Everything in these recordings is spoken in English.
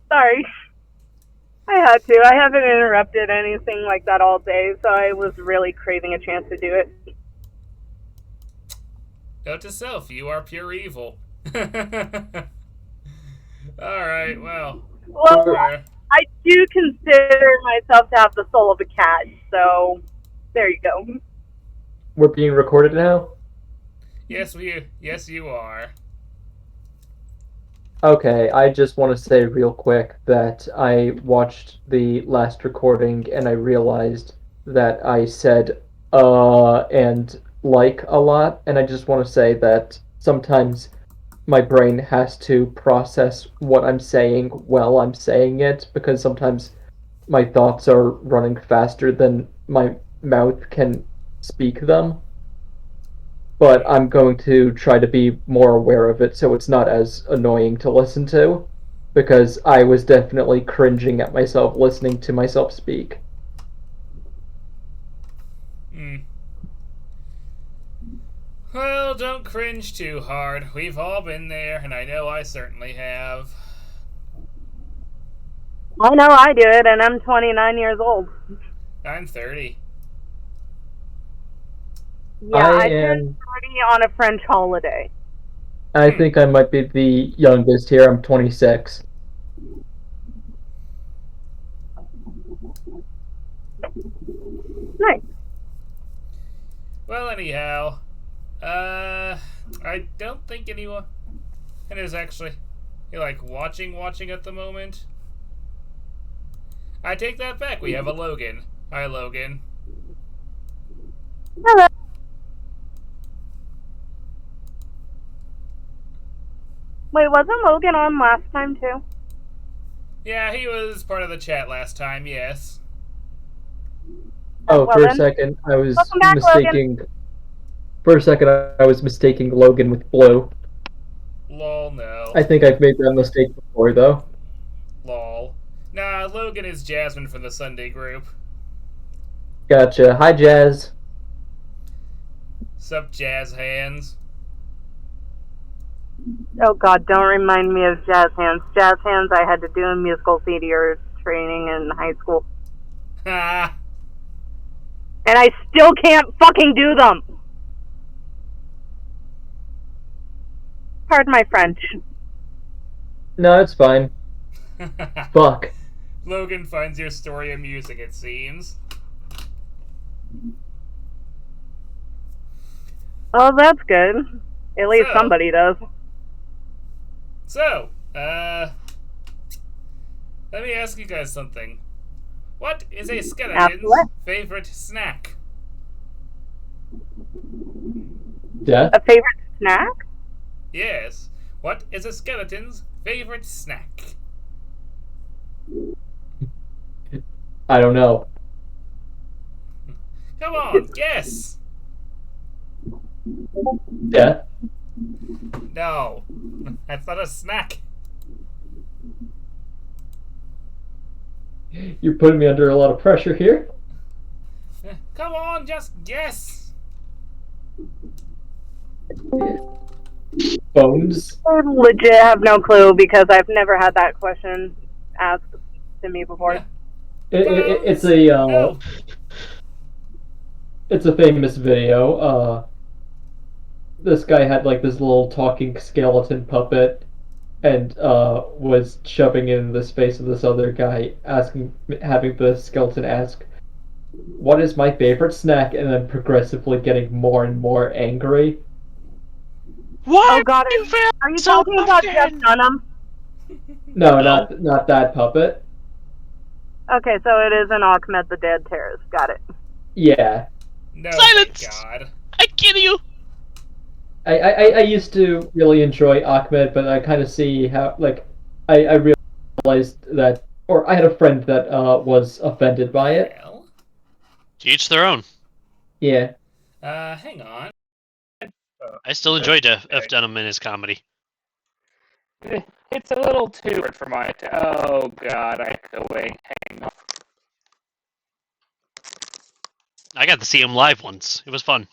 Sorry. I had to. I haven't interrupted anything like that all day, so I was really craving a chance to do it. Note to self, you are pure evil. Alright, well. Well, I do consider myself to have the soul of a cat, so there you go. We're being recorded now? Yes, you are. Okay, I just want to say real quick that I watched the last recording and I realized that I said and like a lot, and I just want to say that sometimes my brain has to process what I'm saying while I'm saying it, because sometimes my thoughts are running faster than my mouth can speak them. But I'm going to try to be more aware of it so it's not as annoying to listen to, because I was definitely cringing at myself listening to myself speak. Hmm. Well, don't cringe too hard. We've all been there, and I know I certainly have. I know I do it, and I'm 29 years old. I'm 30. Yeah, I turned 30 on a French holiday. I think I might be the youngest here. I'm 26. Nice. Well, anyhow, I don't think anyone is actually like watching at the moment. I take that back. We have a Logan. Hi, Logan. Hello. Wait, wasn't Logan on last time too? Yeah, he was part of the chat last time. Yes. Oh, well for then. a second, I was Welcome back, mistaking. Logan. For a second, I was mistaking Logan with Blue. Lol, no. I think I've made that mistake before, though. Lol. Nah, Logan is Jasmine from the Sunday group. Gotcha. Hi, Jazz. Sup, Jazz Hands? Oh God, don't remind me of jazz hands. Jazz hands I had to do in musical theater training in high school. Ha! And I still can't fucking do them! Pardon my French. No, it's fine. Fuck. Logan finds your story amusing, it seems. Oh, that's good. At least somebody does. So, let me ask you guys something. What is a skeleton's favorite snack? Death? A favorite snack? Yes. What is a skeleton's favorite snack? I don't know. Come on, guess! Death? No. That's not a snack. You're putting me under a lot of pressure here. Come on, just guess! Bones? I legit have no clue because I've never had that question asked to me before. It's a famous video. This guy had like this little talking skeleton puppet and was shoving it in the face of this other guy, having the skeleton ask, "What is my favorite snack?" and then progressively getting more and more angry. What? Oh God, are you talking about Jeff Dunham? No, not that puppet. Okay, so it is an Ahmed the Dead Terrorist. Got it. Yeah. No, Silence! God. I kill you! I used to really enjoy Ahmed, but I kind of see how, like, I realized that, or I had a friend that was offended by it. Well, to each their own. Yeah. Hang on. I still enjoy F. Dunham in his comedy. It's a little too weird for my... Oh, God, I have to wait. Hang on. I got to see him live once. It was fun.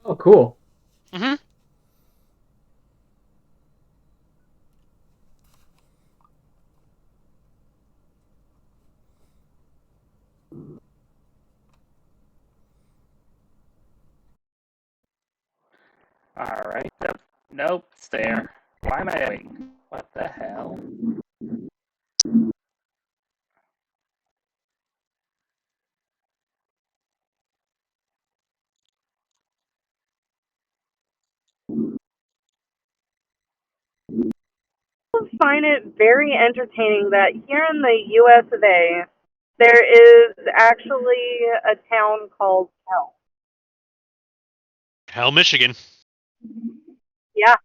Oh, cool. Mm-hmm. Alright. Nope, it's there. Why am I doing? What the hell? I find it very entertaining that here in the U.S. of A., there is actually a town called Hell. Hell, Michigan. Yeah.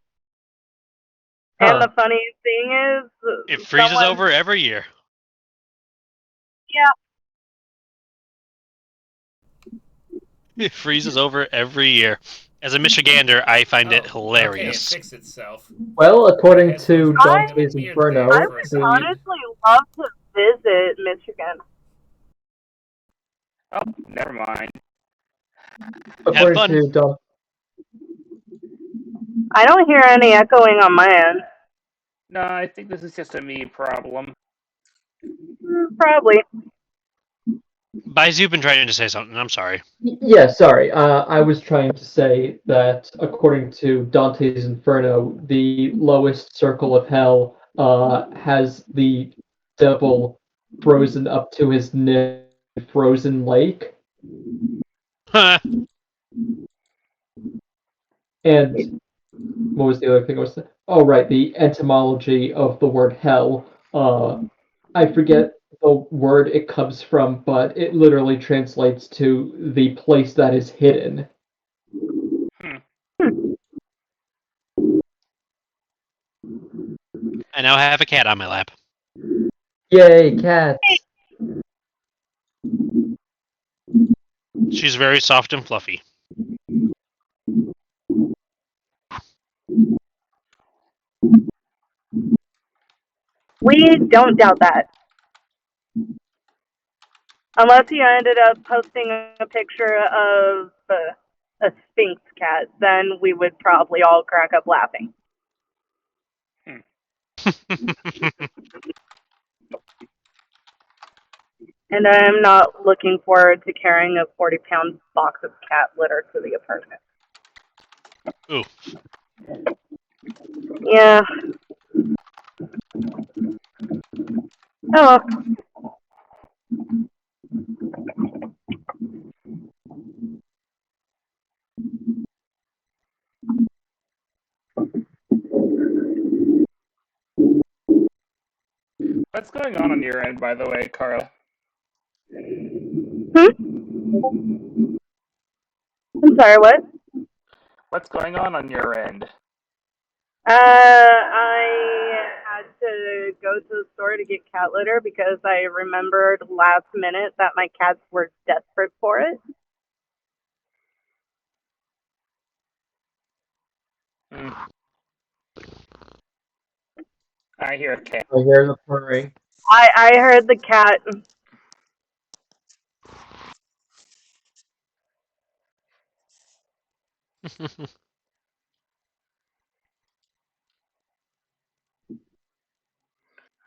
And Huh. the funny thing is, It freezes someone, over every year. yeah, It freezes over every year. As a Michigander, I find it Okay, it hilarious. fixed itself. Well, My according headphones to were acting Dante's weird there I Inferno, for a would second. honestly love to visit Michigan. Oh, never mind. Have according fun. to Dante, I don't hear any echoing on my end. No, I think this is just a me problem. Probably. Baiz, you've been trying to say something. I'm sorry. yeah, sorry. I was trying to say that according to Dante's Inferno, the lowest circle of hell has the devil frozen up to his neck, frozen lake, and what was the other thing I was saying? Oh, right, the etymology of the word hell. I forget the word it comes from, but it literally translates to the place that is hidden. Hmm. I now have a cat on my lap. Yay, cats! She's very soft and fluffy. We don't doubt that. Unless you ended up posting a picture of a Sphinx cat, then we would probably all crack up laughing. And I'm not looking forward to carrying a 40-pound box of cat litter to the apartment. Ooh. Yeah. Oh, What's going on your end, by the way, Carla? I'm sorry, what? What's going on your end? I had to go to the store to get cat litter because I remembered last minute that my cats were desperate for it. Hmm. I hear a cat. I hear the purring. I heard the cat.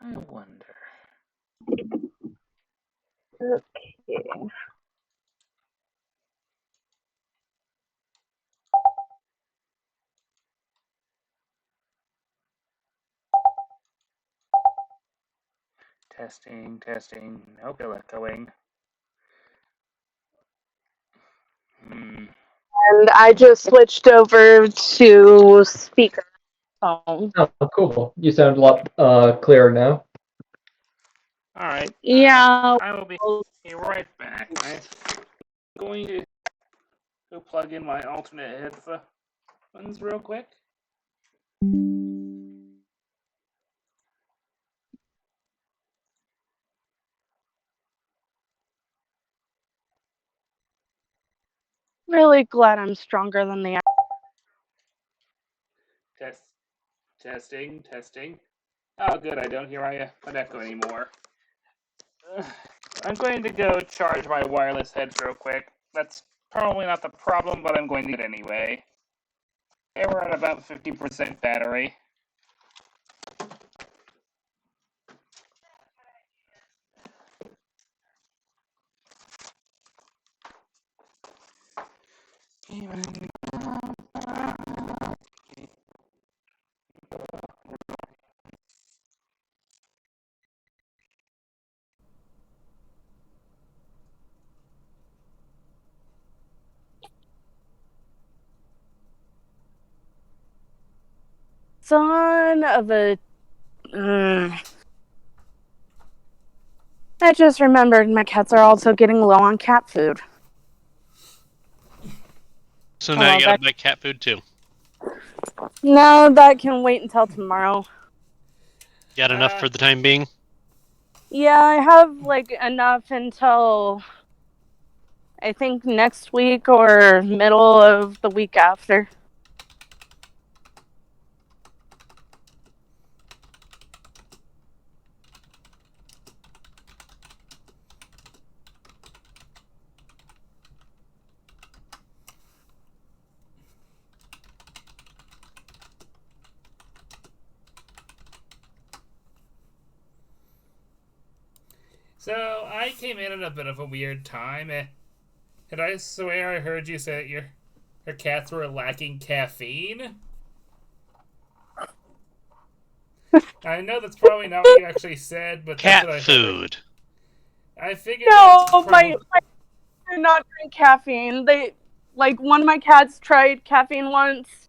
I wonder. Okay. Testing, testing. No bill echoing. And I just switched over to speaker phone. Oh, cool. You sound a lot clearer now. Alright. Yeah. I will be right back. I'm going to go plug in my alternate headphones real quick. Really glad I'm stronger than the. Testing, testing. Oh, good. I don't hear an echo anymore. I'm going to go charge my wireless heads real quick. Let's Probably not the problem, but I'm going to get it anyway. They were at about 50% battery. Son of a. I just remembered my cats are also getting low on cat food. So Oh, now well, you gotta buy cat food too. No, that can wait until tomorrow. Got enough for the time being? Yeah, I have like enough until I think next week or middle of the week after. So I came in at a bit of a weird time, and I swear I heard you say that your cats were lacking caffeine. I know that's probably not what you actually said, but that's Cat what I food. heard. I figured No, that's my probably... do not drink caffeine. One of my cats tried caffeine once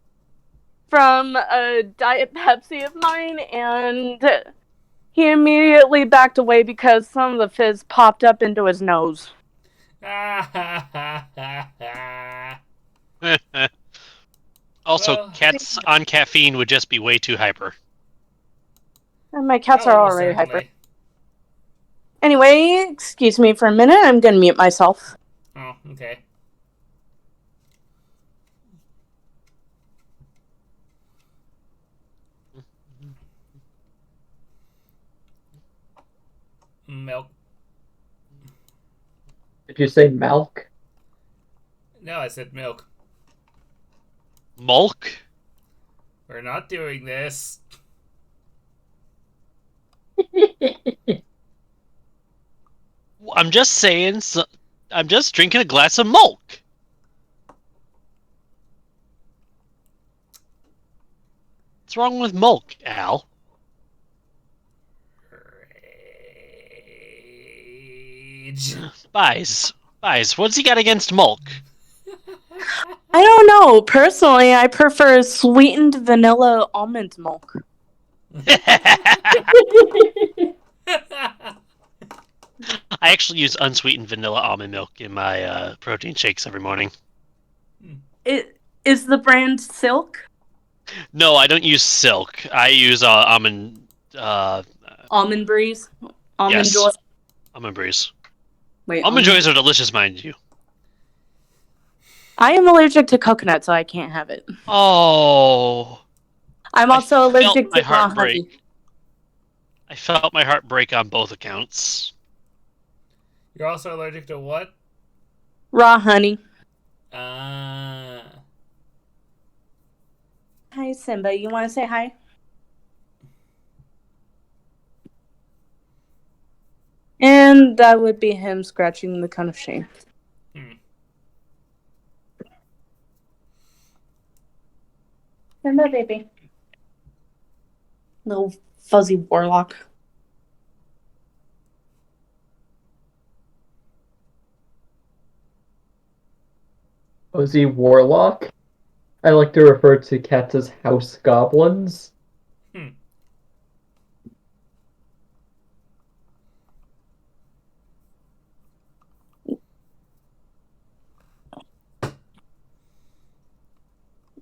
from a Diet Pepsi of mine, and he immediately backed away because some of the fizz popped up into his nose. Also, Well, cats on caffeine would just be way too hyper. And my cats are almost already hyper. certainly. Anyway, excuse me for a minute. I'm gonna mute myself. Oh, okay. Milk. Did you say milk? No, I said milk. Mulk? We're not doing this. I'm just saying, I'm just drinking a glass of milk. What's wrong with milk, Al? Rage. Spies, what's he got against milk? I don't know. Personally, I prefer sweetened vanilla almond milk. I actually use unsweetened vanilla almond milk in my protein shakes every morning. Is the brand Silk? No, I don't use Silk. I use almond. Almond Breeze? Almond Yes. Joy? Almond Breeze. Wait, Almond Joys are delicious, mind you. I am allergic to coconut, so I can't have it. Oh. I'm also allergic to raw honey. I felt my heart break on both accounts. You're also allergic to what? Raw honey. Ah. Hi, Simba. You want to say hi? And that would be him scratching the cone of shame. Simba, baby. Little fuzzy warlock. Fuzzy warlock? I like to refer to cats as house goblins.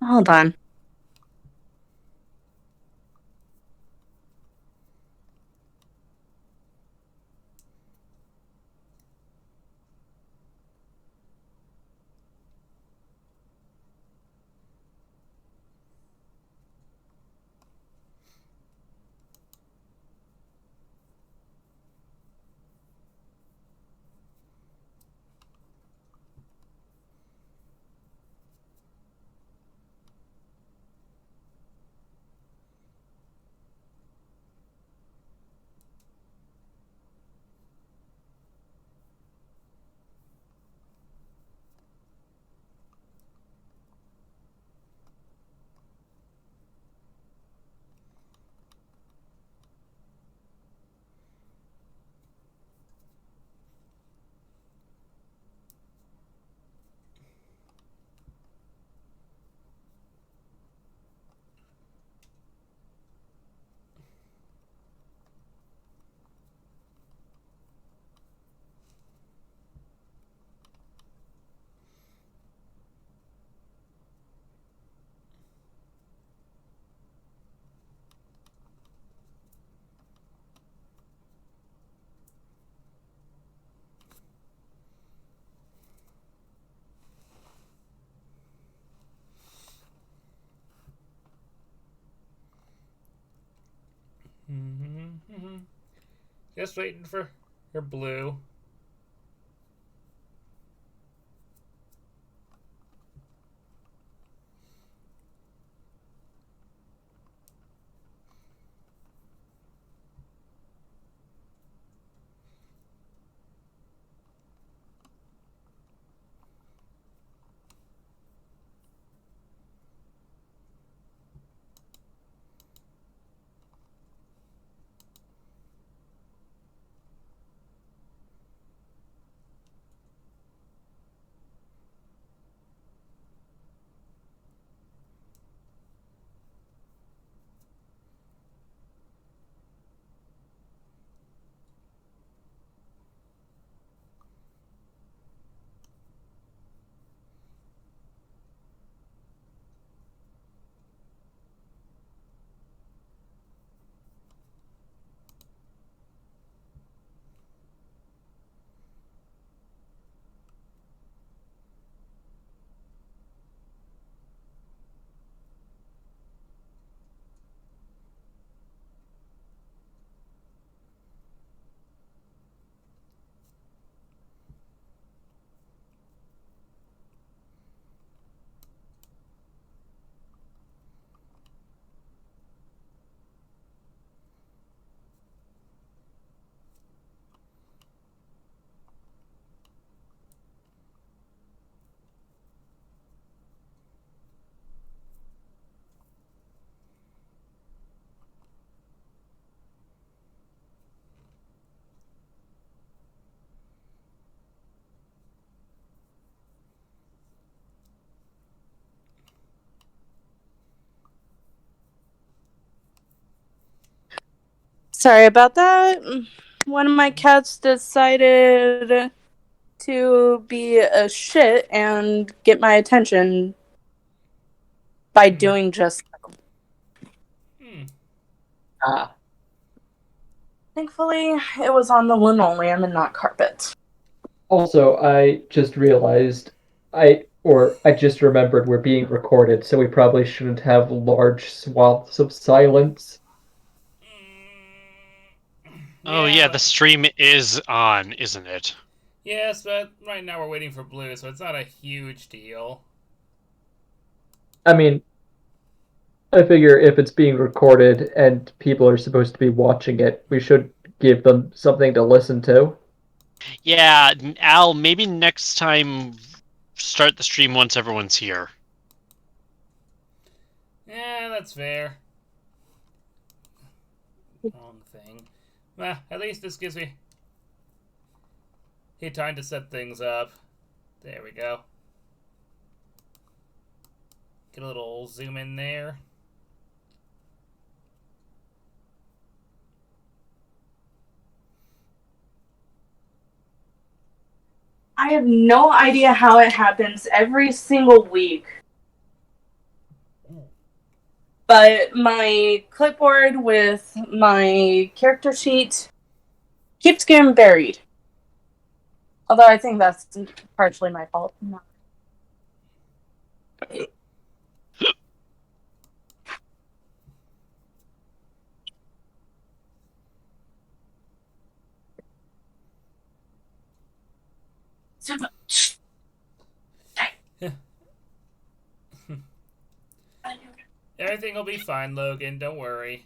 Hold on. Just waiting for her blue. Sorry about that. One of my cats decided to be a shit and get my attention by doing just that. Ah. Thankfully, it was on the linoleum and not carpet. Also, I just realized I just remembered we're being recorded, so we probably shouldn't have large swaths of silence. Oh yeah, the stream is on, isn't it? Yes, but right now we're waiting for blue, so it's not a huge deal. I mean, I figure if it's being recorded and people are supposed to be watching it, we should give them something to listen to. Yeah, Al, maybe next time start the stream once everyone's here. Yeah, that's fair. Wrong thing. Well, at least this gives me time to set things up. There we go. Get a little zoom in there. I have no idea how it happens every single week. But my clipboard with my character sheet keeps getting buried. Although I think that's partially my fault. No. Everything will be fine, Logan. Don't worry.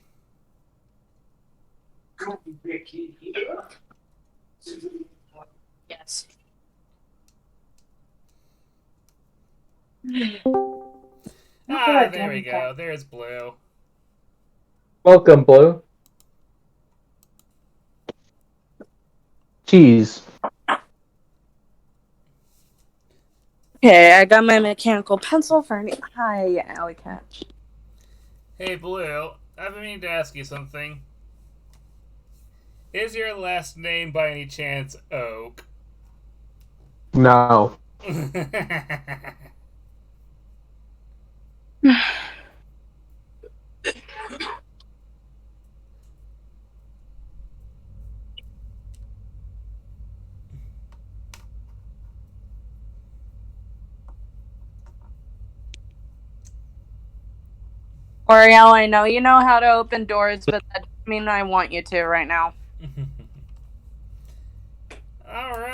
Yes. Ah, there we go. There's blue. Welcome, Blue. Cheese. Okay, I got my mechanical pencil for any. Hi, Alley Catch. Hey, Blue. I've been meaning to ask you something. Is your last name by any chance Oak? No. Oriel, I know you know how to open doors, but that doesn't mean I want you to right now.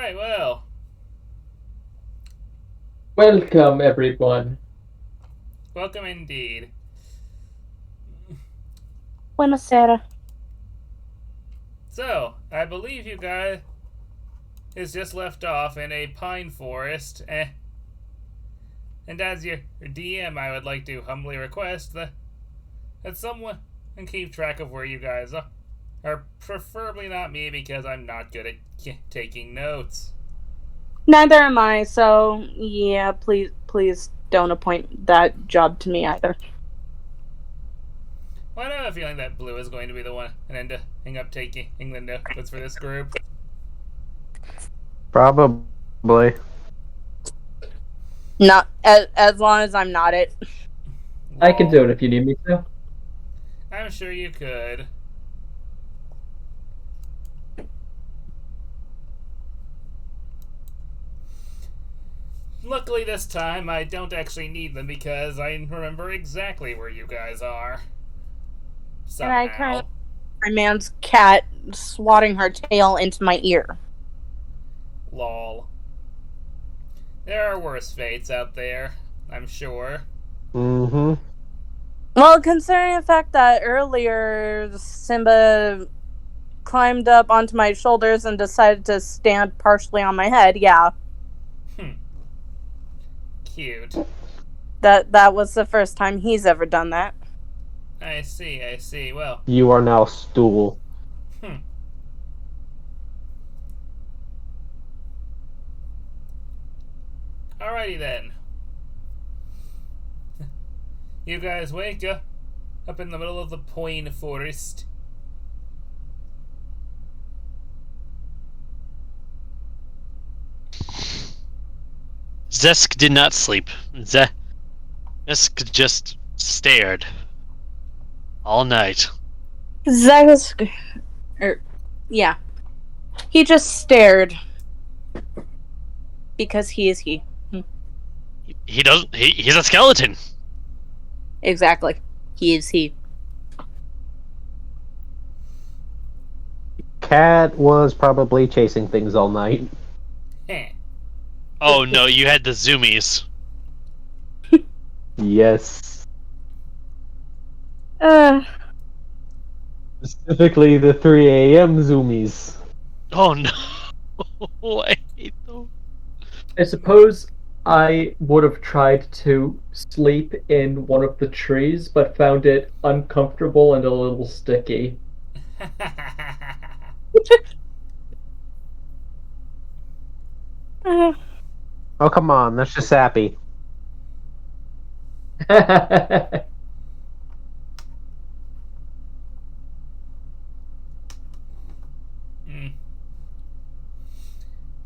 Alright, well. Welcome, everyone. Welcome indeed. Buonasera. So, I believe you guys is just left off in a pine forest. And as your DM, I would like to humbly request that someone can keep track of where you guys are. Or preferably not me, because I'm not good at taking notes. Neither am I, so yeah, please don't appoint that job to me either. Well, I have a feeling that Blue is going to be the one and end up taking the notes for this group. Probably. Not as long as I'm not it. I can do it if you need me to. I'm sure you could. Luckily this time I don't actually need them because I remember exactly where you guys are. Somehow. And I currently my man's cat swatting her tail into my ear. Lol. There are worse fates out there, I'm sure. Mm-hmm. Well, considering the fact that earlier Simba climbed up onto my shoulders and decided to stand partially on my head, yeah. Cute. That was the first time he's ever done that. I see. Well. You are now stool. Alrighty then. You guys wake up in the middle of the pine forest. Zesk did not sleep. Zesk just stared all night. Yeah. He just stared. Because he is he. He doesn't. He's a skeleton. Exactly. He is he. Cat was probably chasing things all night. Heh. Oh no, you had the zoomies. Yes. Uh, Specifically the 3 a.m. zoomies. Oh no, I hate those. I suppose I would have tried to sleep in one of the trees, but found it uncomfortable and a little sticky. uh, Oh, come on, that's just sappy.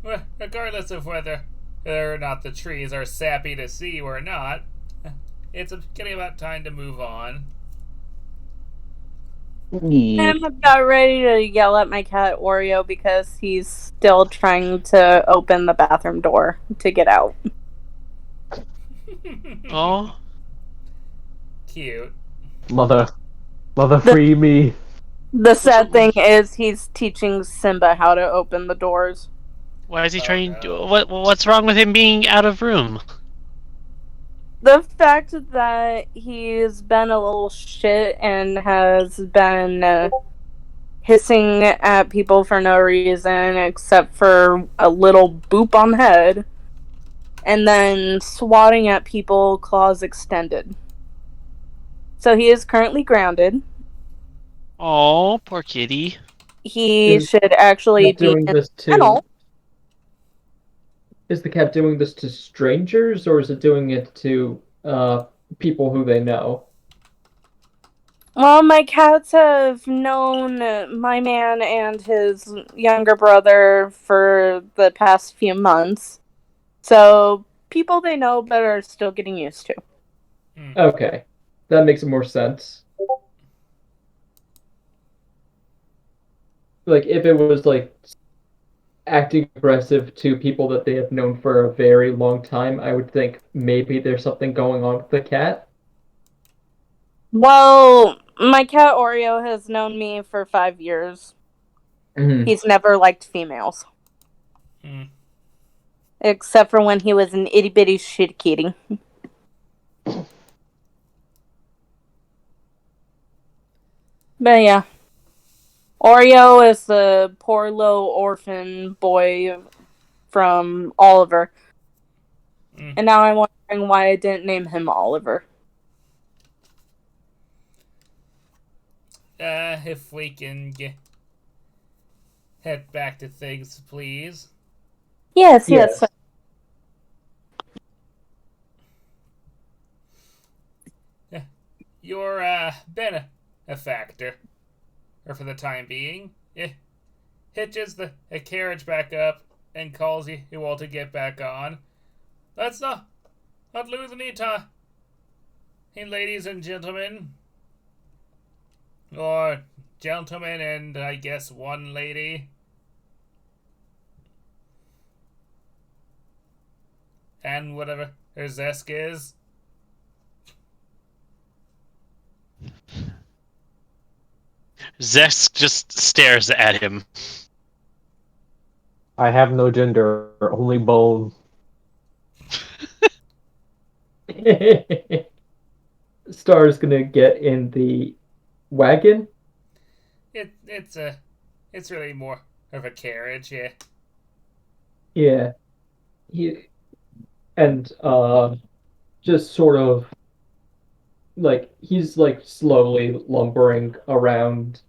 Well, regardless of whether or not the trees are sappy to see or not, it's getting about time to move on. Yeah. I'm about ready to yell at my cat Oreo because he's still trying to open the bathroom door to get out. Oh, Cute. Mother free me. The sad thing is he's teaching Simba how to open the doors. why is he Oh, trying? no. What's wrong with him being out of room? The fact that he's been a little shit and has been hissing at people for no reason except for a little boop on the head, and then swatting at people, claws extended. So he is currently grounded. Oh, poor kitty. He Is should actually Cat be doing in this the kennel. Is the cat doing this to strangers, or is it doing it to people who they know? Well, my cats have known my man and his younger brother for the past few months. So, people they know but are still getting used to. Okay, that makes more sense. Like, if it was, like, acting aggressive to people that they have known for a very long time, I would think maybe there's something going on with the cat. Well, my cat Oreo has known me for 5 years. Mhm. He's never liked females. Hmm. Except for when he was an itty bitty shit kitty. But yeah. Oreo is the poor little orphan boy from Oliver. Mm. And now I'm wondering why I didn't name him Oliver. If we can head back to things, please. Yes. Yes. Your benefactor, or for the time being, hitches the carriage back up and calls you all to get back on. Let's not lose any time, ladies and gentlemen. Or gentlemen and I guess one lady. And whatever her Zesk is. Zesk just stares at him. I have no gender, only bone. Star's gonna get in the wagon. It's really more of a carriage, yeah. Yeah. He and just sort of like he's like slowly lumbering around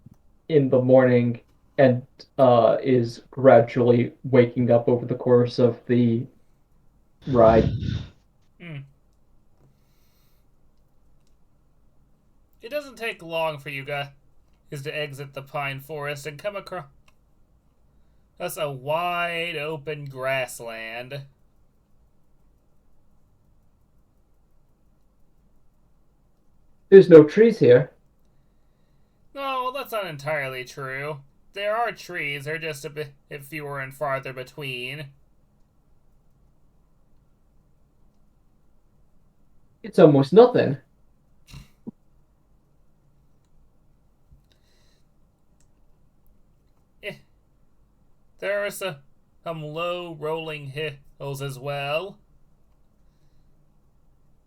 in the morning and is gradually waking up over the course of the ride. Hmm. It doesn't take long for you guys to exit the pine forest and come across a wide open grassland. There's no trees here. No, that's not entirely true. There are trees, they're just a bit fewer and farther between. It's almost nothing. There are some low rolling hills as well.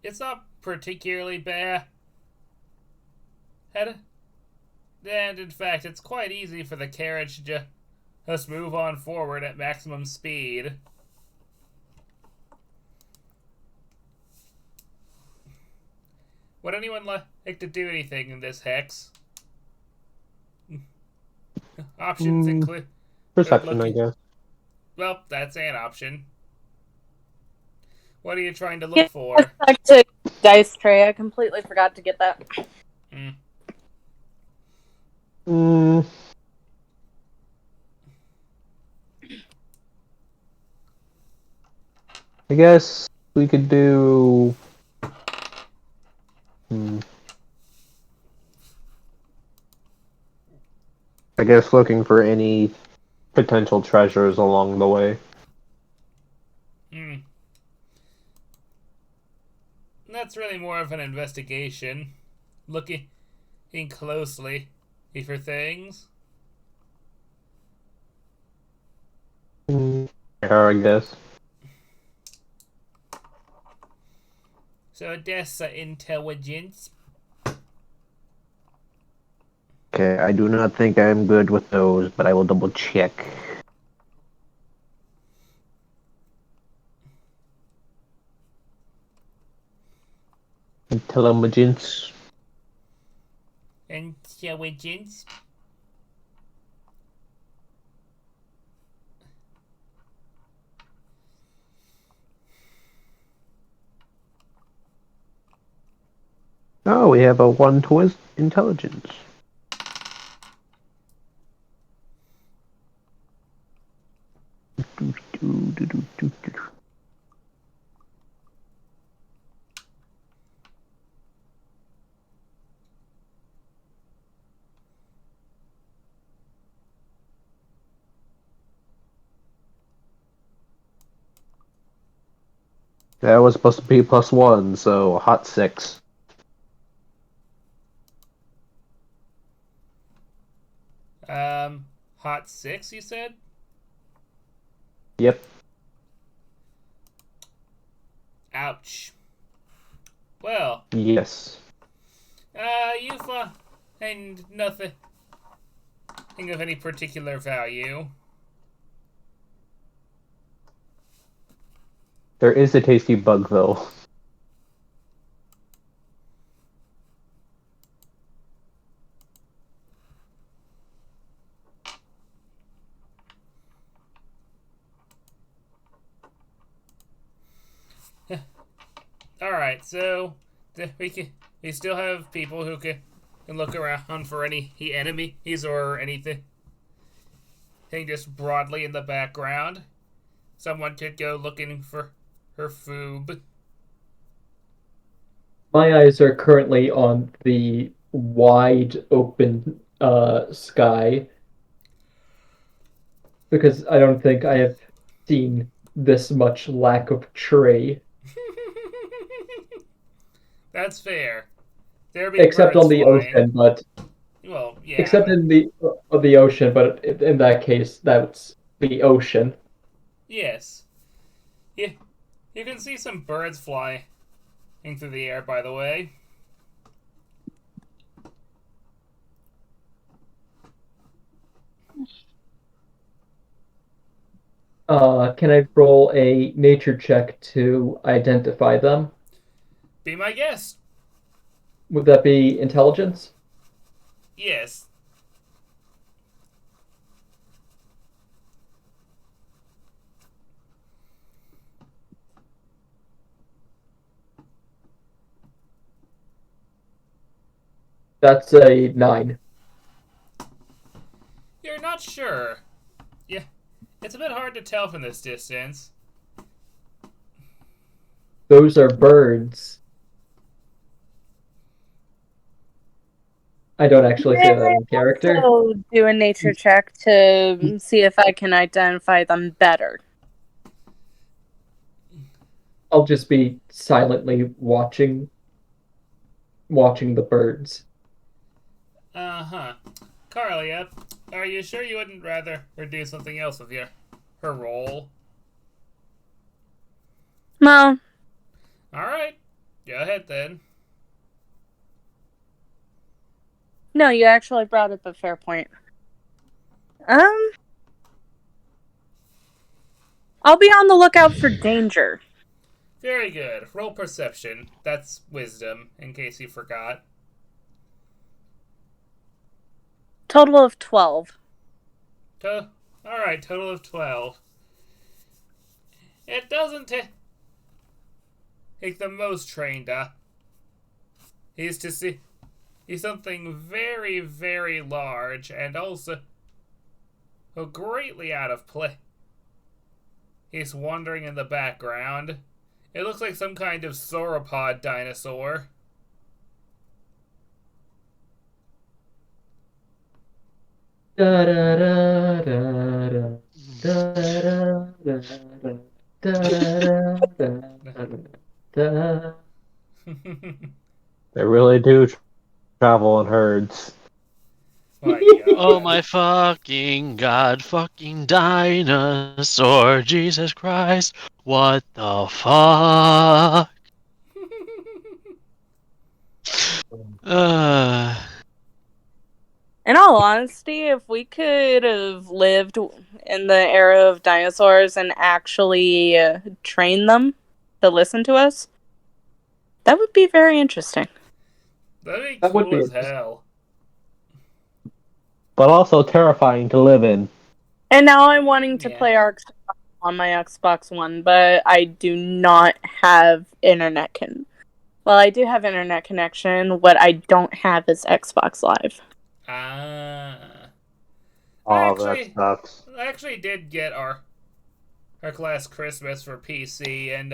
It's not particularly bad. And in fact, it's quite easy for the carriage to just move on forward at maximum speed. Would anyone like to do anything in this hex? Options include Perception, I looking. guess. Well, that's an option. What are you trying to look Yeah, for? back to dice tray. I completely forgot to get that. Hmm. Mm, I guess we could do. I guess looking for any potential treasures along the way. Hmm. That's really more of an investigation. Looking closely for things. Yeah, I guess. So that's intelligence. Okay, I do not think I'm good with those, but I will double check. Intelligence. Intelligence. Oh, we have a 1 to intelligence. That was supposed to be +1, so hot 6. Hot 6, you said? Yep. Ouch. Well, Yes. you find nothing of any particular value. There is a tasty bug, though. Alright, so we still have people who can look around for any enemies or anything just broadly in the background. Someone could go looking for her food. My eyes are currently on the wide open sky because I don't think I have seen this much lack of tree. That's fair. There be Except birds on the flying. ocean, but Well, yeah. except in the ocean, but in that case, that's the ocean. Yes. Yeah. You can see some birds flying through the air, by the way. Can I roll a nature check to identify them? Be my guest. Would that be intelligence? Yes. That's a 9. You're not sure. Yeah. It's a bit hard to tell from this distance. Those are birds. I don't actually say that in character. So do a nature check to see if I can identify them better. I'll just be silently watching the birds. Uh-huh. Carlia, are you sure you wouldn't rather do something else with her role? Well, Alright. Go ahead then. no, you actually brought up a fair point. I'll be on the lookout for danger. Very good. Roll perception. That's wisdom, in case you forgot. Total of 12. Alright, total of 12. It doesn't take the most trained, He's to see something very, very large and also greatly out of place. He's wandering in the background. It looks like some kind of sauropod dinosaur. Da da da da da da da da da da da. They really do travel in herds. My God. Oh my fucking god, fucking dinosaur, Jesus Christ, what the fuck? In all honesty, if we could have lived in the era of dinosaurs and actually train them to listen to us, that would be very interesting. That'd be That would cool be as interesting. hell. But also terrifying to live in. And now I'm wanting to Yeah. play Ark on my Xbox One, but I do not have internet Well, I do have internet connection. What I don't have is Xbox Live. Ah. Oh, that sucks. I actually did get our last Christmas for PC, and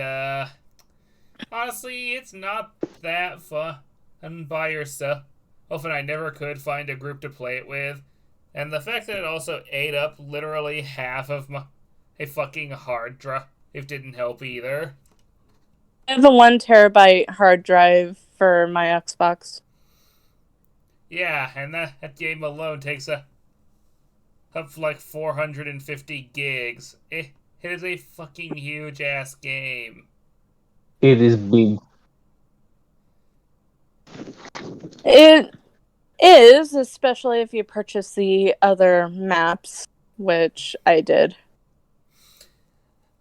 honestly, it's not that fun by yourself. Often I never could find a group to play it with, and the fact that it also ate up literally half of a fucking hard drive, it didn't help either. I have a 1 terabyte hard drive for my Xbox. Yeah, and that game alone takes up like 450 gigs. It is a fucking huge ass game. It is big. It is, especially if you purchase the other maps, which I did.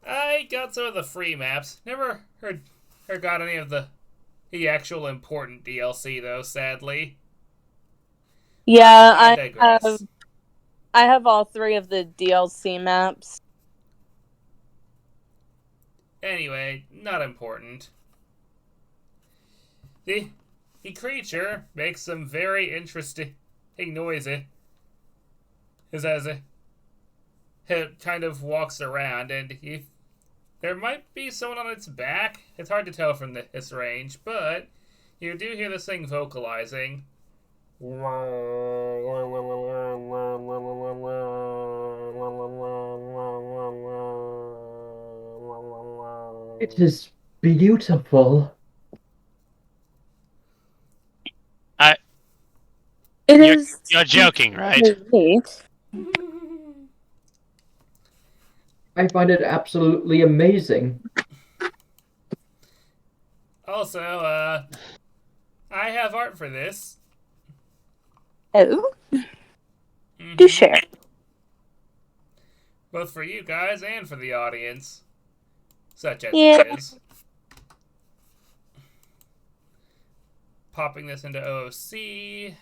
I got some of the free maps. Never heard or got any of the actual important DLC though, sadly. Yeah, I digress. I have all 3 of the DLC maps. Anyway, not important. The creature makes some very interesting noises as it kind of walks around, and there might be someone on its back. It's hard to tell from this range, but you do hear this thing vocalizing. It is beautiful. You're joking, right? Neat. I find it absolutely amazing. Also, I have art for this. Oh, Mhm. do share. Both for you guys and for the audience. Such as Yeah. it is. Popping this into OC.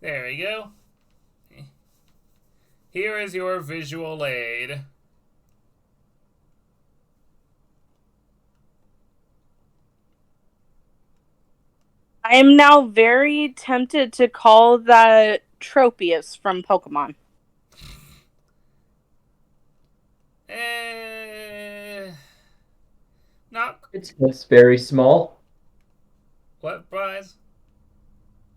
There we go. Here is your visual aid. I am now very tempted to call that Tropius from Pokemon. Not It's very small. what prize?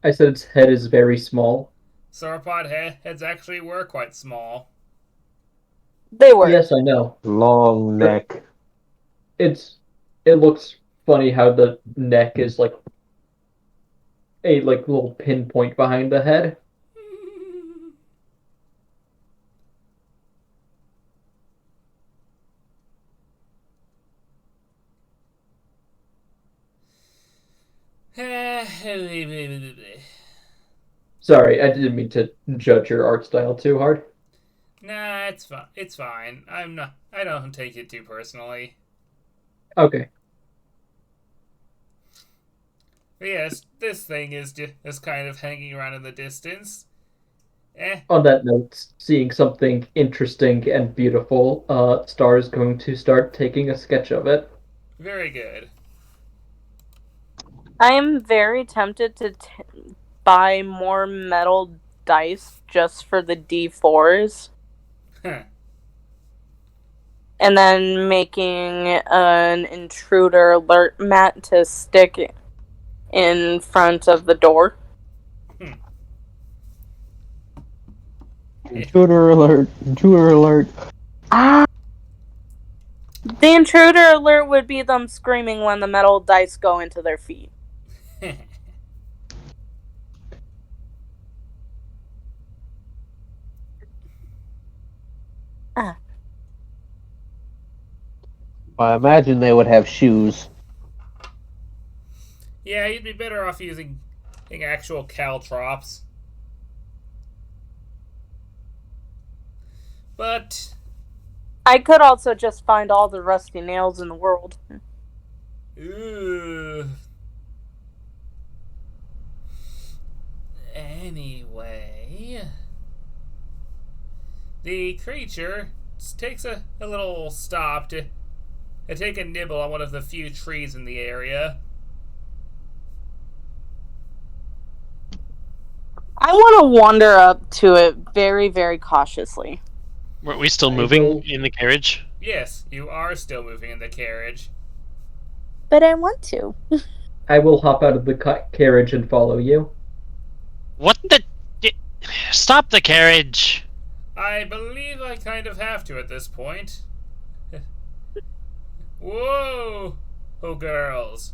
I said its head is very small. Sauropod heads actually were quite small. They were. Yes, I know. Long neck. It looks funny how the neck is like a little pinpoint behind the head. Sorry, I didn't mean to judge your art style too hard. Nah, it's fine. It's fine. I don't take it too personally. Okay. But yes, this thing is just kind of hanging around in the distance. On that note, seeing something interesting and beautiful, Star is going to start taking a sketch of it. Very good. I am very tempted to buy more metal dice just for the D4s. Huh. And then making an intruder alert mat to stick in front of the door. Intruder alert! Intruder alert! The intruder alert would be them screaming when the metal dice go into their feet. I imagine they would have shoes. Yeah, you'd be better off using actual caltrops. But I could also just find all the rusty nails in the world. ooh. Anyway, the creature takes a little stop to take a nibble on one of the few trees in the area. I want to wander up to it very, very cautiously. Weren't we still I moving will- in the carriage? Yes, you are still moving in the carriage. But I want to. I will hop out of the carriage and follow you. What the? Stop the carriage! I believe I kind of have to at this point. Whoa! Oh, girls.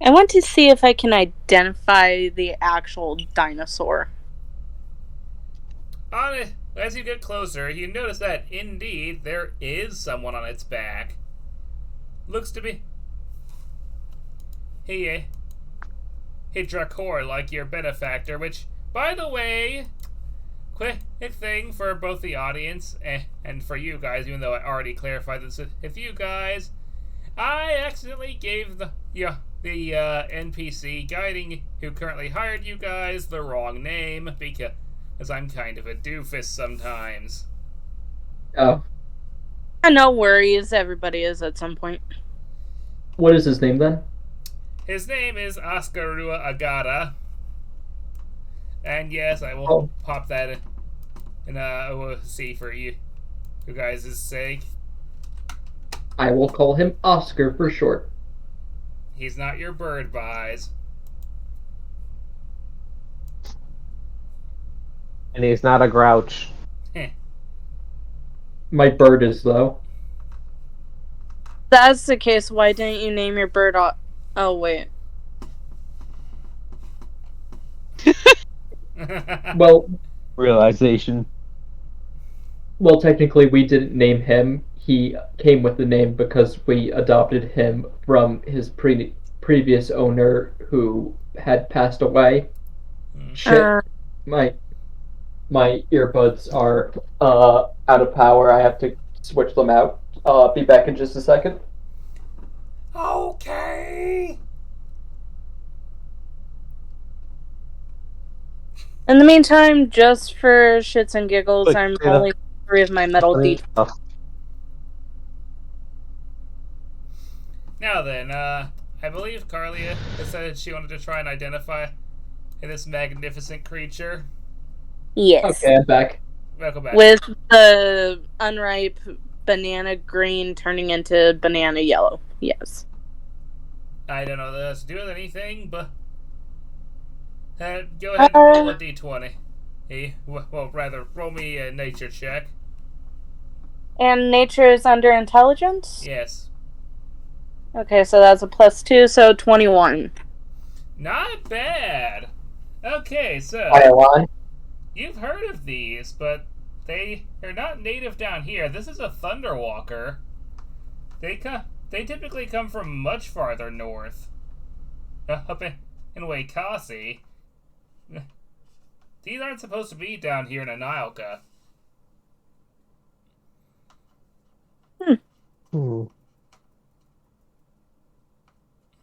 I want to see if I can identify the actual dinosaur. On it, as you get closer, you notice that indeed there is someone on its back. Looks to be he Dracor, like your benefactor, which, by the way, quick thing for both the audience and for you guys, even though I already clarified this with you guys, I accidentally gave the NPC guiding who currently hired you guys the wrong name because I'm kind of a doofus sometimes. Oh, No worries, everybody is at some point. what is his name then? His name is Oscarua Agata. And yes, I will pop that in we'll see for you guys' sake. I will call him Oscar for short. He's not your bird buys. And he's not a grouch. My bird is, though. If that's the case, why didn't you name your bird? Oh wait. Well, Realization. well, technically, we didn't name him. He came with the name because we adopted him from his previous owner who had passed away. Shit, my earbuds are out of power. I have to switch them out. Be back in just a second. Okay. In the meantime, just for shits and giggles, I'm rolling 3 of my metal d. Now then, I believe Carlia decided she wanted to try and identify this magnificent creature. Yes. Okay, I'm back. Welcome back. With the unripe banana green turning into banana yellow. Yes. I don't know that has to do with anything, but go ahead and roll a d20. Well, rather, roll me a nature check. And nature is under intelligence? Yes. Okay, so that's a +2, so 21. Not bad. Okay, so you've heard of these, but they're not native down here. This is a Thunderwalker. They typically come from much farther north, up in Waikasi. These aren't supposed to be down here in Anilka.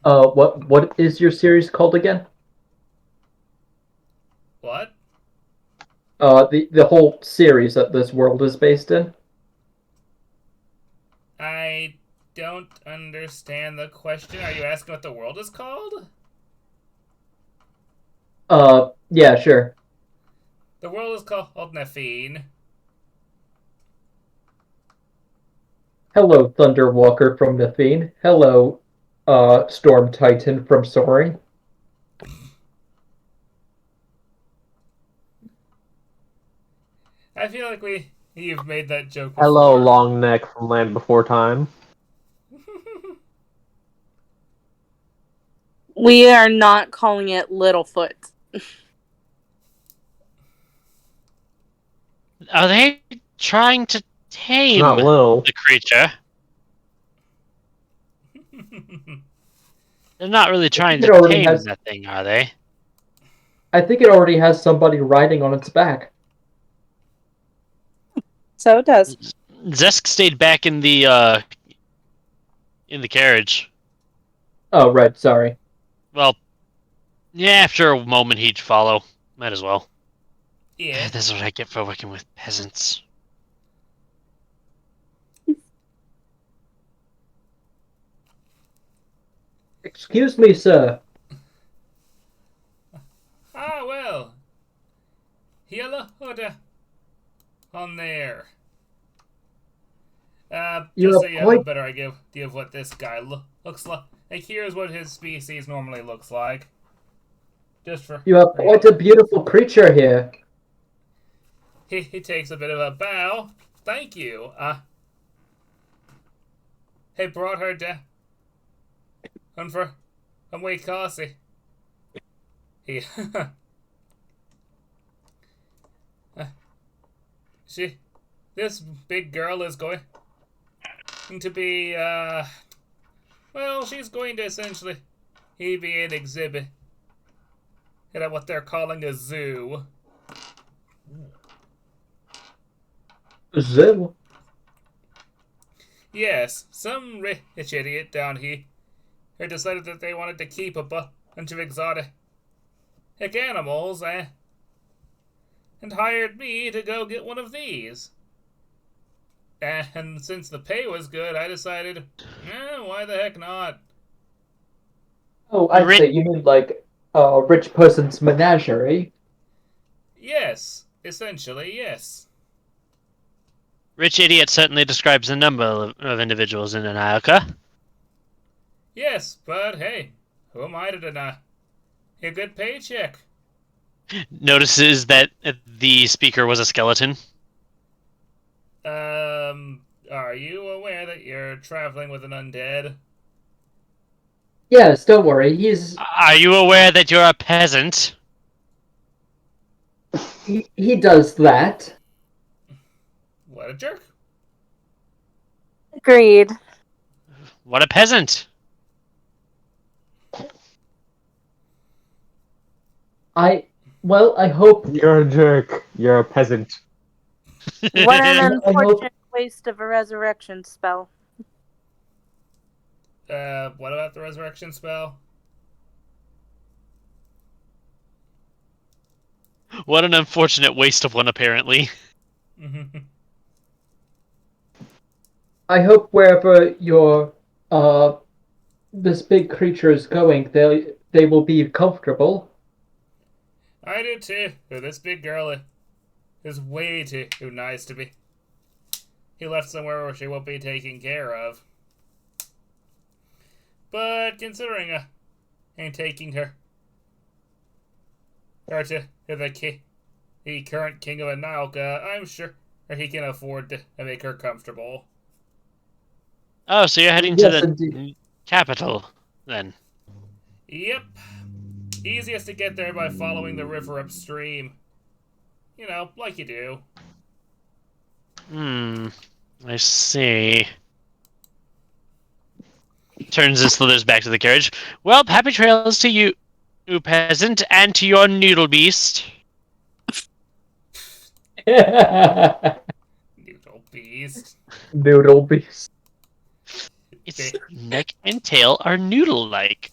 What is your series called again? What? The whole series that this world is based in? I don't understand the question. Are you asking what the world is called? Yeah, sure. The world is called Nafinian. Hello, Thunderwalker from Nafine. Hello, Storm Titan from Soaring. I feel like you've made that joke before. Hello, Long Neck from Land Before Time. We are not calling it Littlefoot. Are they trying to tame Not little. the creature? They're not really trying to tame that thing, are they? I think it already has somebody riding on its back. So it does. Zesk stayed back in the carriage. Oh, right, sorry. Well, yeah, after a moment he'd follow. Might as well. Yeah. This is what I get for working with peasants. Excuse me, sir. Ah, well. Hello, on there. Just so you have a better idea of what this guy looks like. Like, here's what his species normally looks like. Just for you have quite a beautiful creature here. He takes a bit of a bow. Thank you. He brought her down I'm way classy. He, this big girl is going to be, well, she's going to essentially be an exhibit at what they're calling a zoo. Zoo? Yes, some rich idiot down here who decided that they wanted to keep a bunch of exotic animals, and hired me to go get one of these. And since the pay was good, I decided, why the heck not? Oh, I see. You mean like a rich person's menagerie? Yes, essentially, yes. Rich idiot certainly describes a number of individuals in Anioka. Yes, but hey, who am I to deny a good paycheck? Notices that the speaker was a skeleton. Are you aware that you're traveling with an undead? Yes, don't worry. Are you aware that you're a peasant? He does that. What a jerk. Agreed. What a peasant! I hope. You're a jerk. You're a peasant. What an I hope- unfortunate waste of a resurrection spell. What about the resurrection spell? What an unfortunate waste of one, apparently. I hope wherever your this big creature is going, they will be comfortable. I do too. This big girl is way too nice to be. He left somewhere where she won't be taken care of. But considering I'm taking her to the current king of Anioka, I'm sure he can afford to make her comfortable. Oh, so you're heading Yes, to the indeed. capital, then. Yep. Easiest to get there by following the river upstream. You know, like you do. I see. Turns and slithers back to the carriage. Well, happy trails to you, peasant, and to your noodle beast. Noodle beast. Noodle beast. Its neck and tail are noodle-like.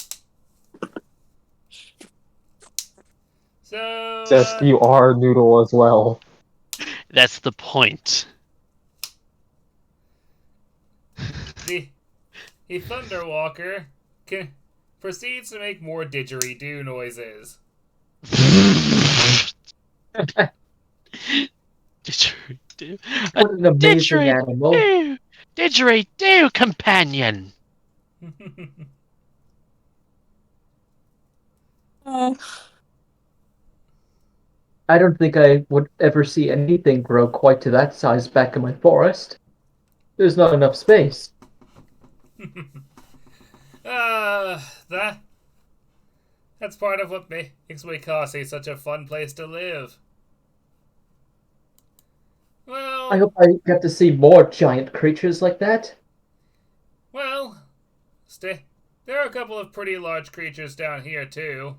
So, Yes, you are noodle as well. That's the point. the Thunderwalker proceeds to make more didgeridoo noises. Didgeridoo. What an amazing animal. Didgeridoo, companion. I don't think I would ever see anything grow quite to that size back in my forest. There's not enough space. That's part of what makes Wikasi such a fun place to live. Well, I hope I get to see more giant creatures like that. Well, there are a couple of pretty large creatures down here, too.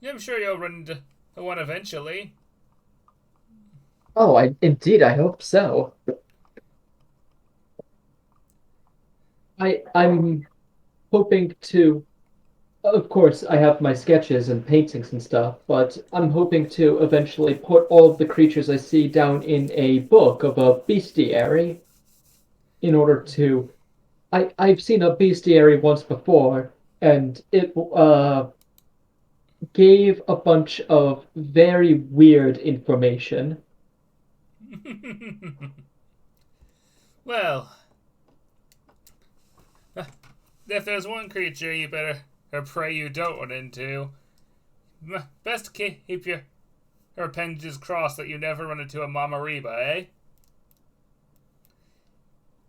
I'm sure you'll run into one eventually. Oh, I hope so. I'm hoping to. Of course, I have my sketches and paintings and stuff, but I'm hoping to eventually put all of the creatures I see down in a book of a bestiary. In order to, I've seen a bestiary once before, and it gave a bunch of very weird information. Well, if there's one creature you better pray you don't run into, best keep your appendages crossed that you never run into a Mamariba, eh?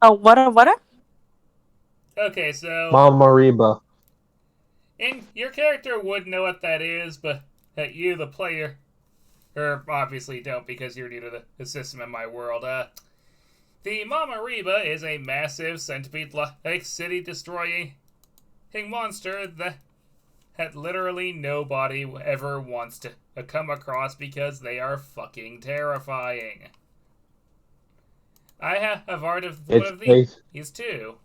Oh, what? Okay, so Mama Reba. and your character would know what that is, but you, the player, obviously don't because you're new to the system in my world. The Mama Reba is a massive centipede-like city-destroying monster that literally nobody ever wants to come across because they are fucking terrifying. I have art of one It's of these too.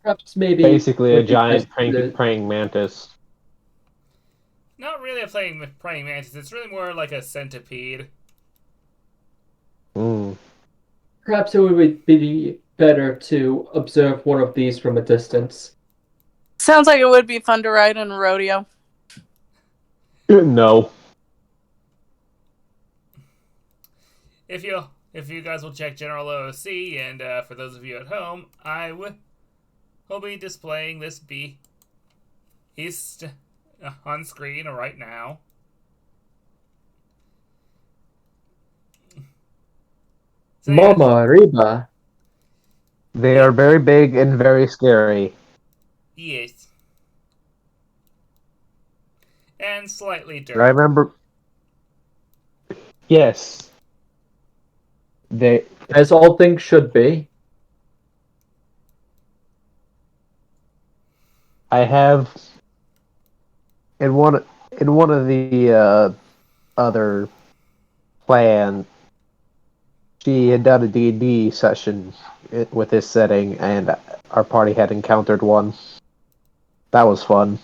Perhaps maybe basically a would be best giant to praying mantis. Not really a praying mantis. It's really more like a centipede. Mm. perhaps it would be better to observe one of these from a distance. Sounds like it would be fun to ride in a rodeo. No. If you guys will check General OC, and for those of you at home, I will be displaying this beast on screen right now. So, yeah. Mama Reba. They are very big and very scary. Yes. And slightly I dirty. remember. Yes. They. As all things should be. I have. In one of the other plans, she had done a D&D session with this setting, and our party had encountered one. That was fun.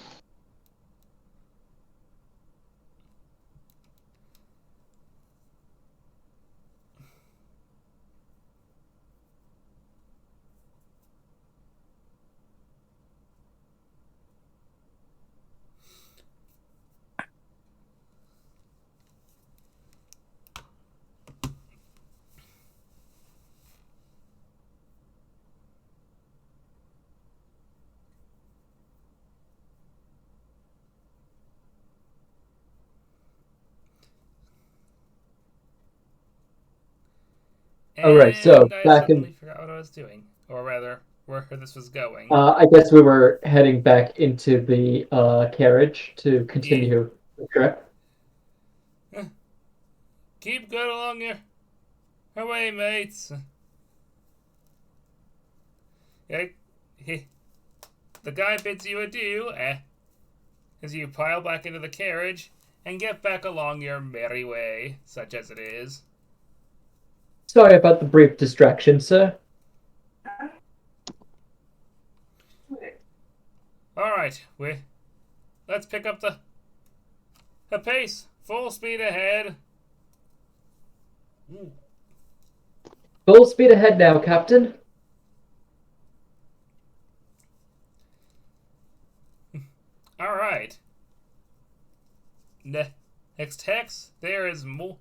And Alright, so I back suddenly in forgot what I was doing. Or rather, where this was going. I guess we were heading back into the carriage to continue the trip. Keep good along your way, mates. Yeah, the guy bids you adieu as you pile back into the carriage and get back along your merry way, such as it is. Sorry about the brief distraction, sir. Alright, let's pick up the pace. Full speed ahead. Full speed ahead now, Captain. Alright. Next hex, there is more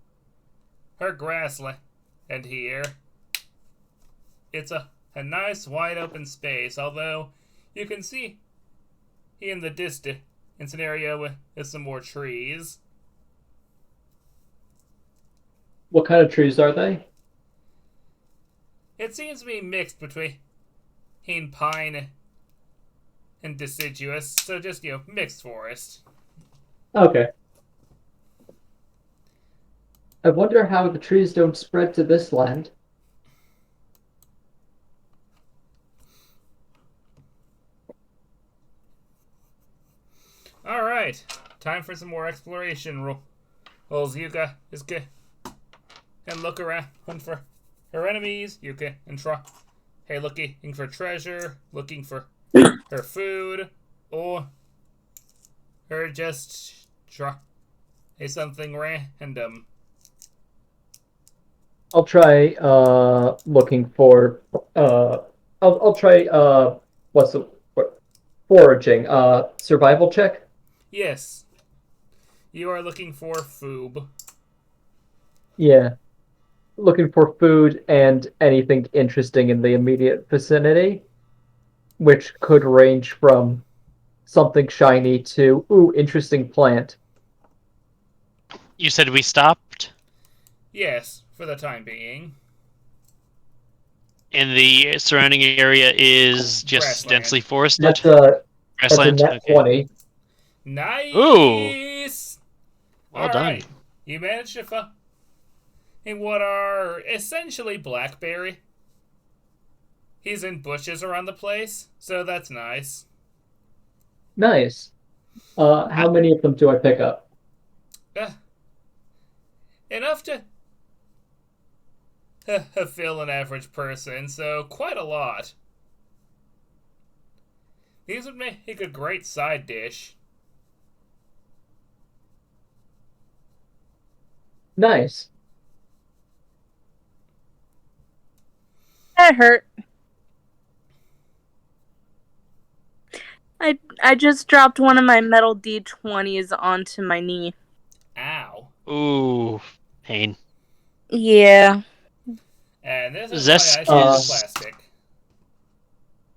her grassland, and here it's a nice wide open space, although you can see in the distance an area with some more trees. What kind of trees are they? It seems to be mixed between pine and deciduous, so just, mixed forest. Okay. I wonder how the trees don't spread to this land. Alright, time for some more exploration rolls. You guys and look around for her enemies. You can try, looking for treasure, looking for her food, or just try something random. I'll try looking for I'll try what's the foraging survival check. Yes, you are looking for food. Yeah. Looking for food and anything interesting in the immediate vicinity, which could range from something shiny to interesting plant. You said we stopped? Yes, for the time being. in the surrounding area is just Grassland. densely forested? That's a Grassland? net Okay. 20. Nice! Well done. Alright. You managed to find what are essentially blackberry. He's in bushes around the place, so that's nice. Nice. How many of them do I pick up? Enough to fill an average person, so quite a lot. These would make a great side dish. Nice. That hurt. I just dropped one of my metal D20s onto my knee. Ow. Ooh, pain. Yeah. And this is Zesk why I is- use plastic.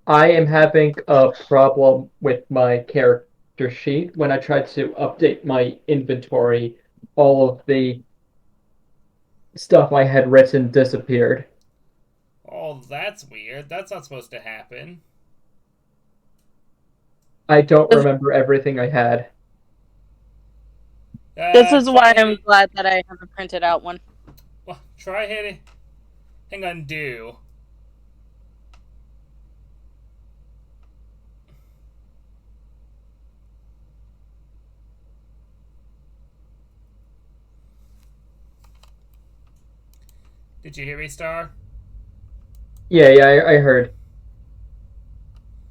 I am having a problem with my character sheet. When I tried to update my inventory, all of the stuff I had written disappeared. Oh, that's weird. That's not supposed to happen. I don't remember everything I had. This is why I'm hitting- glad that I have a printed out one. Well, try hitting. Hang on, do. Did you hear me, Star? Yeah, I heard.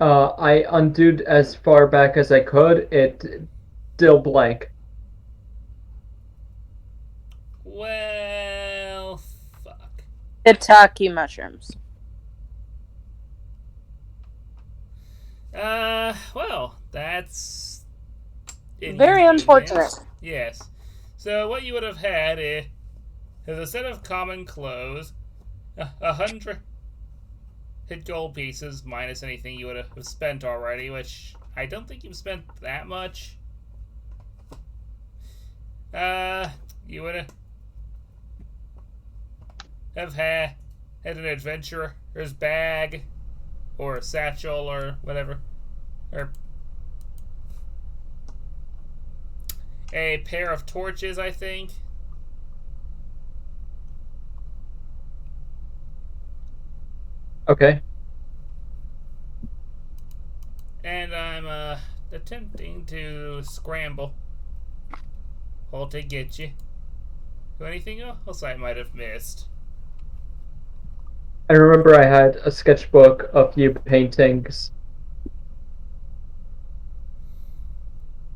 I undoed as far back as I could. It still blank. Well, fuck. Shiitake mushrooms. Well, that's Very inconvenient. unfortunate. Yes. So what you would have had is a set of common clothes, 100 gold pieces minus anything you would have spent already, which I don't think you've spent that much. You would have had an adventurer's bag, or a satchel, or whatever, or a pair of torches, I think. Okay. And I'm attempting to scramble to get you. Anything else I might have missed? I remember I had a sketchbook, a few paintings.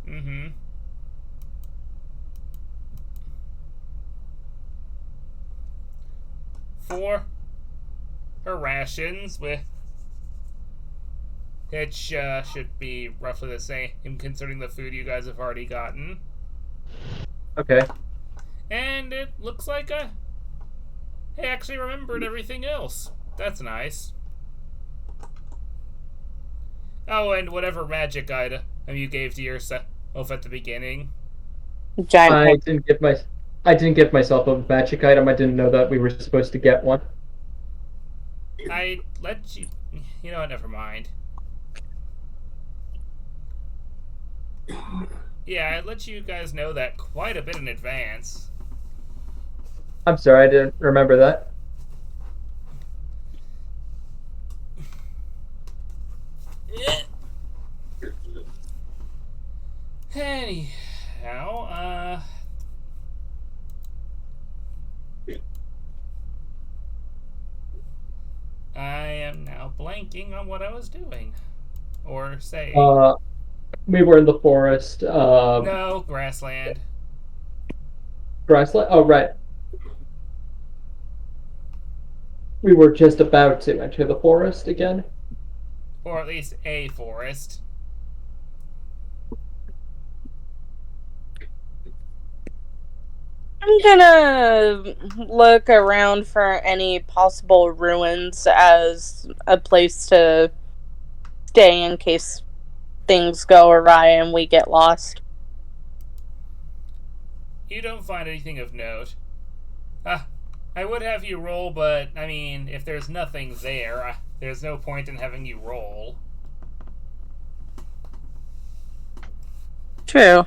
Mm-hmm. For her rations, which should be roughly the same considering the food you guys have already gotten. Okay. And it looks like I actually remembered everything else. That's nice. Oh, and whatever magic item you gave to yourself at the beginning. Giant. I didn't give myself a magic item. I didn't know that we were supposed to get one. I let you... You know what, never mind. Yeah, I let you guys know that quite a bit in advance. I'm sorry, I didn't remember that. Anyhow, I am now blanking on what I was doing. Or saying. We were in the forest. No, grassland. Grassland? Oh, right. We were just about to enter the forest again. Or at least a forest. I'm gonna look around for any possible ruins as a place to stay in case things go awry and we get lost. You don't find anything of note. I would have you roll, but, I mean, if there's nothing there, there's no point in having you roll. True.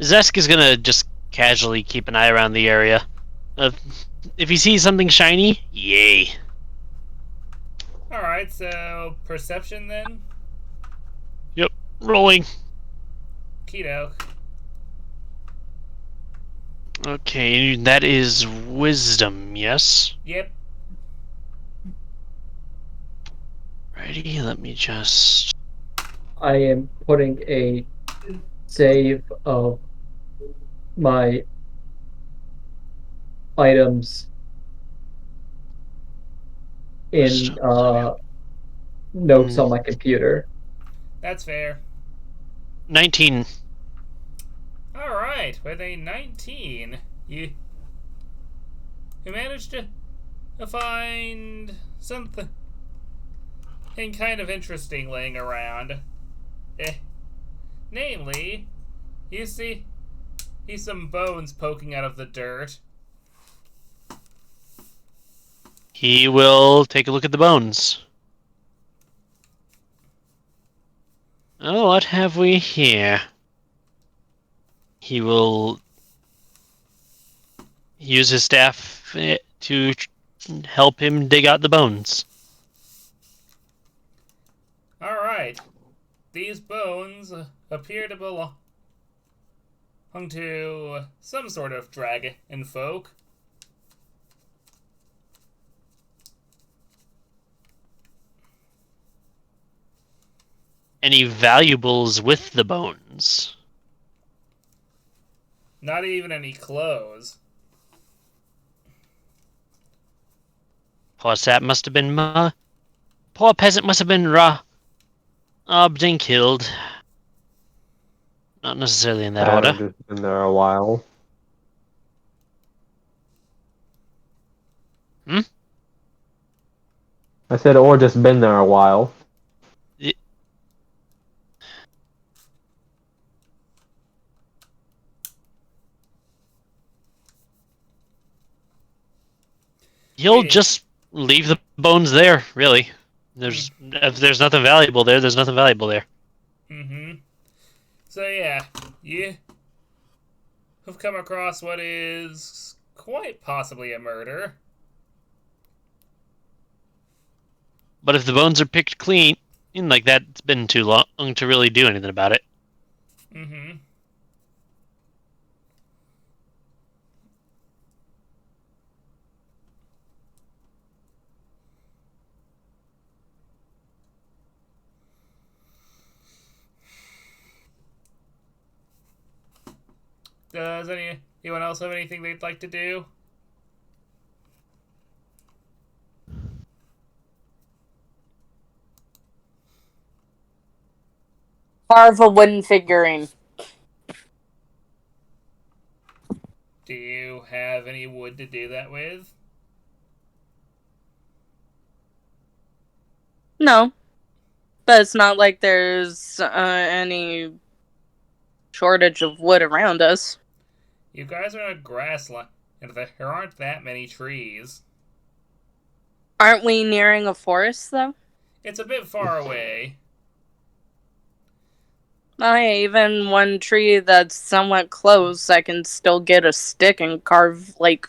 Zesk is gonna just casually keep an eye around the area. If he sees something shiny, yay. Alright, so perception then? Yep, rolling. Keto. Okay, that is wisdom, yes? Yep. Righty, let me just... I am putting a save of my items in Wisdom. notes on my computer. That's fair. 19. Alright, with a 19, you managed to find something kind of interesting laying around. Namely, you see some bones poking out of the dirt. He will take a look at the bones. Oh, what have we here? He will use his staff to help him dig out the bones. Alright, these bones appear to belong to some sort of dragon folk. Any valuables with the bones? Not even any clothes. Poor sap must have been poor peasant must have been robbed and killed. Not necessarily in that order. Just been there a while. Hmm? I said, or just been there a while. He'll just leave the bones there, really. If there's nothing valuable there, there's nothing valuable there. Mm-hmm. So yeah, you have come across what is quite possibly a murder. But if the bones are picked clean, like that's been too long to really do anything about it. Mm-hmm. Does anyone else have anything they'd like to do? Carve a wooden figurine. Do you have any wood to do that with? No. But it's not like there's any shortage of wood around us. You guys are in a grassland, and there aren't that many trees. Aren't we nearing a forest, though? It's a bit far away. Even one tree that's somewhat close, I can still get a stick and carve, like,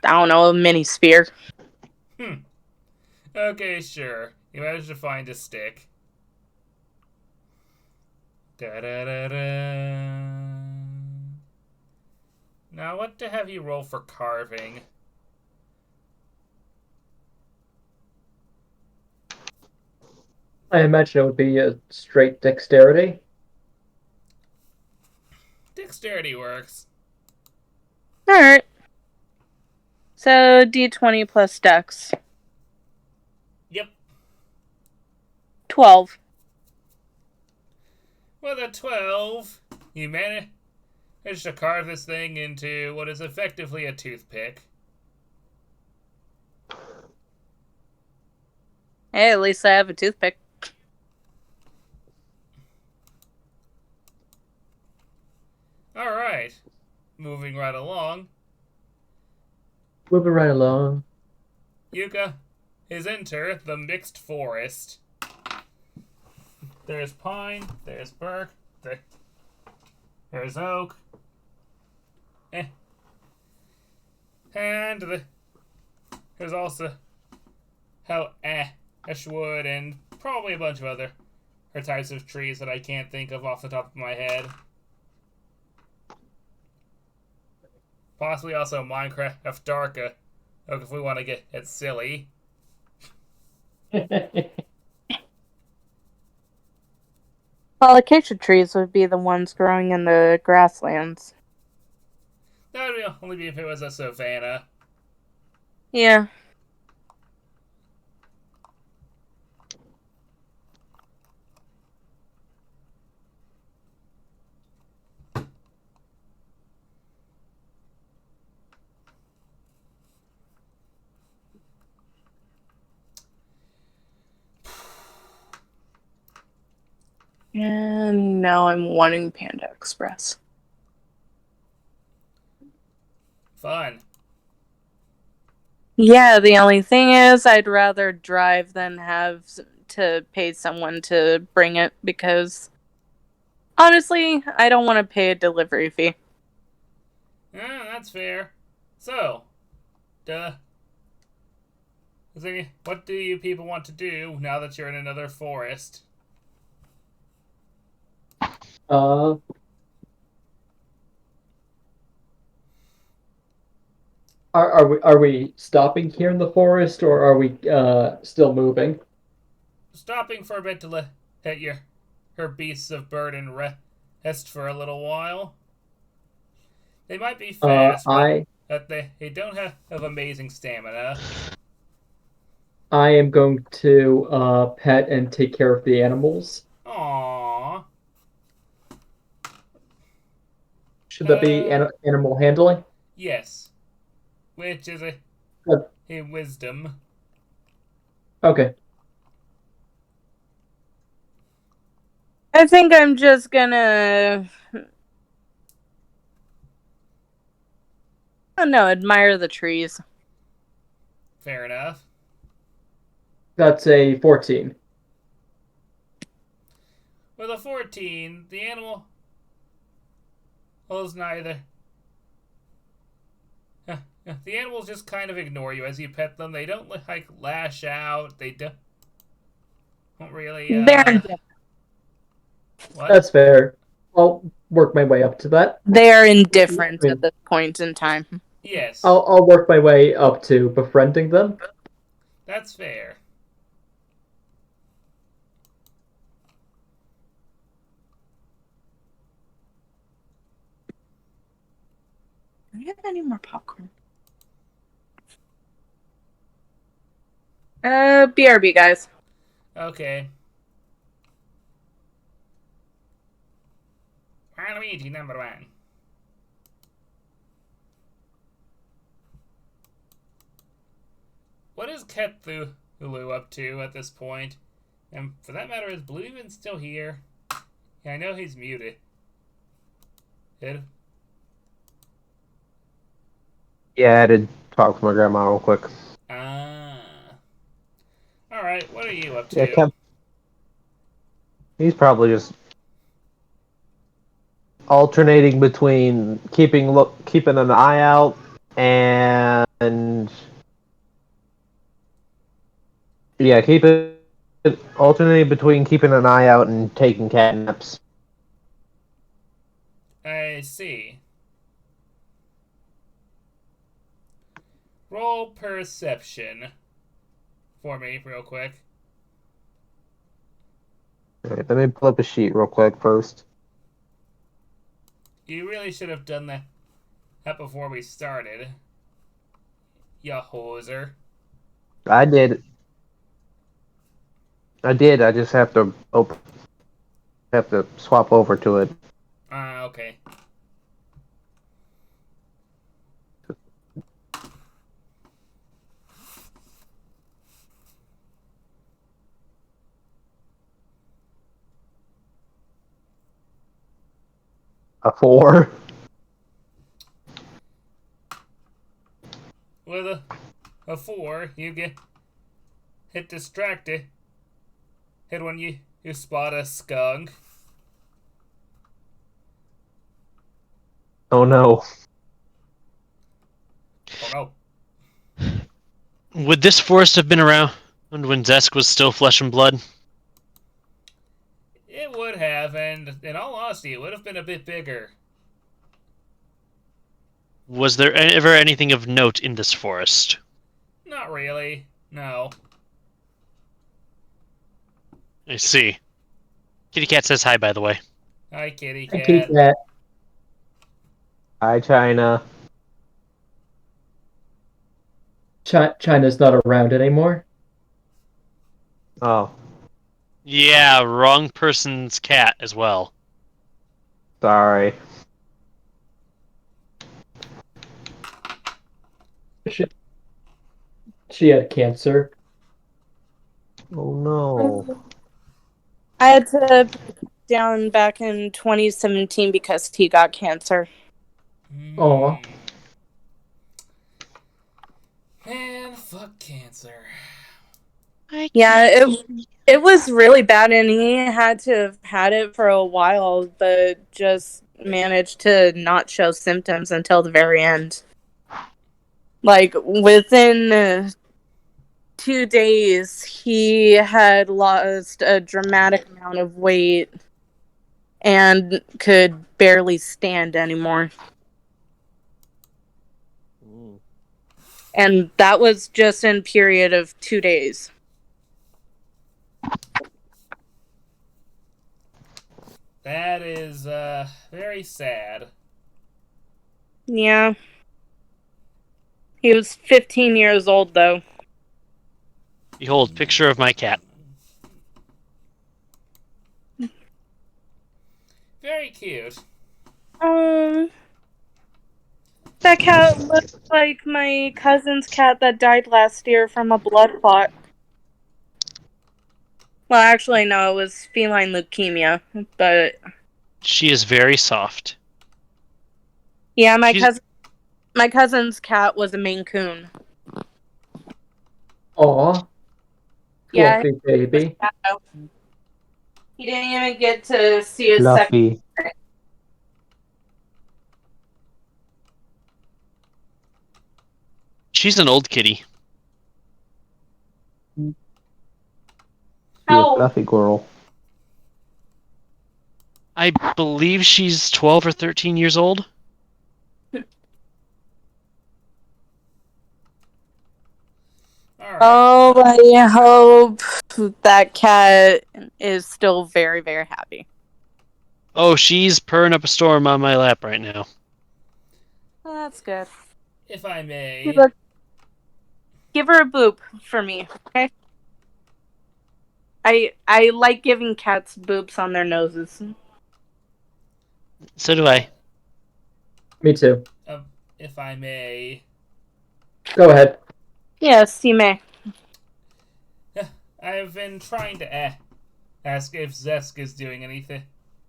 I don't know, a mini spear. Okay, sure. You managed to find a stick. Da-da-da-da. Now, what to have you roll for carving? I imagine it would be a straight dexterity. Dexterity works. Alright. So, d20 plus dex. Yep. 12. With a 12, you managed to carve this thing into what is effectively a toothpick. Hey, at least I have a toothpick. Alright. moving right along, Moving right along. Yuka is enter the mixed forest. There's pine, there's birch, there's oak, and there's also ashwood and probably a bunch of other types of trees that I can't think of off the top of my head. Possibly also Minecraft Darka, if we want to get silly. Well, acacia trees would be the ones growing in the grasslands. That would only be if it was a savanna. Yeah. And now I'm wanting Panda Express. Fun. Yeah, the only thing is I'd rather drive than have to pay someone to bring it because honestly, I don't want to pay a delivery fee. Yeah, that's fair. So, what do you people want to do now that you're in another forest? Are we stopping here in the forest, or are we still moving? Stopping for a bit to let her beasts of burden rest for a little while. They might be fast, but they don't have amazing stamina. I am going to pet and take care of the animals. Aww. Should that be animal handling? Yes. Which is a wisdom. Okay. I think I'm just gonna admire the trees. Fair enough. That's a 14. With a 14, the animal is neither. The animals just kind of ignore you as you pet them. They don't lash out. They don't really. They're indifferent. What? That's fair. I'll work my way up to that. They are indifferent at this point in time. Yes. I'll work my way up to befriending them. That's fair. Do we have any more popcorn? BRB, guys. Okay. Waluigi number 1. What is Cthulhu up to at this point? And for that matter, is Blue even still here? Yeah, I know he's muted. Yeah, I did talk to my grandma real quick. Alright, what are you up to? Yeah, he's probably just alternating between keeping an eye out and alternating between keeping an eye out and taking cat naps. I see. Roll perception for me real quick. Alright, let me pull up a sheet real quick first. You really should have done that before we started. Ya hoser. I did. I just have to swap over to it. Okay. A 4. before you get hit distracted. Hit when you spot a skunk. Oh no. Oh no. Would this forest have been around when Zesk was still flesh and blood? It would have, and in all honesty, it would have been a bit bigger. Was there ever anything of note in this forest? Not really. No. I see. Kitty Cat says hi, by the way. Hi, kitty Hi, cat. Kitty Cat. Hi, China. China's not around anymore. Oh, Yeah, wrong person's cat as well. sorry. She had cancer. Oh no. I had to put it down back in 2017 because he got cancer. Aw. Man, fuck cancer. Yeah, it was really bad, and he had to have had it for a while, but just managed to not show symptoms until the very end. Like, within 2 days, he had lost a dramatic amount of weight and could barely stand anymore. And that was just in a period of 2 days. That is, very sad. Yeah. He was 15 years old, though. Behold, picture of my cat. Very cute. That cat looks like my cousin's cat that died last year from a blood clot. Well, actually, no, it was feline leukemia, but She is very soft. yeah, my She's- cousin's cat was a Maine Coon. Aw. Yeah, Fluffy baby. he didn't even get to see his second. Fluffy. She's an old kitty. You How- fluffy girl. I believe she's 12 or 13 years old. Alright. Oh, I hope that cat is still very, very happy. Oh, she's purring up a storm on my lap right now. That's good. If I may. Look, give her a boop for me, okay? I like giving cats boops on their noses. So do I. Me too. If I may. Go ahead. Yes, you may. I've been trying to ask if Zesk is doing anything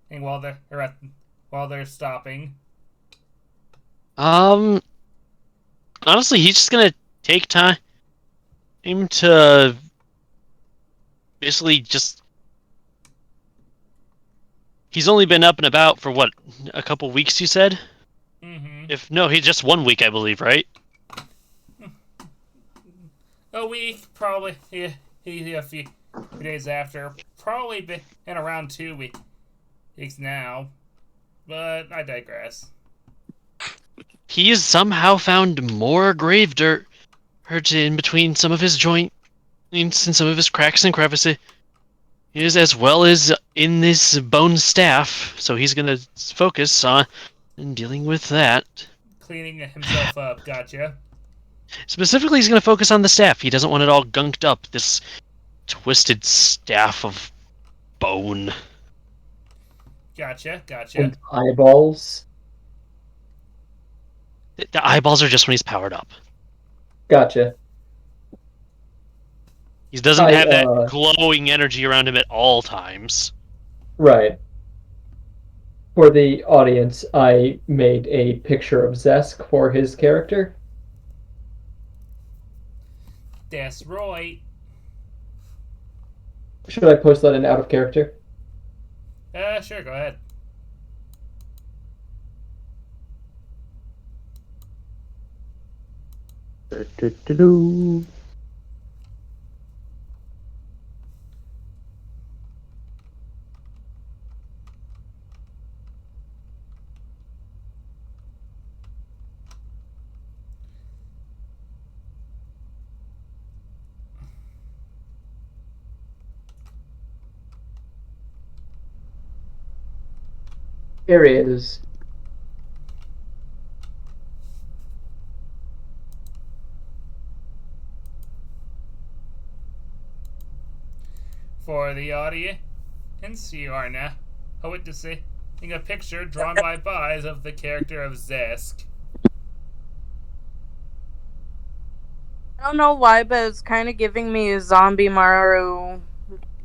while they're stopping. Honestly, he's just gonna take time to basically just. He's only been up and about for what, a couple weeks, you said? Mm-hmm. If no, he's just 1 week, I believe, right? A week, probably. Yeah, a few days after. Probably been around 2 weeks now. But I digress. He has somehow found more grave dirt in between some of his joints and some of his cracks and crevices. Is as well as in this bone staff, so he's gonna focus on dealing with that. Cleaning himself up, gotcha. Specifically, he's gonna focus on the staff. He doesn't want it all gunked up. This twisted staff of bone. Gotcha. And eyeballs. The eyeballs are just when he's powered up. Gotcha. He doesn't have that glowing energy around him at all times. Right. For the audience, I made a picture of Zesk for his character. That's right. Should I post that in out of character? Sure, go ahead. Do-do-do-do. Here it is. For the audience, you are now witnessing a picture drawn by Buys of the character of Zesk. I don't know why, but it's kind of giving me zombie Maru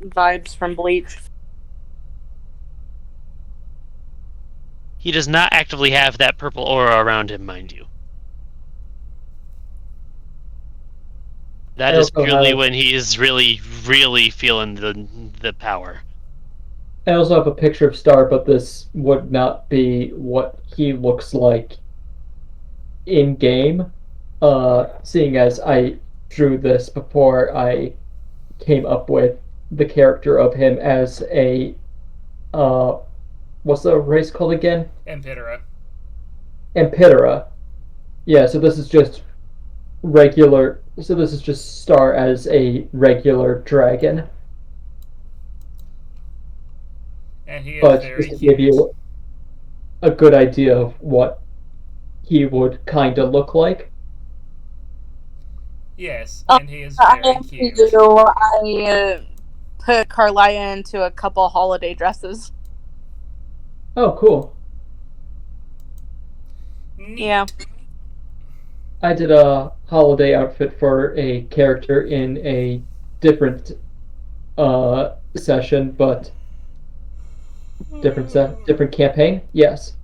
vibes from Bleach. He does not actively have that purple aura around him, mind you. That I is also purely have- when he is really, really feeling the power. I also have a picture of Star, but this would not be what he looks like in game. Seeing as I drew this before I came up with the character of him as a what's the race called again? Empitera. Empitera. Yeah, so this is just regular. So this is just Star as a regular dragon. And he is But very just to cute. give you a good idea of what he would kind of look like. Yes, Oh, and he is I very am cute. you. I put Carlia into a couple holiday dresses. Oh, cool. Neat. Yeah. I did a holiday outfit for a character in a different session, but different campaign. Yes.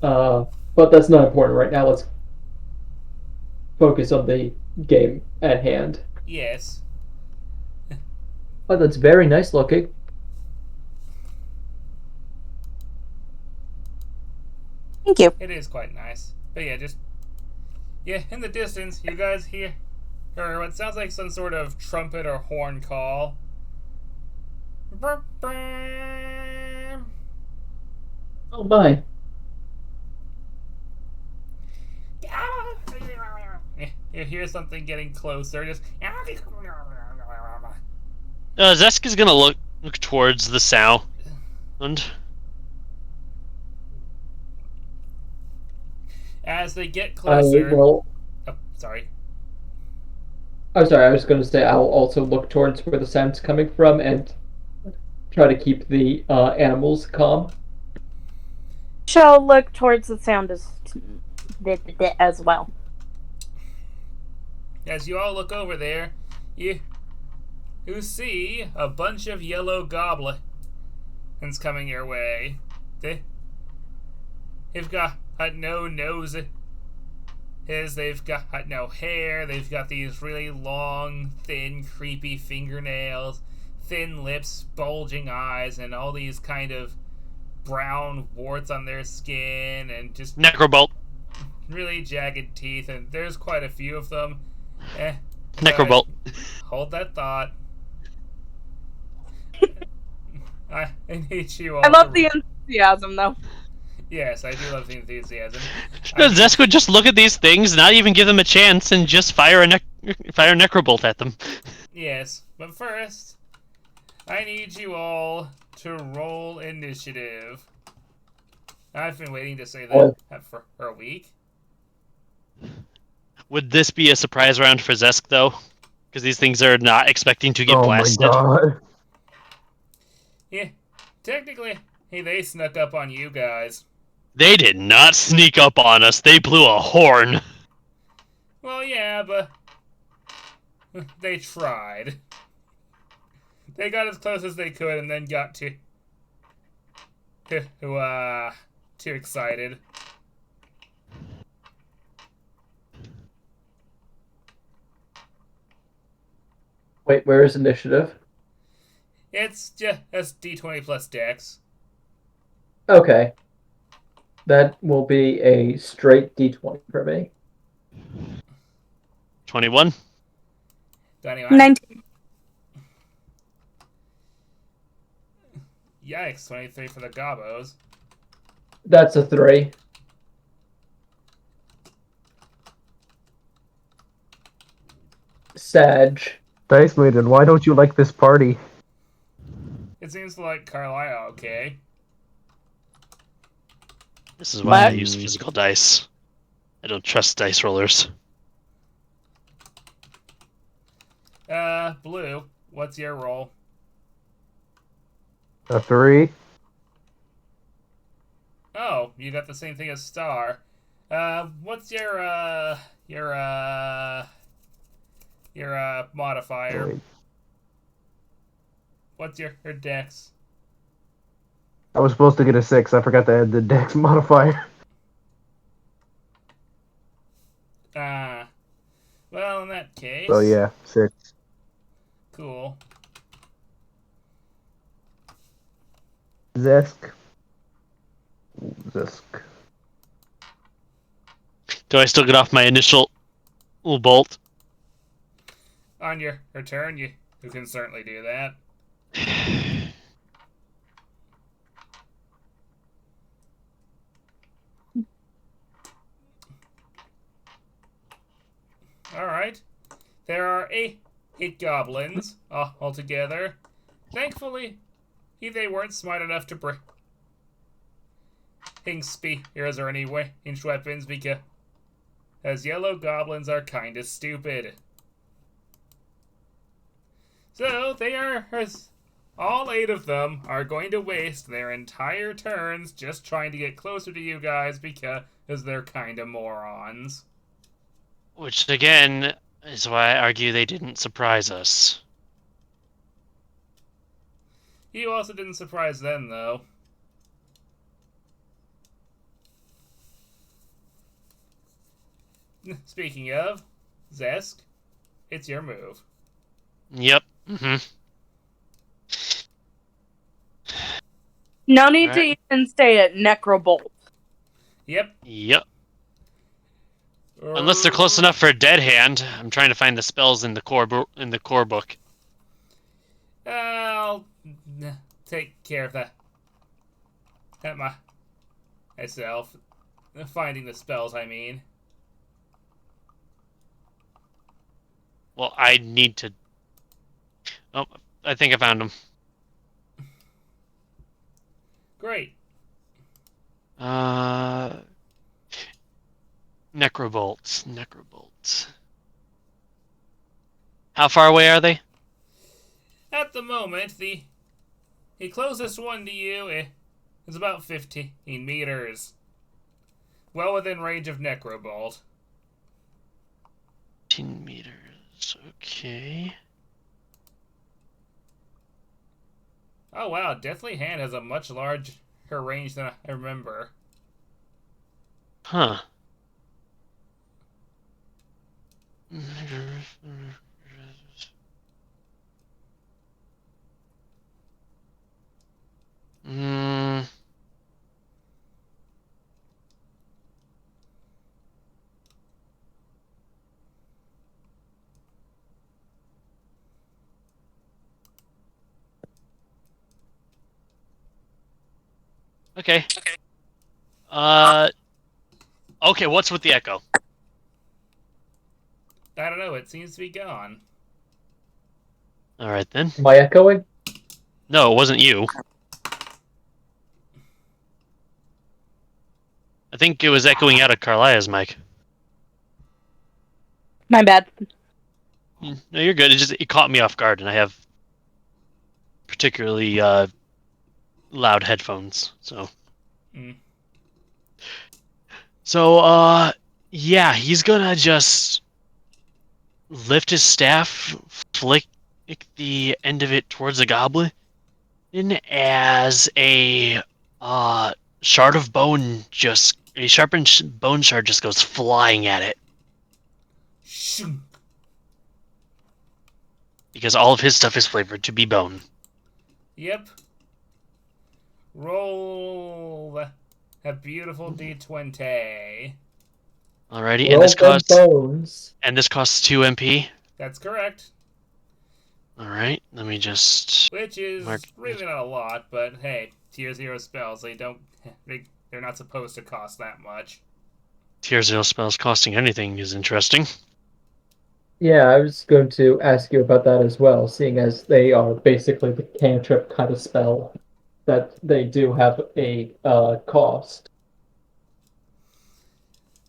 But that's not important right now. Let's focus on the game at hand. Yes. Oh, that's very nice looking. Thank you. It is quite nice. But yeah, just... Yeah, in the distance, you guys hear what sounds like some sort of trumpet or horn call. Oh my. You hear something getting closer, just... Zesk is gonna look towards the sound. As they get I closer... will. Oh, sorry. I'm sorry. I was going to say I'll also look towards where the sound's coming from and try to keep the animals calm. Shall look towards the sound as well. As you all look over there, you see a bunch of yellow goblins coming your way. They've got no noses. They've got no hair. They've got these really long, thin, creepy fingernails, thin lips, bulging eyes, and all these kind of brown warts on their skin, and just Necrobolt. really jagged teeth. And there's quite a few of them. Necrobolt. Hold that thought. I need you all. I love the enthusiasm, though. Yes, I do love the enthusiasm. Zesk would just look at these things, not even give them a chance, and just fire a Necrobolt at them. Yes, but first, I need you all to roll initiative. I've been waiting to say that for a week. Would this be a surprise round for Zesk, though? Because these things are not expecting to get Oh blasted. my god. Yeah, technically, hey, they snuck up on you guys. They did not sneak up on us. They blew a horn. Well, yeah, but they tried. They got as close as they could and then got too excited. Wait, where is initiative? It's just D20 plus Dex. Okay. That will be a straight D20 for me. 21. 21. 19. Yikes, 23 for the gobos. That's a 3. Sag. Dice Maiden, why don't you like this party? It seems like Carlisle okay. This is why I What? use physical dice. I don't trust dice rollers. Blue, what's your roll? A 3. Oh, you got the same thing as Star. What's your modifier? Wait. What's your Dex? I was supposed to get a 6. I forgot to add the Dex modifier. Well, in that case. So yeah, 6. Cool. Zesk. Zesk. Do I still get off my initial bolt? On your return, you can certainly do that. Alright. There are eight goblins altogether. Thankfully, they weren't smart enough to bring spears or any ranged weapons because yellow goblins are kinda stupid. So, all 8 of them are going to waste their entire turns just trying to get closer to you guys because they're kinda morons. Which, again, is why I argue they didn't surprise us. You also didn't surprise them, though. Speaking of, Zesk, it's your move. Yep. Mm-hmm. No need to Alright. even stay at Necrobolt. Yep. Yep. Unless they're close enough for a dead hand. I'm trying to find the spells in the core book. I'll take care of that. Myself. Finding the spells, I mean. Well, I need to... Oh, I think I found them. Great. Necrobolts. How far away are they? At the moment, the closest one to you is about 15 meters. Well within range of Necrobolt. 15 meters. Okay. Oh wow, Deathly Hand has a much larger range than I remember. Huh. Mm. Okay. Okay, what's with the echo? I don't know, it seems to be gone. Alright then. Am I echoing? No, it wasn't you. I think it was echoing out of Carlia's mic. My bad. No, you're good. It caught me off guard, and I have particularly loud headphones, so. Mm. So, yeah, he's gonna just lift his staff, flick the end of it towards the goblin, as a shard of bone a sharpened bone shard just goes flying at it. Shoo. because all of his stuff is flavored to be bone. Yep. Roll a beautiful d20. Alrighty, Roll them bones. and this costs 2 MP. That's correct. Alright, let me just Which is mark. really not a lot, but hey, tier 0 spells, they're not supposed to cost that much. Tier 0 spells costing anything is interesting. Yeah, I was going to ask you about that as well, seeing as they are basically the cantrip kind of spell, that they do have a cost.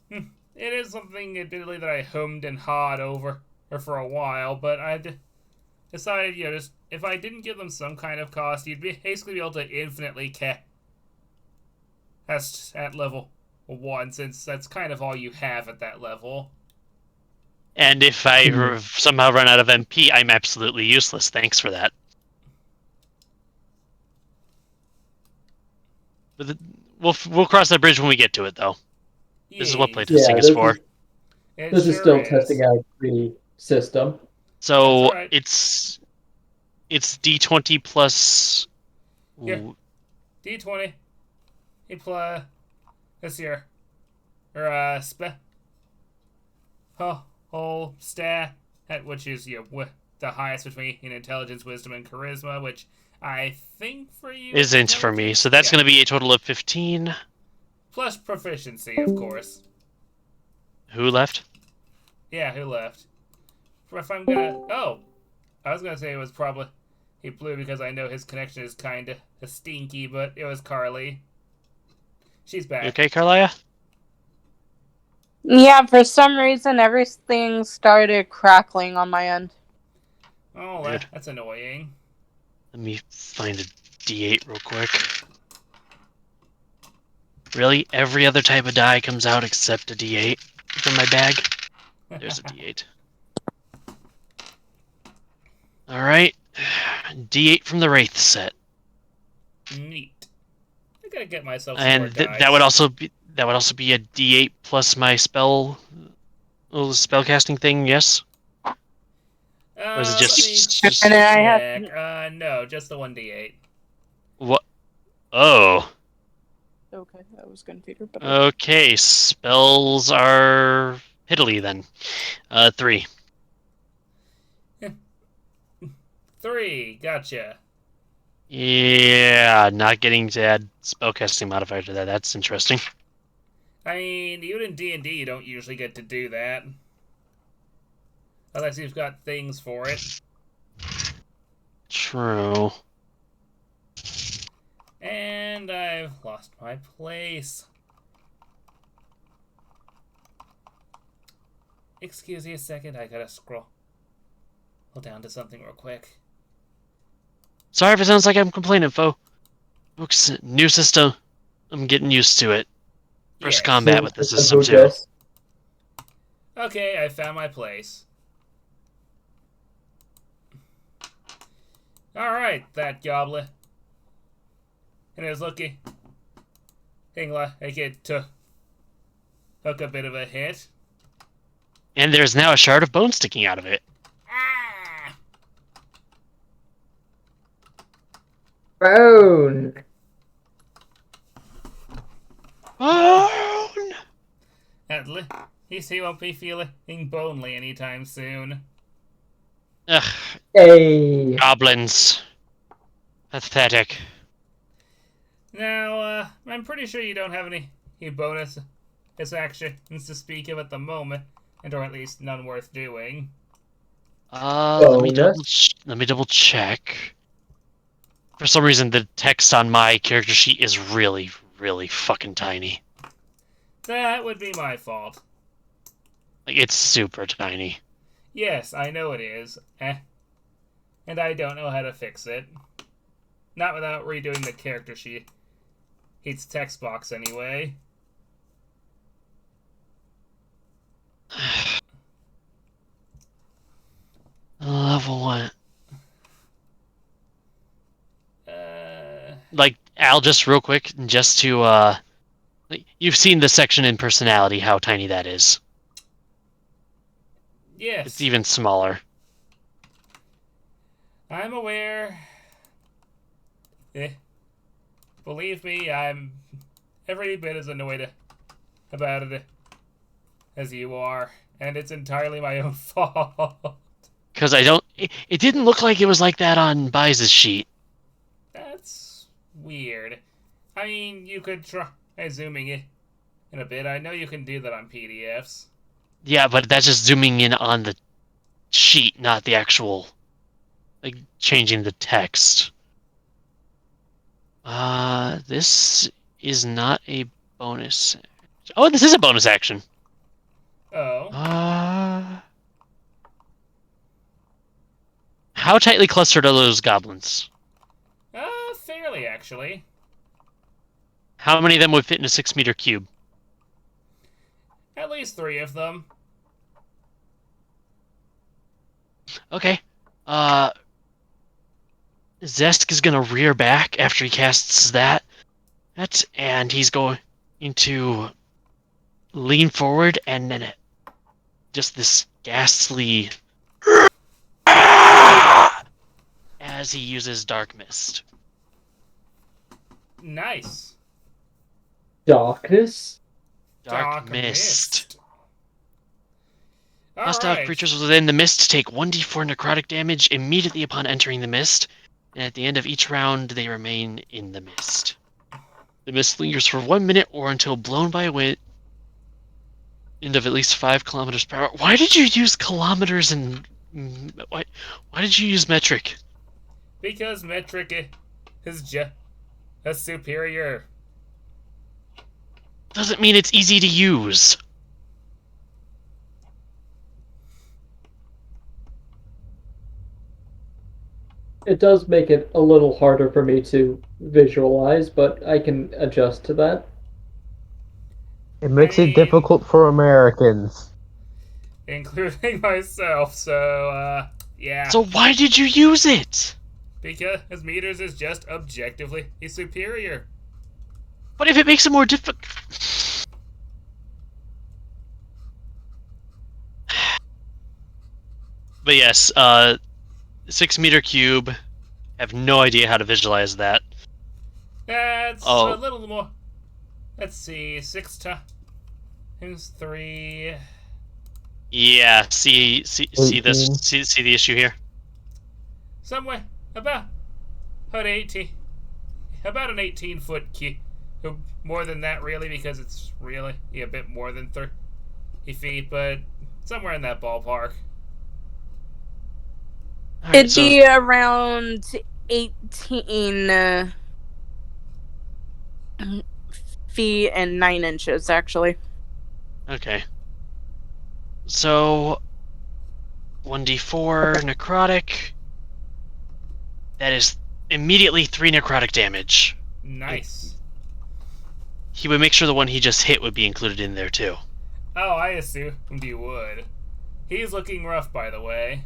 It is something, admittedly, that I hummed and hawed over for a while, but I decided, just if I didn't give them some kind of cost, you'd basically be able to infinitely cast at level 1, since that's kind of all you have at that level. And if I somehow run out of MP, I'm absolutely useless. Thanks for that. But we'll cross that bridge when we get to it, though. This is what playtesting is for. This is still testing out the system. So That's right. it's D20 plus. Here. D20. Plus this year. Or whole stat, which is the highest between in intelligence, wisdom, and charisma, which I think for you isn't for me. So that's going to be a total of 15. Plus proficiency, of course. Who left? Yeah, who left? If I'm gonna... Oh! I was gonna say it was probably... He blew because I know his connection is kinda stinky, but it was Carly. She's back. You okay, Carlia? Yeah, for some reason everything started crackling on my end. Oh, Weird. that's annoying. Let me find a D8 real quick. Really? Every other type of die comes out except a D8 from my bag? There's a D8. Alright. D8 from the Wraith set. Neat. I gotta get myself some And more dice. that would also be a D8 plus my spellcasting thing, yes? Or is it just And then I have... no, just the 1d8. What? Oh. Okay, I was confused. But Okay, spells are hiddly then. 3. 3, gotcha. Yeah, not getting to add spellcasting modifier to that. That's interesting. I mean, even in D&D, you don't usually get to do that. Unless you've got things for it. True. And I've lost my place. Excuse me a second, I gotta scroll down to something real quick. Sorry if it sounds like I'm complaining, foe. Looks new system. I'm getting used to it. First Yeah. combat with the system too. Okay, I found my place. Alright, that goblin. And it was looking like it took a bit of a hit. And there's now a shard of bone sticking out of it. Ah! Bone! Bone! At least he won't be feeling bonely anytime soon. Ugh, Hey! goblins. Pathetic. Now, I'm pretty sure you don't have any bonus actions to speak of at the moment, or at least none worth doing. Let me double check. For some reason, the text on my character sheet is really, really fucking tiny. That would be my fault. Like, it's super tiny. Yes, I know it is. And I don't know how to fix it. Not without redoing the character sheet. It's text box anyway. Level 1. Like, Al, just real quick, just to, you've seen the section in personality, how tiny that is. Yes. It's even smaller. I'm aware. Believe me, I'm every bit as annoyed about it as you are, and it's entirely my own fault. Because I don't. It didn't look like it was like that on Bize's sheet. That's weird. I mean, you could try zooming it in a bit. I know you can do that on PDFs. Yeah, but that's just zooming in on the sheet, not the actual, like, changing the text. This is not a bonus. Oh, this is a bonus action. Oh. How tightly clustered are those goblins? Fairly, actually. How many of them would fit in a 6-meter cube? At least 3 of them. Okay. Zesk is gonna rear back after he casts that. And he's going to lean forward and then just this ghastly as he uses Dark Mist. Nice. Darkness? Dark Mist. Hostile Alright. creatures within the mist take 1d4 necrotic damage immediately upon entering the mist, and at the end of each round they remain in the mist. The mist lingers for 1 minute or until blown by a wind of at least 5 kilometers per hour. Why did you use kilometers and... Why did you use metric? Because metric is just a superior. Doesn't mean it's easy to use. It does make it a little harder for me to visualize, but I can adjust to that. It makes it difficult for Americans. Including myself, so, yeah. So why did you use it? Because meters is just objectively superior. But if it makes it more difficult... But yes, 6-meter cube. Have no idea how to visualize that. That's a little more. Let's see, 6 times 3. Yeah, see the issue here. Somewhere about an 18-foot cube. More than that, really, because it's really a bit more than 30 feet, but somewhere in that ballpark. Right, It'd be around 18 feet and 9 inches, actually. Okay. So 1d4 necrotic. That is immediately 3 necrotic damage. Nice. He would make sure the one he just hit would be included in there too. Oh, I assumed you would. He's looking rough, by the way.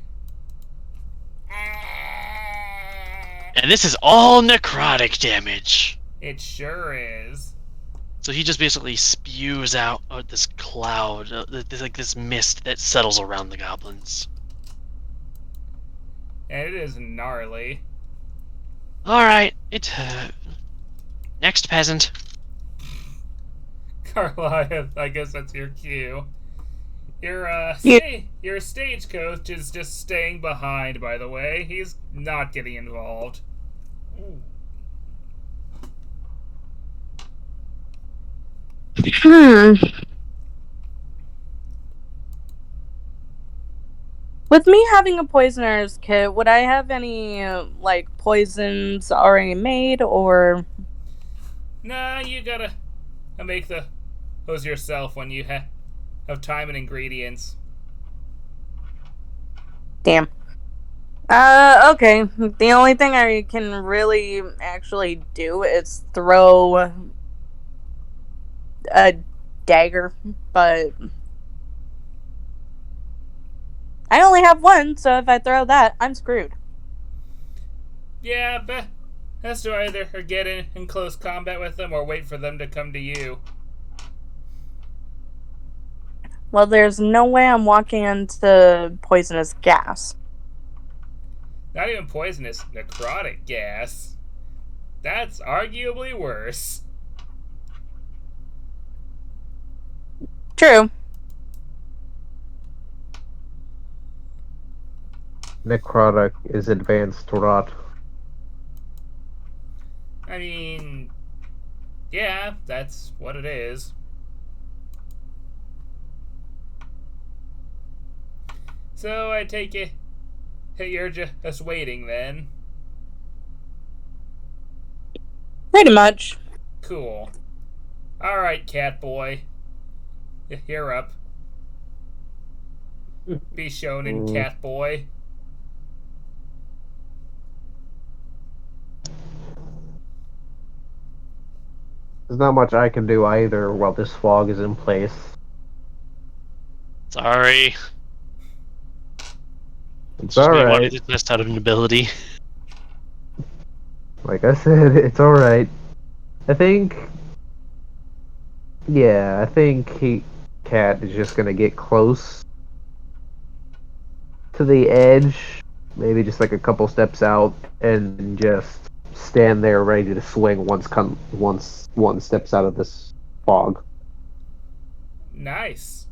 And this is all necrotic damage. It sure is. So he just basically spews out this cloud, this mist that settles around the goblins. And it is gnarly. Alright, next peasant. Carla, I guess that's your cue. Your stagecoach is just staying behind, by the way. He's not getting involved. With me having a poisoner's kit, would I have any, like, poisons already made, or... Nah, you gotta make those yourself when you have time and ingredients. Damn. Okay. The only thing I can really actually do is throw a dagger, but I only have one, so if I throw that, I'm screwed. Yeah, but has to either get in close combat with them or wait for them to come to you. Well, there's no way I'm walking into poisonous gas. Not even poisonous, necrotic gas. That's arguably worse. True. Necrotic is advanced rot. I mean, yeah, that's what it is. So I take it you're just waiting then. Pretty much. Cool. Alright, cat boy. You're up. Be shown in cat boy. There's not much I can do either while this fog is in place. Sorry. It's Just me wanting alright. to test out an ability. Like I said, it's alright. I think... Yeah, I think Cat is just gonna get close to the edge, maybe just like a couple steps out, and just stand there ready to swing once one steps out of this fog. Nice.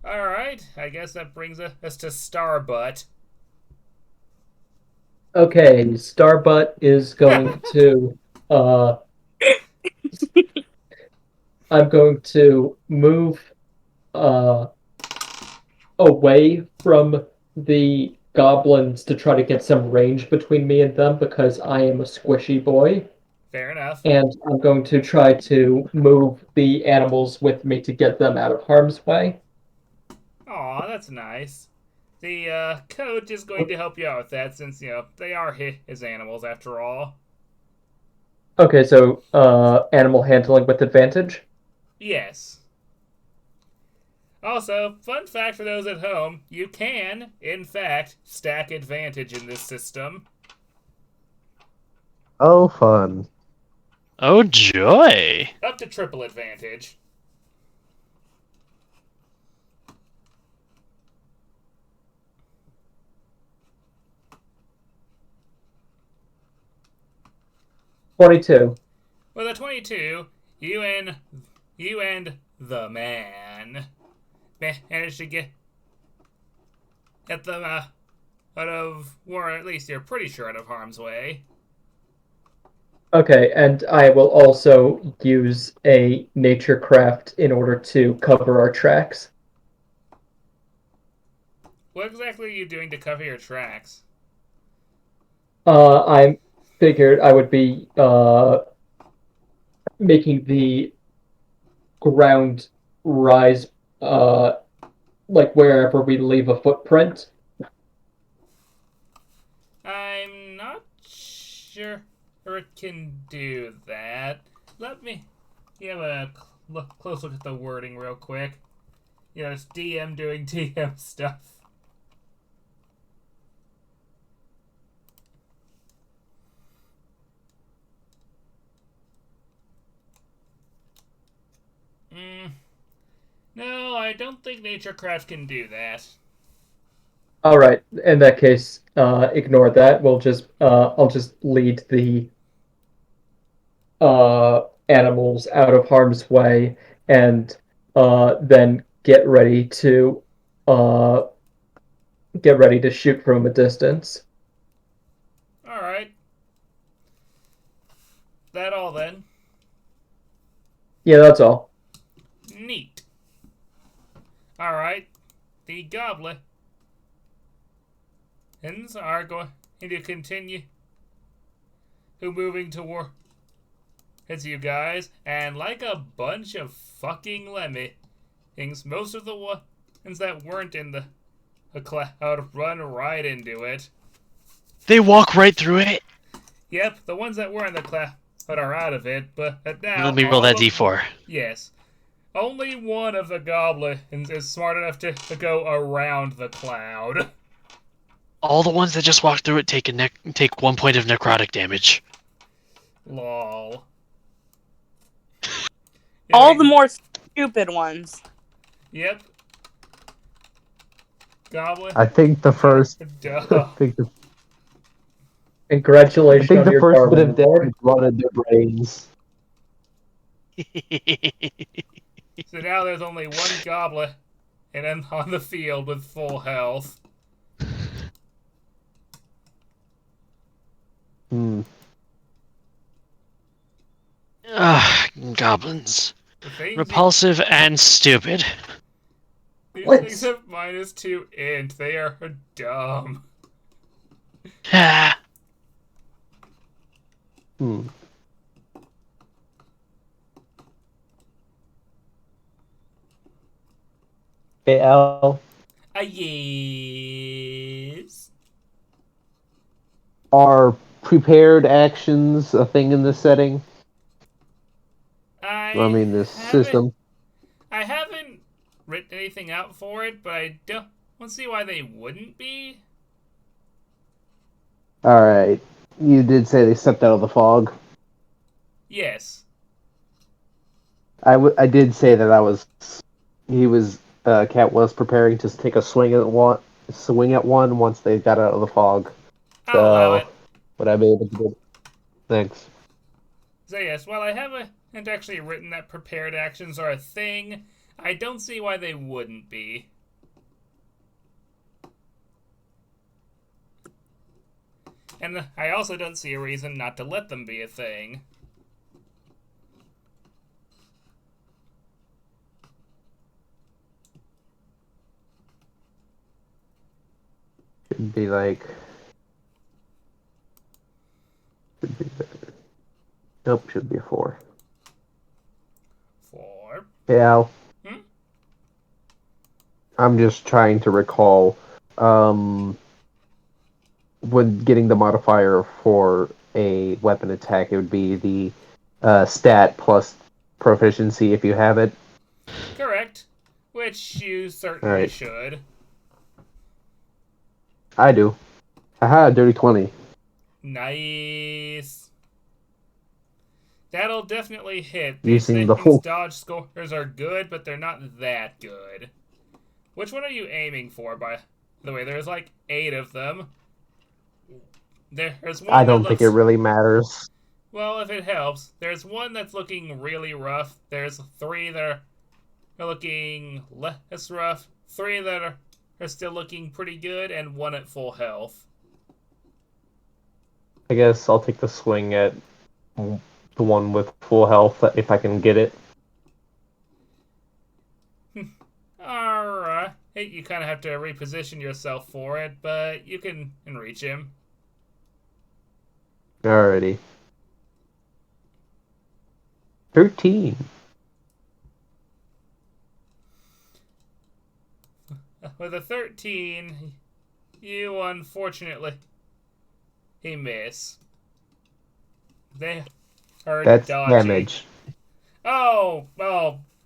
Alright, I guess that brings us to Starbutt. Okay, Starbutt is going to I'm going to move away from the goblins to try to get some range between me and them because I am a squishy boy. Fair enough. And I'm going to try to move the animals with me to get them out of harm's way. Aw, that's nice. The coach is going to help you out with that since, they are his animals after all. Okay, so animal handling with advantage? Yes. Also, fun fact for those at home, you can, in fact, stack advantage in this system. Oh, fun. Oh, joy. Up to triple advantage. $22. With a 22, you and the man managed to get them out of, or at least you're pretty sure out of harm's way. Okay, and I will also use a nature craft in order to cover our tracks. What exactly are you doing to cover your tracks? I figured I would be making the ground rise like wherever we leave a footprint. I'm not sure it can do that. Let me have a close look at the wording real quick. It's DM doing DM stuff. No, I don't think Naturecraft can do that. All right. In that case, ignore that. I'll just lead the animals out of harm's way, and then get ready to shoot from a distance. All right. That all then. Yeah, that's all. Neat. All right. The goblins are going to continue moving towards you guys, and like a bunch of fucking lemmings, most of the ones that weren't in the cloud run right into it. They walk right through it? Yep, the ones that were in the cloud are out of it, but now... Let me roll that d4. Yes. Only one of the goblins is smart enough to go around the cloud. All the ones that just walked through it take 1 point of necrotic damage. Lol. All the more stupid ones. Yep. goblin. I think the first. Duh. I think Congratulations on the your first bit of darling lord. damage wanted their brains. So now there's only one goblin and then on the field with full health. Hmm. Goblins. The things Repulsive and stupid. these What? things have -2 int. They are dumb. Ah, Hmm. Hey, Al, Yes. are prepared actions a thing in this setting? I mean, this system. I haven't written anything out for it, but I don't see why they wouldn't be. All right. You did say they stepped out of the fog. Yes. I did say that Cat was preparing to take a swing at one once they got out of the fog. I'll allow it. Would I be able to do it? Thanks. So yes, while I haven't actually written that prepared actions are a thing, I don't see why they wouldn't be. And I also don't see a reason not to let them be a thing. Should be like. Should be better. Nope, should be a 4. 4. Hey, Al. Hmm? I'm just trying to recall when getting the modifier for a weapon attack, it would be the stat plus proficiency if you have it. Correct. Which you certainly Alright. should. I do. Haha, dirty 20. Nice. That'll definitely hit. Using These the things' whole. dodge scores are good, but they're not that good. Which one are you aiming for, by the way? There's like 8 of them. There's one I don't that think looks... it really matters. Well, if it helps. There's one that's looking really rough. There's 3 that are looking less rough. 3 that are still looking pretty good, and 1 at full health. I guess I'll take the swing at the one with full health if I can get it. Alright. Hey, you kind of have to reposition yourself for it, but you can reach him. Alrighty. 13. With a 13, you unfortunately miss. They are That's dodgy. damage. Oh,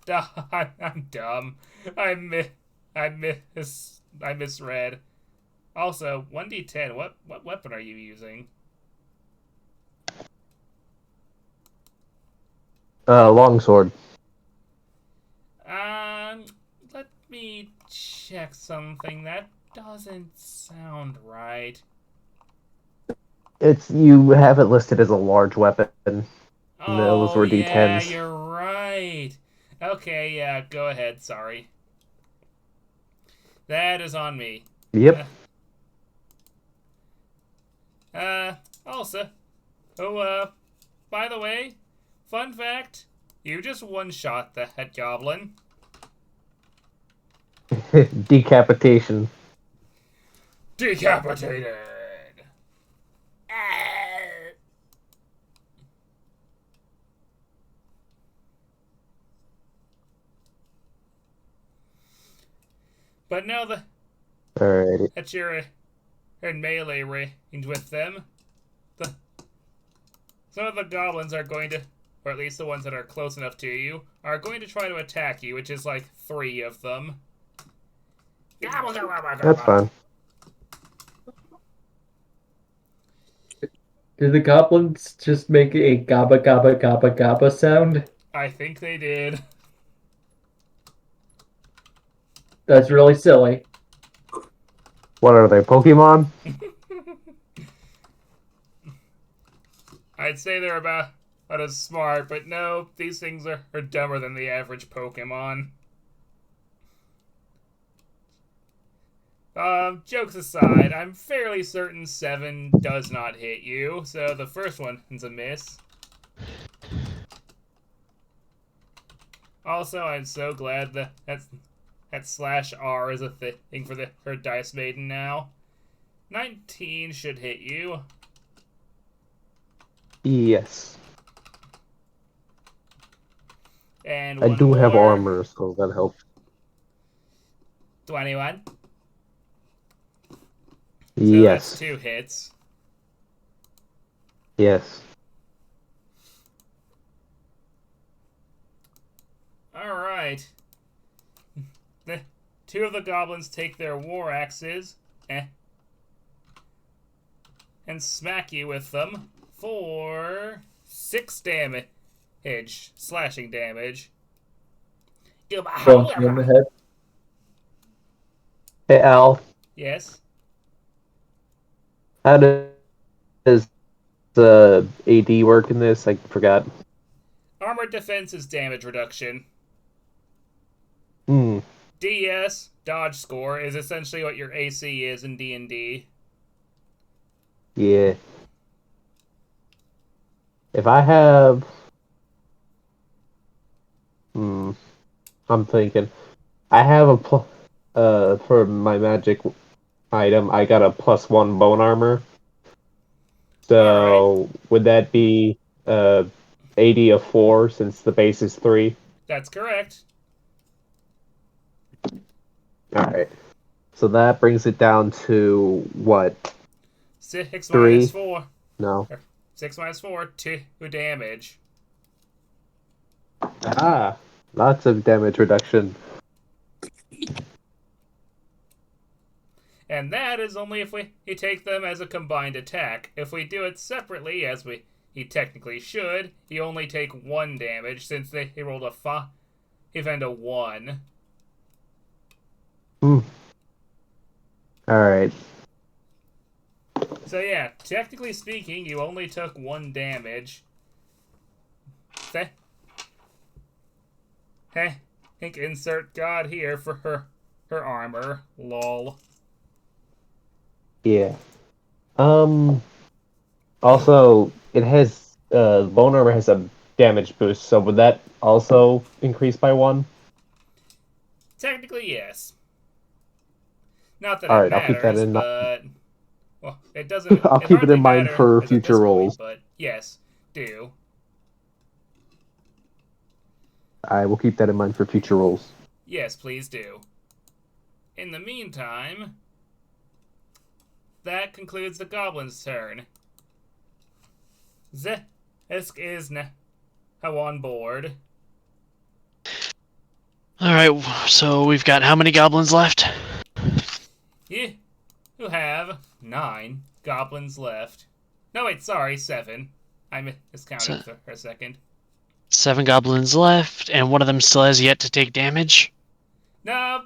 I'm dumb. I misread. Also, 1d10. What weapon are you using? Longsword. Let me check something. That doesn't sound right. You have it listed as a large weapon. Oh, Those were yeah, D10s. you're right. Okay, yeah, go ahead. Sorry. That is on me. Yep. Also, by the way, fun fact, you just one-shot the head goblin. Decapitation. Decapitated! But now Alrighty. that you're in melee range with them, some of the goblins are going to, or at least the ones that are close enough to you, are going to try to attack you, which is like 3 of them. That's fine. Did the goblins just make a gabba gabba gabba gabba sound? I think they did. That's really silly. What are they, Pokemon? I'd say they're about as smart, but no, these things are dumber than the average Pokemon. Jokes aside, I'm fairly certain 7 does not hit you, so the first one is a miss. Also, I'm so glad that /R is a thing for her Dice Maiden now. 19 should hit you. Yes. And I one do more. have armor, so that helps. 21. So Yes. that's 2 hits. Yes. Alright. The 2 of the goblins take their war axes and smack you with them for 6 damage. Slashing damage. Bonk you on the head. Hey, Al. Yes. How does the AD work in this? I forgot. Armored defense is damage reduction. Hmm. DS, dodge score, is essentially what your AC is in D&D. Yeah. If I have... I'm thinking. I have a for my magic item, I got a +1 bone armor. So, would that be 80 of 4 since the base is 3? That's correct. Alright. So that brings it down to what? 6 3? minus 4. No. 6 minus 4, 2 damage. Ah, lots of damage reduction. And that is only if we take them as a combined attack. If we do it separately, as he technically should, you only take 1 damage since they rolled a 5 and a 1. Alright. So yeah, technically speaking, you only took 1 damage. Think insert God here for her armor. Lol. Yeah. Also, it has bone armor has a damage boost, so would that also increase by 1? Technically, yes. Not that All it right, I'll keep that matters, in but well, it doesn't. I'll It keep it hardly in mind matters for at future this point, rolls. but yes, do. I will keep that in mind for future rolls. Yes, please do. In the meantime, that concludes the goblin's turn. Zesk is now on board. Alright, so we've got how many goblins left? You have 9 goblins left. No, wait, sorry, 7. I miscounted for a second. 7 goblins left, and one of them still has yet to take damage? No,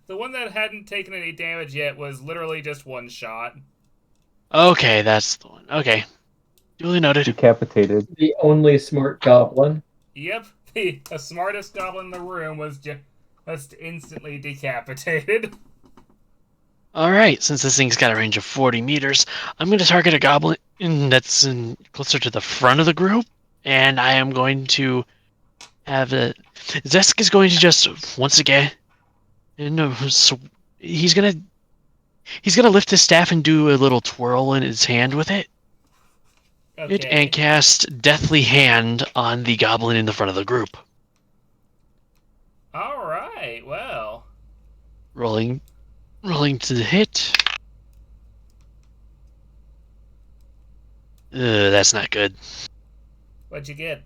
the one that hadn't taken any damage yet was literally just 1 shot. Okay, that's the one. Okay. Duly noted. Decapitated. The only smart goblin. Yep, the smartest goblin in the room was just instantly decapitated. Alright, since this thing's got a range of 40 meters, I'm going to target a goblin that's closer to the front of the group, and I am going to have a... Zesk is going to just, once again, so he's gonna lift his staff and do a little twirl in his hand with it. Okay. And cast Deathly Hand on the goblin in the front of the group. Alright, well. Rolling to the hit. That's not good. What'd you get?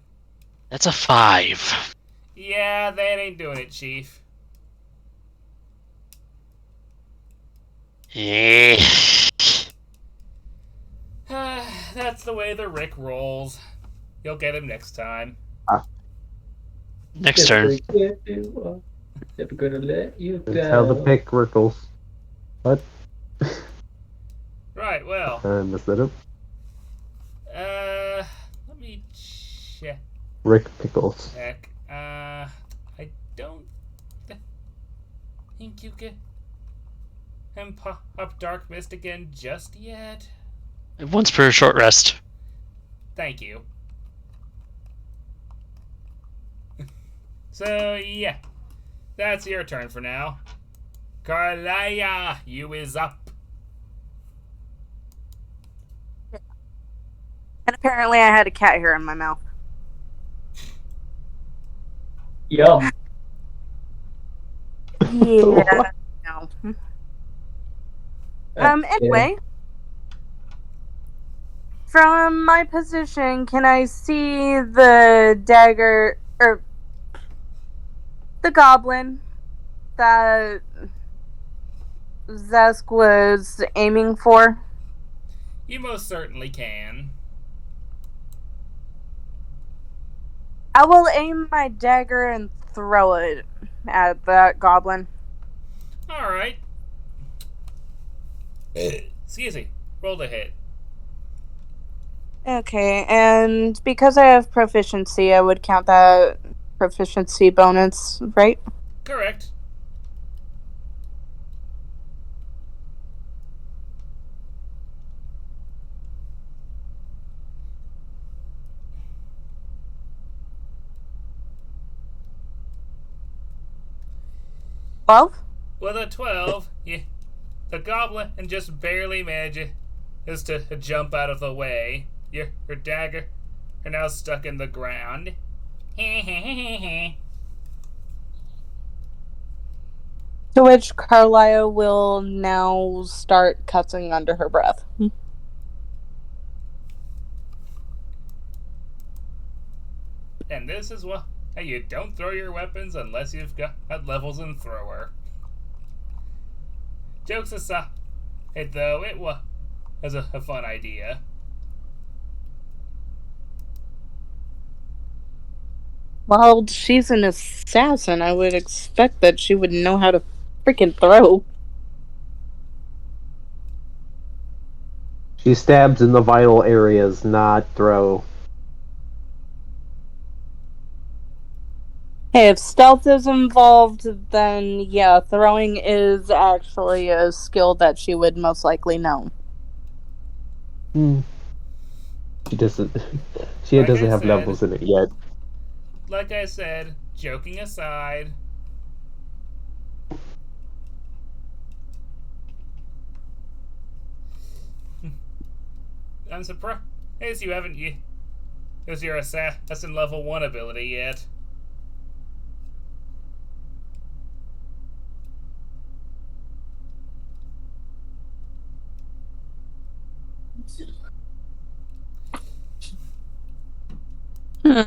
That's a 5. Yeah, that ain't doing it, Chief. That's the way the Rick rolls. You'll get him next time. Next turn. Never gonna let you That's how the go. pick rickles. What? Right, well. Is that it? Let me check. Rick Pickles. I don't think you can pop up Dark Mist again just yet. Once per short rest. Thank you. So, yeah. That's your turn for now. Carlaya, you is up. And apparently I had a cat hair in my mouth. Yum. Yeah. No. Anyway. From my position, can I see the dagger or the goblin that Zesk was aiming for? You most certainly can. I will aim my dagger and throw it at that goblin. Alright. Excuse me. Roll to hit. Okay, and because I have proficiency, I would count that proficiency bonus, right? Correct. Well, With a 12, the goblin and just barely manages to jump out of the way. Your dagger are now stuck in the ground. to which Carlisle will now start cussing under her breath. And this is why you don't throw your weapons unless you've got levels in thrower. Jokes aside, though, it was a fun idea. Well, she's an assassin. I would expect that she would know how to freaking throw. She stabs in the vital areas, not throw. Hey, if stealth is involved, then yeah, throwing is actually a skill that she would most likely know. She doesn't. She Like doesn't I have said, levels in it yet. Joking aside, I'm surprised you haven't used your assassin level 1 ability yet. Hmm.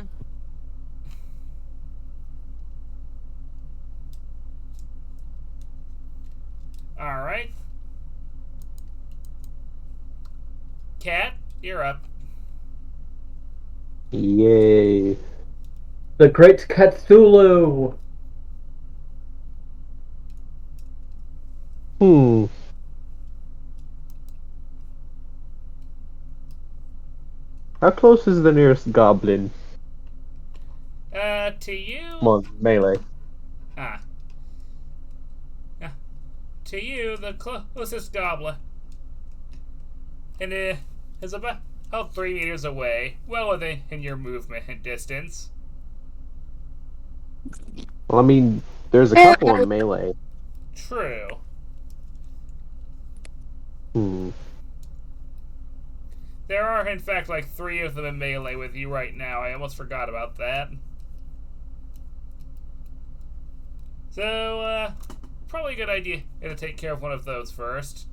Alright. Cat, you're up. Yay. The Great Cthulhu! How close is the nearest goblin? To you? Well, melee. Ah. To you, the closest goblin. And it is about 3 meters away, well within your movement distance. Well, I mean, there's a couple in melee. True. There are, in fact, like 3 of them in melee with you right now. I almost forgot about that. So, probably a good idea to take care of one of those first.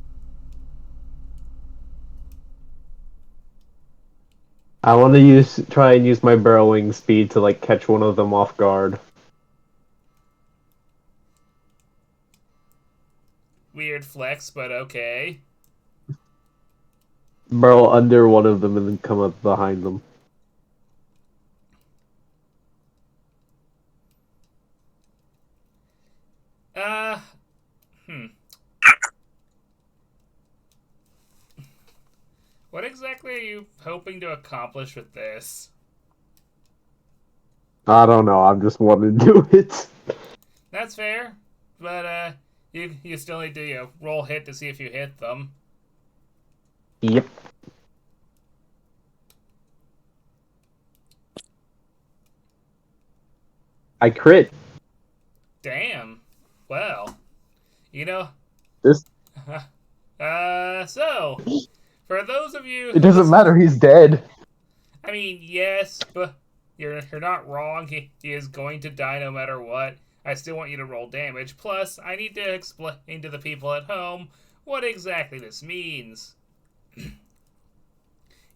I want to try and use my burrowing speed to like catch one of them off guard. Weird flex, but okay. Burrow under one of them and then come up behind them. What exactly are you hoping to accomplish with this? I don't know. I'm just wanting to do it. That's fair, but you still need to roll hit to see if you hit them. Yep. I crit. Damn. Well, you know. This. So for those of you, It doesn't matter. He's dead. I mean, yes, but you're not wrong. He is going to die no matter what. I still want you to roll damage. Plus, I need to explain to the people at home what exactly this means.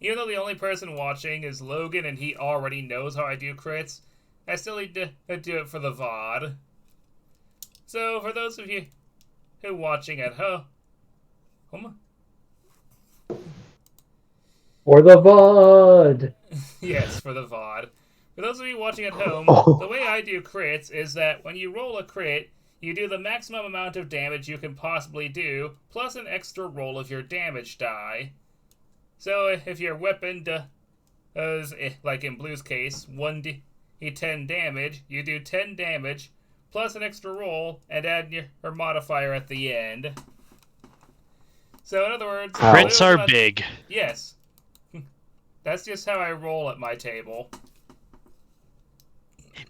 Even though the only person watching is Logan and he already knows how I do crits, I still need to do it for the VOD. So, for those of you who are watching at home... For the VOD! Yes, for the VOD. For those of you watching at home, Oh. the way I do crits is that when you roll a crit, you do the maximum amount of damage you can possibly do, plus an extra roll of your damage die. So if your weapon does, like in Blue's case, 1d10 damage, you do 10 damage, plus an extra roll, and add your modifier at the end. So in other words... Crits are big. Yes. That's just how I roll at my table.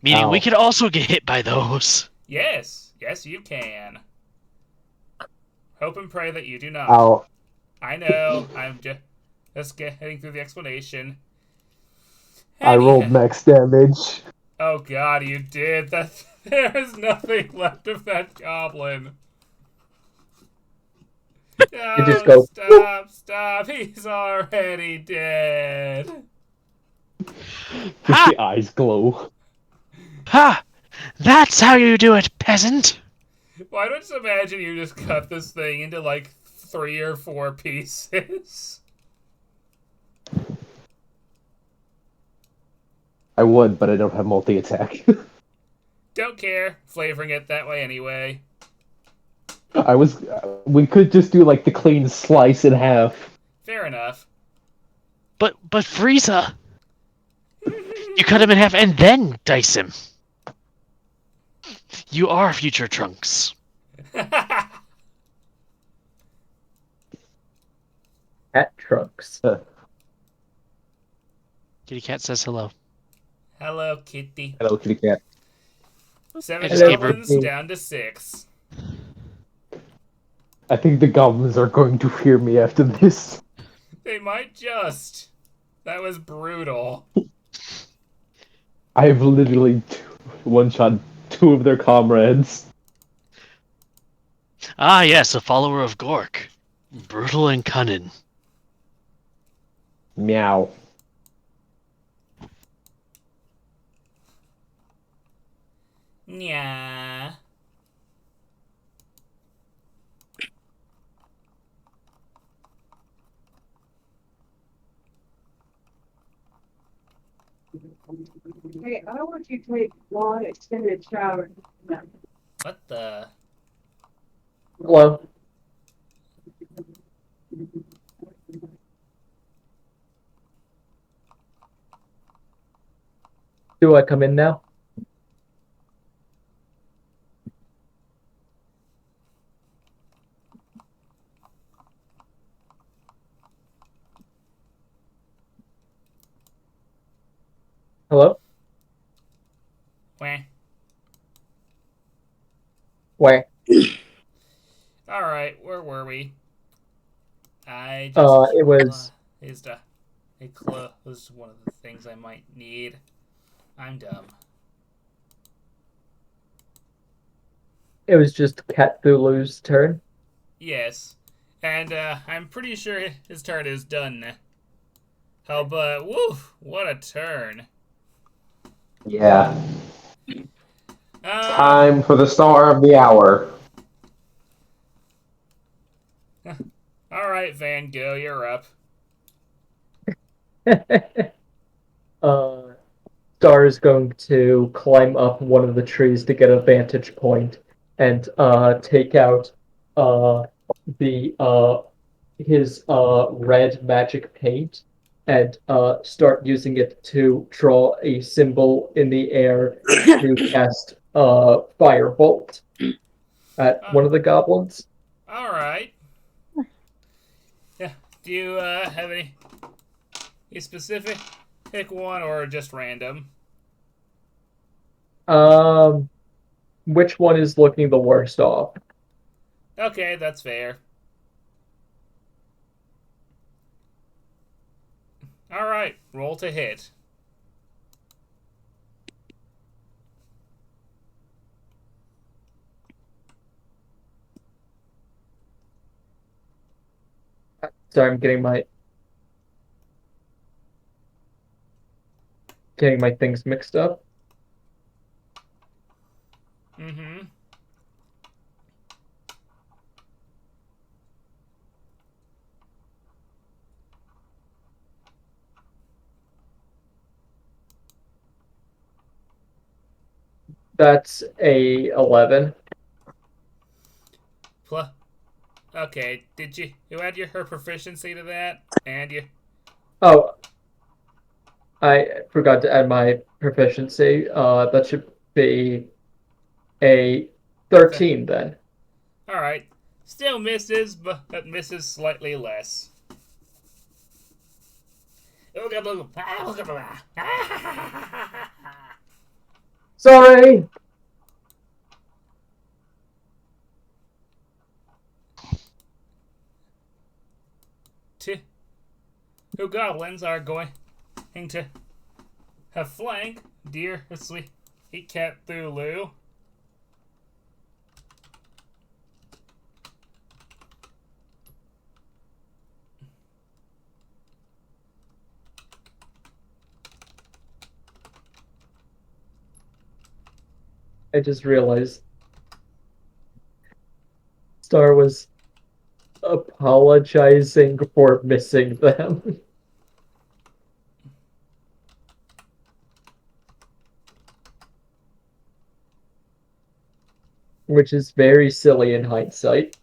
Meaning we could also get hit by those. Yes. Yes, you can. Hope and pray that you do not. Ow. I know. I'm just getting through the explanation. I rolled max damage. Oh god, you did. There is nothing left of that goblin. You just go, Stop. He's already dead. Just the eyes glow. Ha! That's how you do it, peasant! Why don't you imagine you just cut this thing into like 3 or 4 pieces? I would, but I don't have multi-attack. Don't care. Flavoring it that way anyway. We could just do like the clean slice in half. Fair enough. But Frieza! You cut him in half and then dice him. You are future Trunks. Cat Trunks. Kitty Cat says hello. Hello, kitty. Hello, kitty cat. 7 just gave her- goblins down to 6. I think the goblins are going to fear me after this. They might just. That was brutal. I have literally one-shot 2 of their comrades. Ah, yes, a follower of Gork. Brutal and cunning. Meow. Yeah. Hey, I want you to take one extended shower. What the? Hello. Do I come in now? Hello? Wah. Where? Alright, where were we? I It was... It closed one of the things I might need. I'm dumb. It was just Cthulhu's turn. Yes. And I'm pretty sure his turn is done. Oh, but woof, what a turn. Yeah. Time for the star of the hour. Alright, Van Gogh, you're up. Star is going to climb up one of the trees to get a vantage point and take out the his red magic paint and start using it to draw a symbol in the air to cast firebolt at one of the goblins. All right. Yeah. Do you have any specific pick one or just random? Which one is looking the worst off? Okay, that's fair. All right, roll to hit. Sorry, I'm getting my things mixed up. Mm-hmm. That's a 11. Okay, did you add her proficiency to that? And you... Oh, I forgot to add my proficiency. That should be a 13 then. Alright. Still misses, but misses slightly less. Sorry! Two goblins are going to have flank dear sweet cat Thulu. I just realized Star was apologizing for missing them. Which is very silly in hindsight.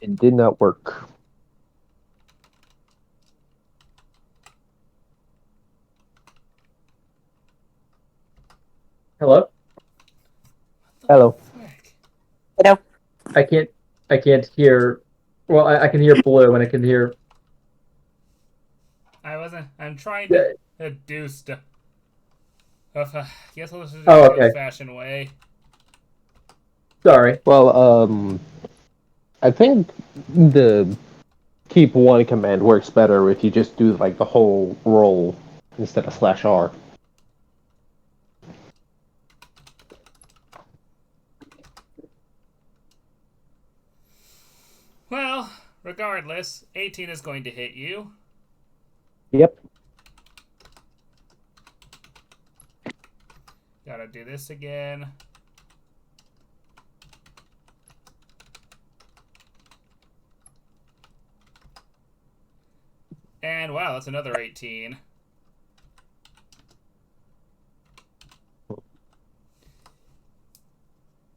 It did not work. Hello? Hello. Hello. I can't hear. Well, I can hear blue and I can hear. I'm trying to do stuff. Guess I'll just do it Oh, the okay. old-fashioned way. Sorry. Well, I think the keep one command works better if you just do like the whole roll instead of /R. Well, regardless, 18 is going to hit you. Yep. Gotta do this again. And wow, that's another 18.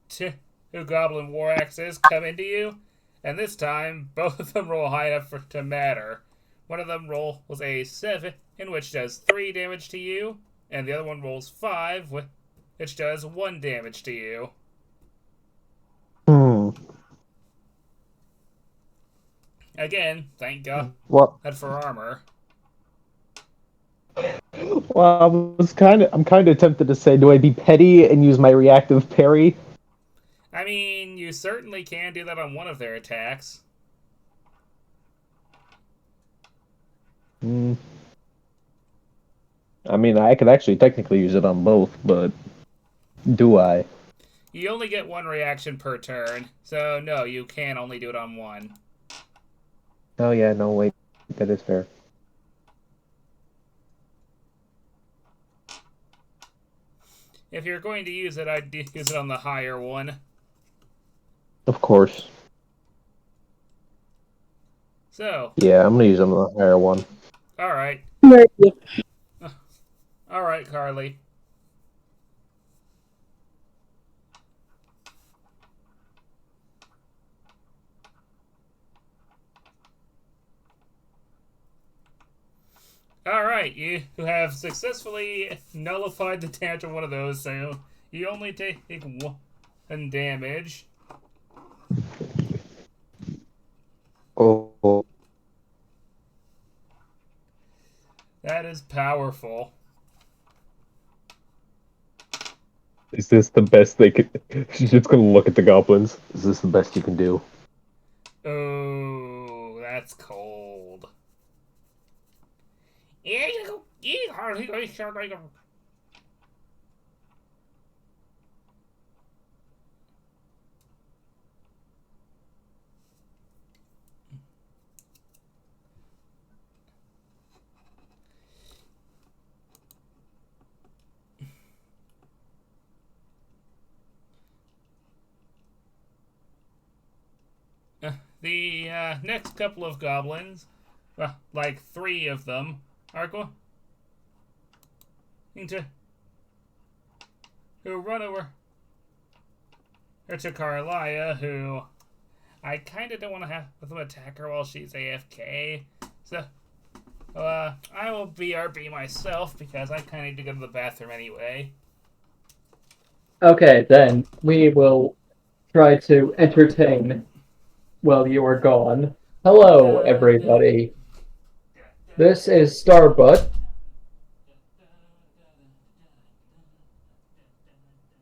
Two goblin war axes come into you, and this time both of them roll high enough to matter. One of them was a 7, which does 3 damage to you, and the other one rolls 5, which does 1 damage to you. Again, thank God for armor. Well, I'm kind of tempted to say, do I be petty and use my reactive parry? I mean, you certainly can do that on one of their attacks. I mean, I could actually technically use it on both, but do I? You only get 1 reaction per turn, so no, you can only do it on 1. Oh yeah, no, wait, that is fair. If you're going to use it, I'd use it on the higher one. Of course. So, Yeah, I'm gonna use them on the higher one. all right. Ready. All right, Carly. Alright, you have successfully nullified the damage of one of those, so you only take 1 damage. Oh, That is powerful. Is this the best they could? She's just gonna look at the goblins. is this the best you can do? Oh, that's cold. The next couple of goblins, well, like 3 of them, are going to run over to Carlia, who I kind of don't want to have them attack her while she's AFK. So, I will BRB myself because I kind of need to go to the bathroom anyway. Okay, then we will try to entertain while you are gone. Hello, everybody. This is Starbutt.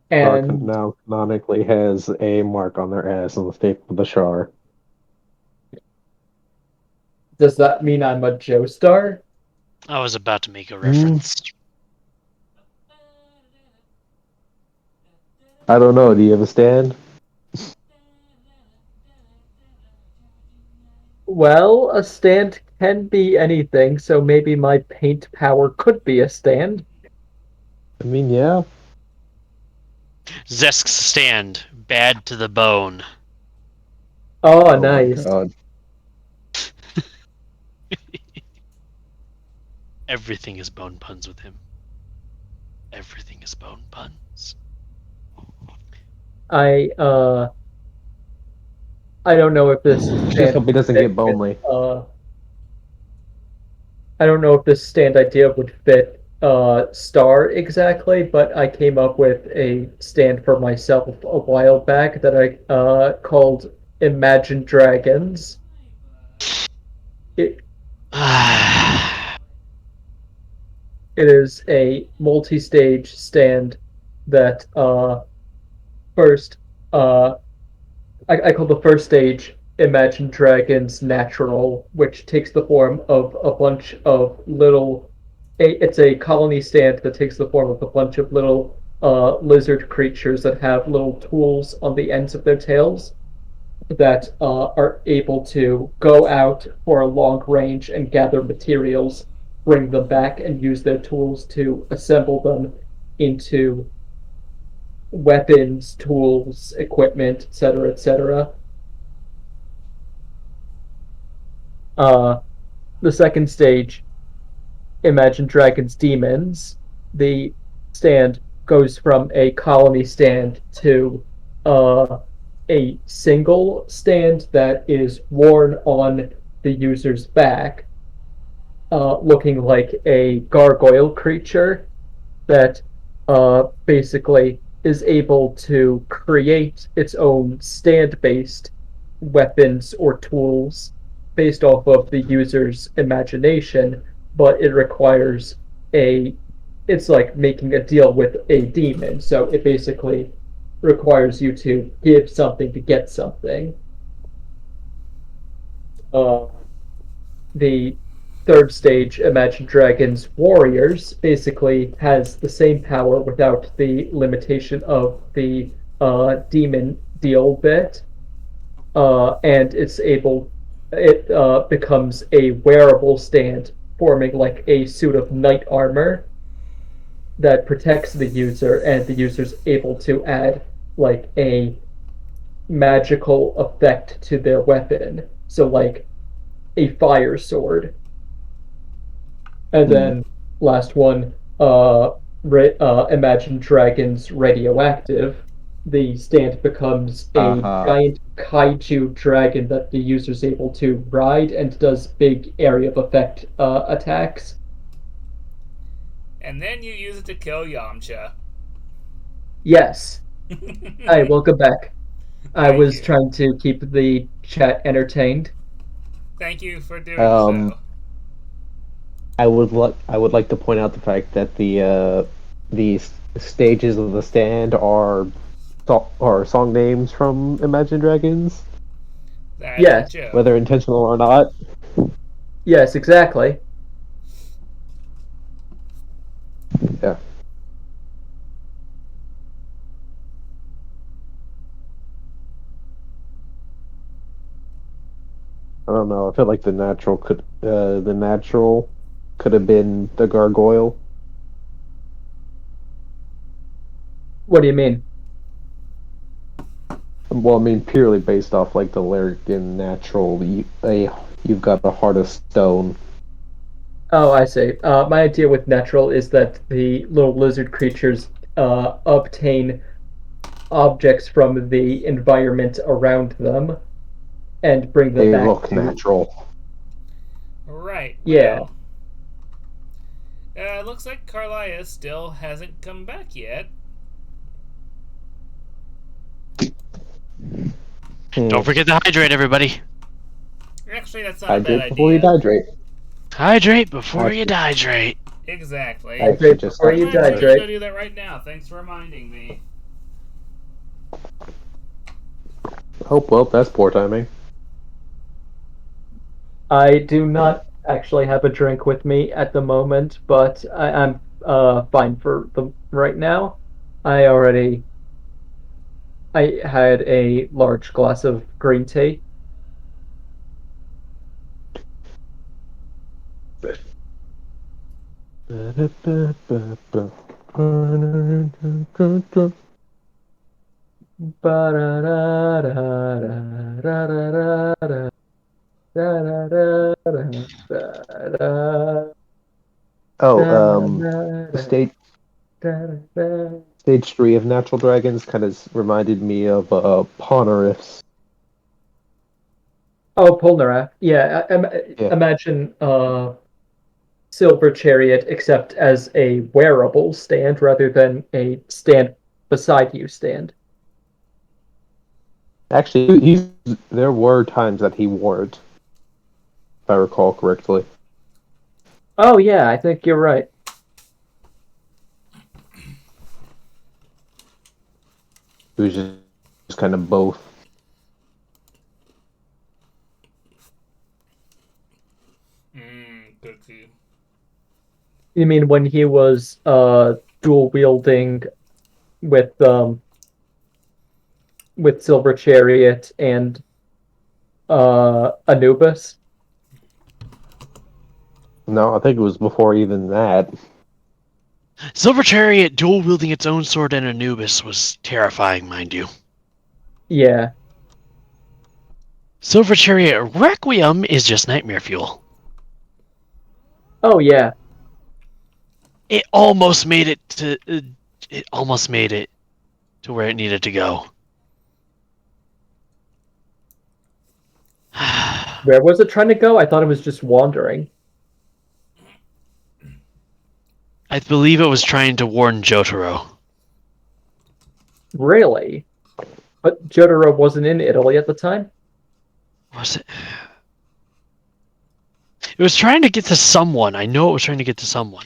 And now canonically has a mark on their ass on the shape of the Shar. does that mean I'm a Joestar? I was about to make a reference. I don't know. Do you have a stand? Well, a stand can be anything, so maybe my paint power could be a stand. I mean, yeah. Zesk's stand, bad to the bone. Oh, Oh nice. my god. Everything is bone puns with him. Everything is bone puns. I don't know if this Just hope he doesn't get bonely. I don't know if this stand idea would fit Star exactly, but I came up with a stand for myself a while back that I called Imagine Dragons. It is a multi-stage stand that first I call the first stage Imagine Dragons Natural, which takes the form of a bunch of little. It's a colony stand that takes the form of a bunch of little lizard creatures that have little tools on the ends of their tails that are able to go out for a long range and gather materials, bring them back, and use their tools to assemble them into weapons, tools, equipment, etc., etc. The second stage, Imagine Dragons Demons. The stand goes from a colony stand to a single stand that is worn on the user's back, looking like a gargoyle creature that basically is able to create its own stand-based weapons or tools based off of the user's imagination, but it requires it's like making a deal with a demon, so it basically requires you to give something to get something. The third stage, Imagine Dragons Warriors, basically has the same power without the limitation of the demon deal bit, and it becomes a wearable stand, forming like a suit of knight armor that protects the user, and the user's able to add like a magical effect to their weapon. So like a fire sword. And then last one, Imagine Dragons Radioactive. The stand becomes a giant kaiju dragon that the user is able to ride and does big area of effect attacks. And then you use it to kill Yamcha. Yes. Hi, welcome back. I Thank was you. trying to keep the chat entertained. Thank you for doing so. I would like to point out the fact that the stages of the stand are song names from Imagine Dragons, That's Yes. a joke. whether intentional or not. Yes, exactly. Yeah. I don't know. I feel like the natural could have been the gargoyle. What do you mean? Well, I mean purely based off like the lyric in natural. You've got a heart of stone. Oh, I see. My idea with natural is that the little lizard creatures obtain objects from the environment around them and bring them They back look to. natural. Right. Yeah. Well, looks like Carlia still hasn't come back yet. Don't forget to hydrate, everybody. Actually, that's not a bad Hydrate before you idea. hydrate. Hydrate before you dehydrate. Exactly. Hydrate just before I'm you actually going to dehydrate. do that right now. Thanks for reminding me. Oh, well, that's poor timing. I do not actually have a drink with me at the moment, but I'm fine for the right now. I had a large glass of green tea. Stage 3 of Natural Dragons kind of reminded me of Poneriffs. Oh, Polnareff. Yeah, Yeah. imagine Silver Chariot, except as a wearable stand rather than a stand beside you stand. Actually, there were times that he wore it, if I recall correctly. Oh yeah, I think you're right. It was just kind of both. Cookie. You mean when he was dual wielding with Silver Chariot and Anubis? No, I think it was before even that. Silver Chariot dual wielding its own sword and Anubis was terrifying, mind you. Yeah. Silver Chariot Requiem is just nightmare fuel. Oh yeah. It almost made it to. It almost made it to where it needed to go. Where was it trying to go? I thought it was just wandering. I believe it was trying to warn Jotaro. Really? But Jotaro wasn't in Italy at the time? Was it? It was trying to get to someone. I know it was trying to get to someone.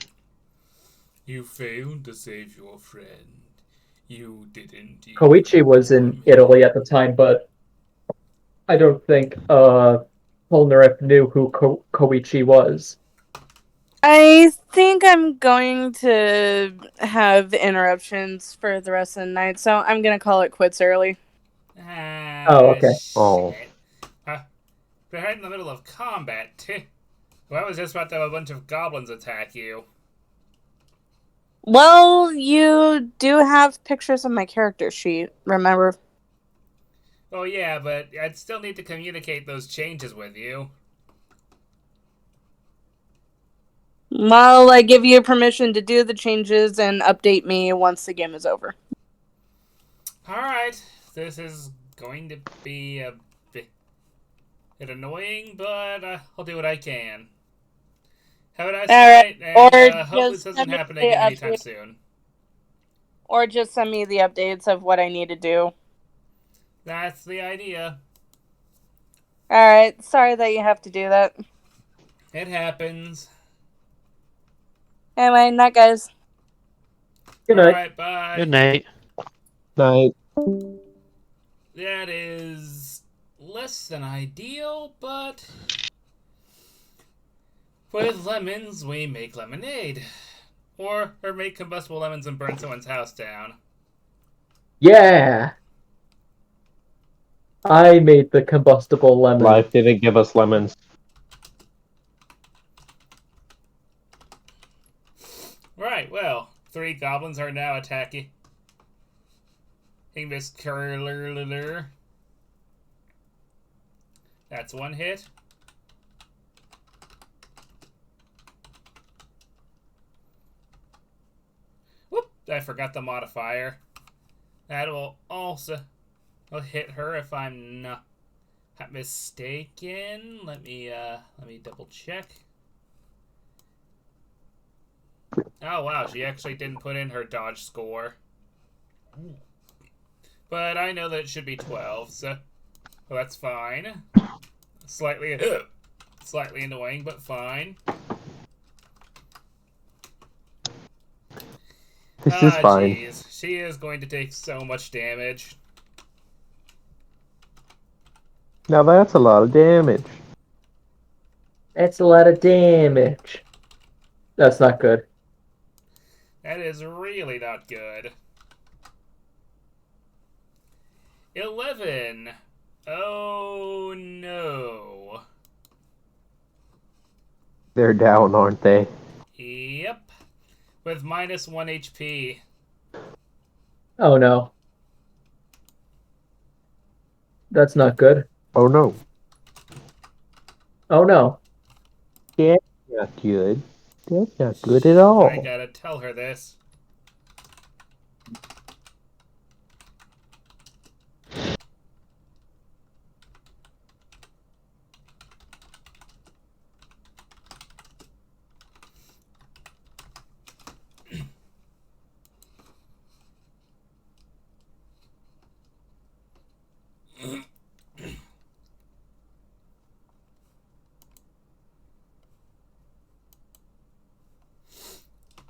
You failed to save your friend. You didn't. Koichi was in Italy at the time, but I don't think Polnareff knew who Koichi was. I think I'm going to have interruptions for the rest of the night, so I'm going to call it quits early. Oh, okay. Oh. We're right in the middle of combat. Well, I was just about to have a bunch of goblins attack you. Well, you do have pictures of my character sheet, remember? Oh yeah, but I'd still need to communicate those changes with you. Well, I give you permission to do the changes and update me once the game is over. Alright, this is going to be a bit annoying, but I'll do what I can. Have a nice Alright, night, or and hope this just doesn't send me happen the again anytime update, soon. or just send me the updates of what I need to do. That's the idea. Alright, sorry that you have to do that. It happens. Anyway, night, guys. Good night. Alright, bye. Good night. Night. That is less than ideal, but with lemons, we make lemonade. Or make combustible lemons and burn someone's house down. Yeah! I made the combustible lemon. Life didn't give us lemons. Right, well, 3 goblins are now attacking. Miss Curler. That's 1 hit. Whoop! I forgot the modifier. That will also hit her if I'm not mistaken. Let me double check. Oh wow, she actually didn't put in her dodge score. But I know that it should be 12, so well, that's fine. Slightly annoying, but fine. This is fine. Jeez. She is going to take so much damage. Now that's a lot of damage. That's a lot of damage. That's not good. That is really not good. 11. Oh no. They're down, aren't they? Yep. With minus 1 HP. Oh no. That's not good. Oh no. Oh no. That's not good. That's not good at all. I gotta tell her this.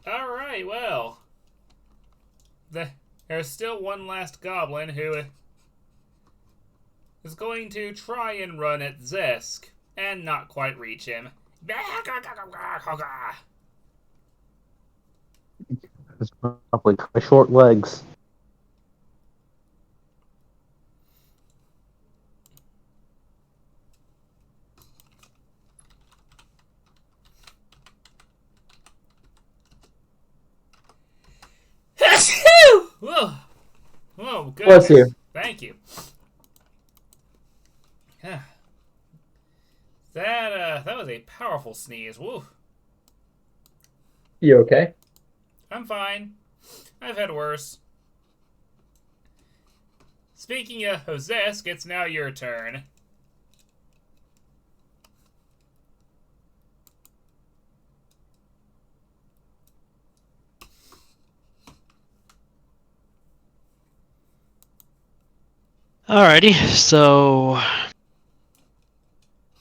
Alright, well. There's still one last goblin who is going to try and run at Zesk and not quite reach him. It's probably my short legs. Whoa. Whoa, good. Bless you. Thank you. That was a powerful sneeze. Woo. You okay? I'm fine. I've had worse. Speaking of Zesk, it's now your turn. Alrighty, so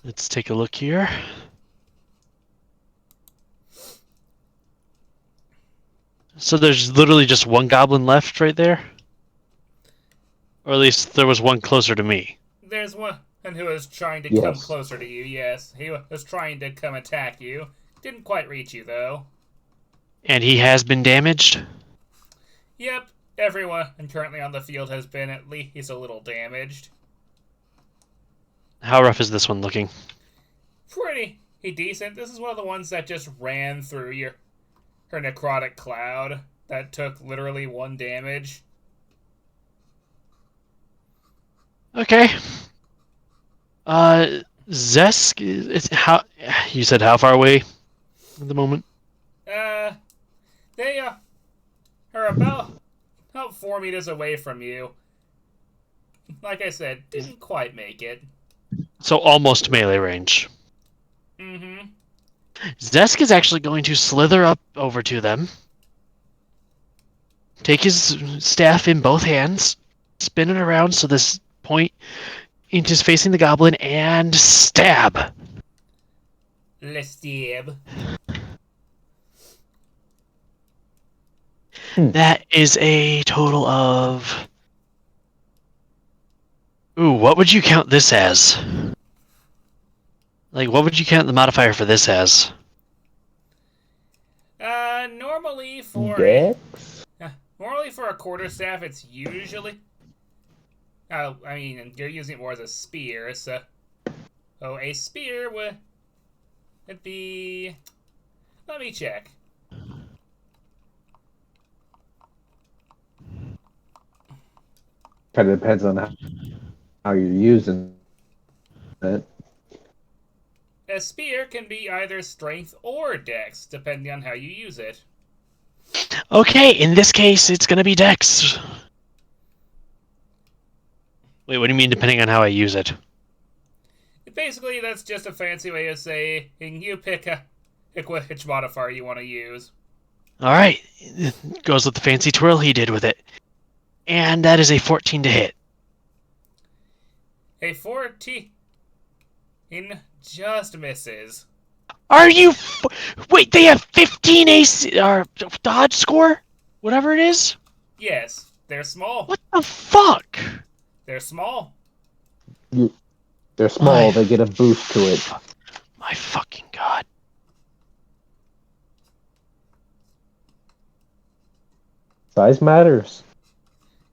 let's take a look here. So there's literally just one goblin left right there? Or at least there was one closer to me. There's one who was trying to come Yes. closer to you, yes. He was trying to come attack you. Didn't quite reach you, though. And he has been damaged? Yep, everyone currently on the field has been at least a little damaged. How rough is this one looking? Pretty decent. This is one of the ones that just ran through her necrotic cloud that took literally 1 damage. Okay. Zesk, how you said how far away at the moment? They are about 4 meters away from you. Like I said, didn't quite make it. So almost melee range. Mm-hmm. Zesk is actually going to slither up over to them, take his staff in both hands, spin it around so this point is facing the goblin, and stab. Let's stab. That is a total of... Ooh, what would you count this as? Like, what would you count the modifier for this as? Normally for Dex? normally for a quarterstaff, it's usually. I mean, you're using it more as a spear, so. Oh, a spear would be. Let me check. Kind of depends on how you're using it. A spear can be either strength or dex, depending on how you use it. Okay, in this case, it's gonna be Dex. Wait, what do you mean depending on how I use it? Basically, that's just a fancy way of saying you pick which modifier you want to use. Alright, goes with the fancy twirl he did with it. And that is a 14 to hit. A 14 just misses. Are you... Wait, they have 15 AC... or dodge score? Whatever it is? Yes, they're small. What the fuck? They're small. They're small, My they get a boost to it. My fucking god. Size matters.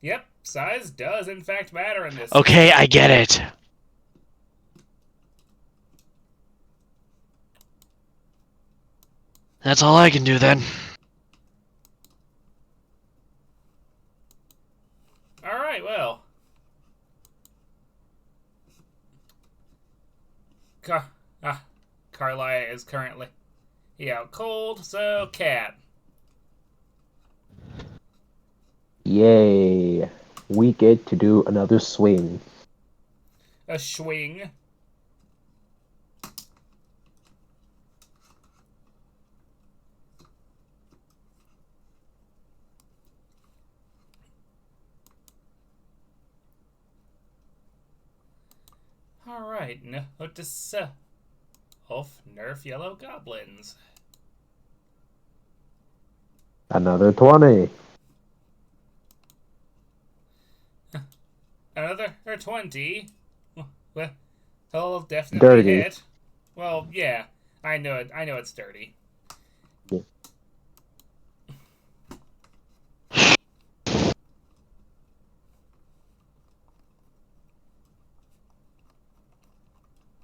Yep, size does in fact matter in this. Okay, I get it. That's all I can do then. Alright, well. Carlia is currently out cold, so Cat. Yay. We get to do another swing. A swing. Alright, notice of nerf yellow goblins. Another 20. Another 20. Well, he'll definitely Dirty. hit. Well, yeah, I know it. I know it's dirty.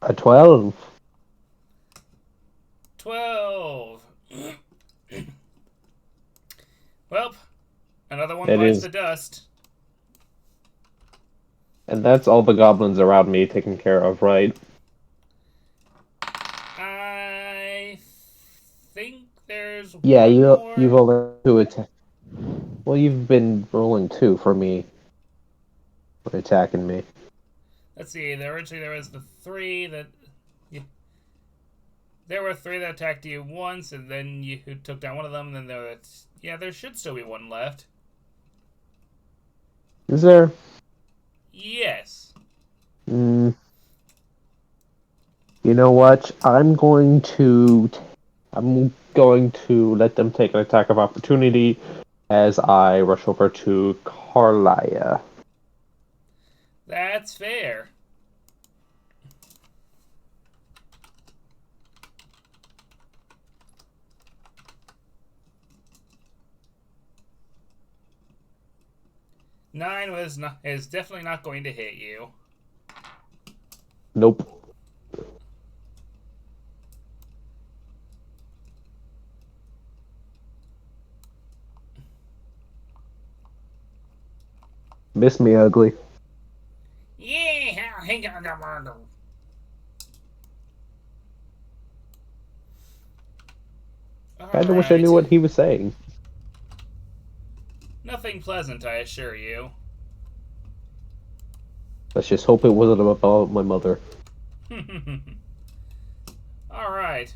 A 12. 12. Well, another one It bites is. the dust. And that's all the goblins around me taken care of, right? I think there's Yeah, one you've more. only 2 attack. Well, you've been rolling 2 for me. For attacking me. Let's see. Originally, there was the 3 that. There were 3 that attacked you once, and then you took down one of them. And then there should still be one left. Is there? Yes. You know what? I'm going to let them take an attack of opportunity as I rush over to Carlia. That's fair. Nine is definitely not going to hit you. Nope. Miss me ugly. Yeah. Kinda wish I knew what he was saying. nothing pleasant, I assure you. Let's just hope it wasn't about my mother. Alright.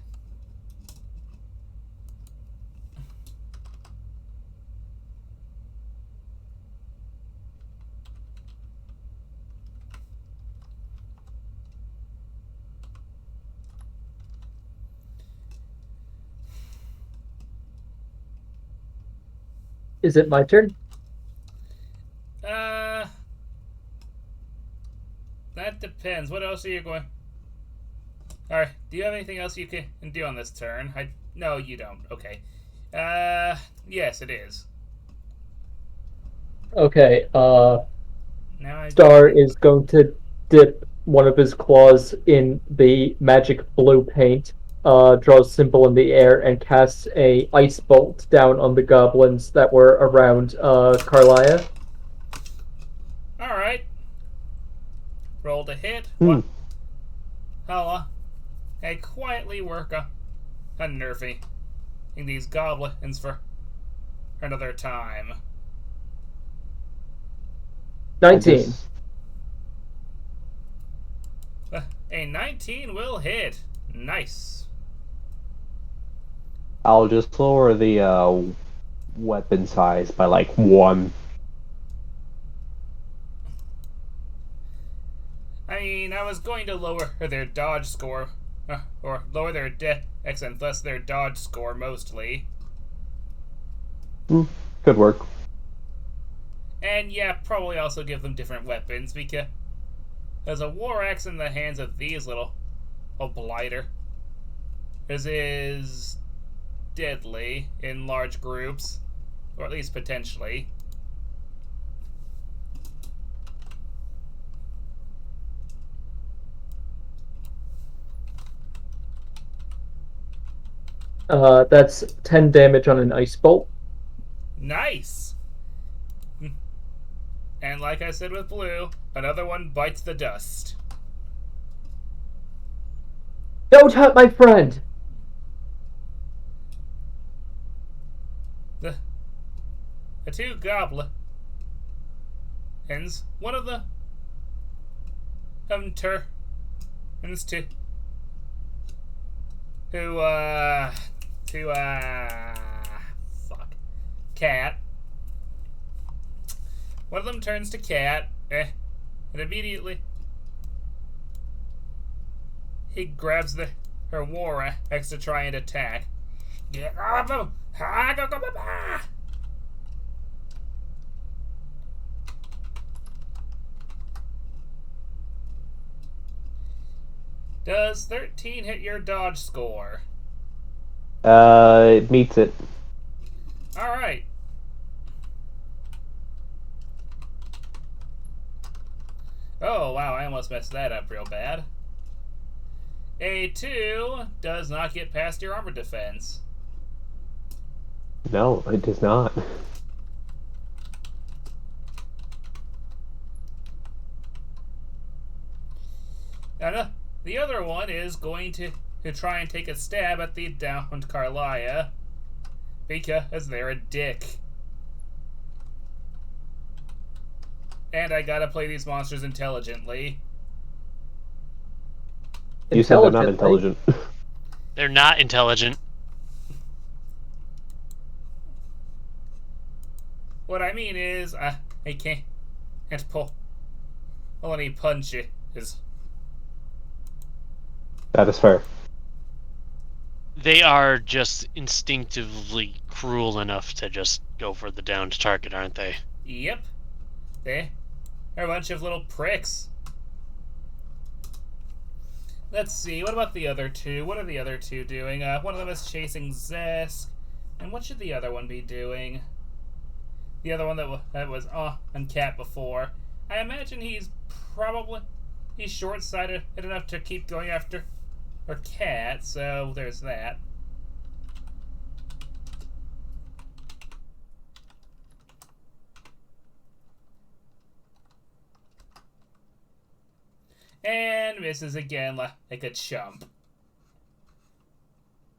Is it my turn? That depends. What else are you going... Alright, do you have anything else you can do on this turn? No, you don't. Okay. Yes, it is. Okay, Now I Star is going to dip one of his claws in the magic blue paint, draws a symbol in the air, and casts a ice bolt down on the goblins that were around Carlia. Alright. Roll to hit. Hmm. What? I quietly work on nerfing these goblins for another time. 19. A 19 will hit. Nice. I'll just lower the weapon size by like 1. I mean, I was going to lower their dodge score, or lower their dex and thus their dodge score mostly. Good work. And yeah, probably also give them different weapons, because there's a war axe in the hands of these little blighter. This is deadly in large groups, or at least potentially. That's 10 damage on an ice bolt. Nice! And like I said with blue, another one bites the dust. Don't hurt my friend! The two goblins, one of them turns to Cat. One of them turns to Cat, and immediately he grabs her war axe to try and attack. Get off him! Does 13 hit your dodge score? It meets it. Alright. Oh, wow, I almost messed that up real bad. A 2 does not get past your armor defense. No, it does not. Now, the other one is going to try and take a stab at the downed Carlia, because they're a dick. And I gotta play these monsters intelligently. You said they're not intelligent. They're not intelligent. What I mean is, I can't pull any punches. That is fair. They are just instinctively cruel enough to just go for the downed target, aren't they? Yep. They're a bunch of little pricks. Let's see, what about the other two? What are the other two doing? One of them is chasing Zesk. And what should the other one be doing? The other one that was on Cat before. I imagine he's short-sighted enough to keep going after her Cat, so there's that. And misses again like a chump.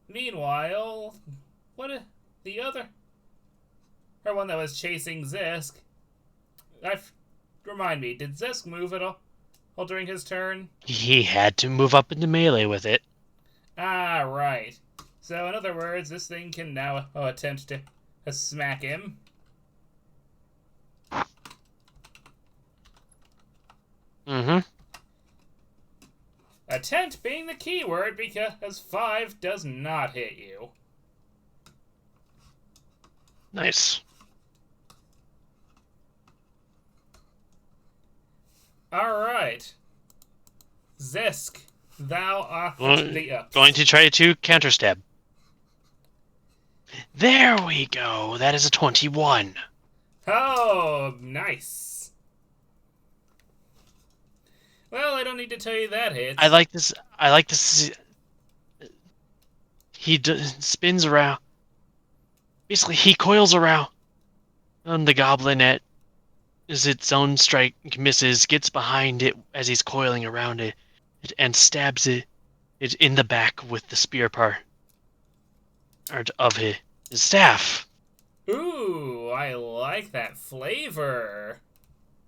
Meanwhile, the other Or one that was chasing Zisk. Remind me, did Zisk move at all during his turn? He had to move up into melee with it. Ah, right. So, in other words, this thing can now attempt to smack him. Mm-hmm. Attempt being the key word because 5 does not hit you. Nice. Alright. Zisk, thou art Going to try to counter stab. There we go. That is a 21. Oh, nice. Well, I don't need to tell you that hits. I like this. He spins around. Basically, he coils around on the goblin as its own strike misses, gets behind it as he's coiling around it, and stabs it in the back with the spear part of his staff. Ooh, I like that flavor.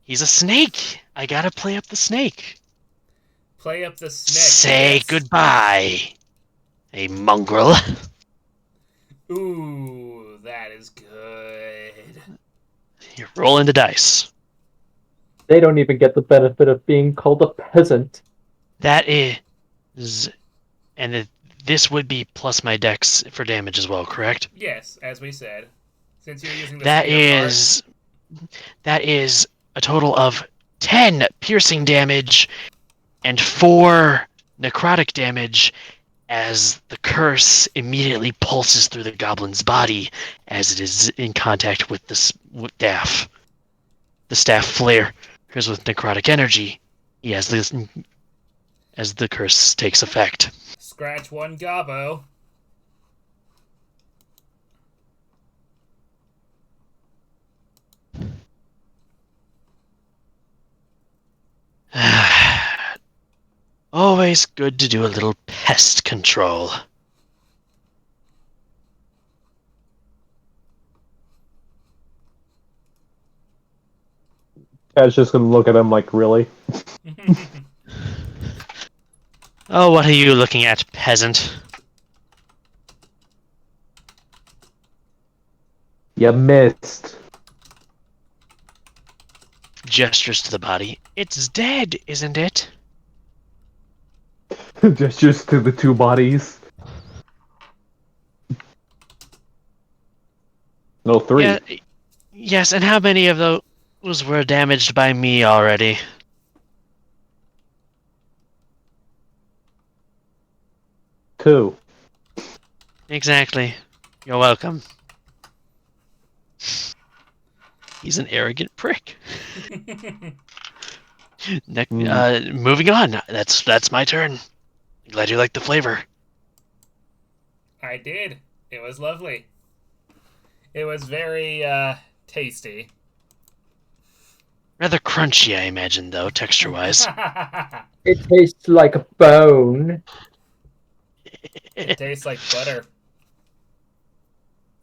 He's a snake. I gotta play up the snake. Play up the snake. Say yes. goodbye, a mongrel. Ooh, that is good. You're rolling the dice. They don't even get the benefit of being called a peasant. That is, and this would be plus my dex for damage as well, correct? Yes, as we said. Since you're using the That spear is a total of 10 piercing damage and 4 necrotic damage as the curse immediately pulses through the goblin's body as it is in contact with the staff. The staff flares with necrotic energy as the curse takes effect. Scratch one gobbo. Always good to do a little pest control. Tad's just gonna look at him like, really? Oh, what are you looking at, peasant? You missed. Gestures to the body. It's dead, isn't it? Gestures to the two bodies. No, 3. Yeah, yes, and how many of those were damaged by me already? Two. Exactly. You're welcome. He's an arrogant prick. Moving on. That's my turn. Glad you like the flavor. I did. It was lovely. It was very, tasty. Rather crunchy, I imagine, though, texture-wise. It tastes like a bone. It tastes like butter.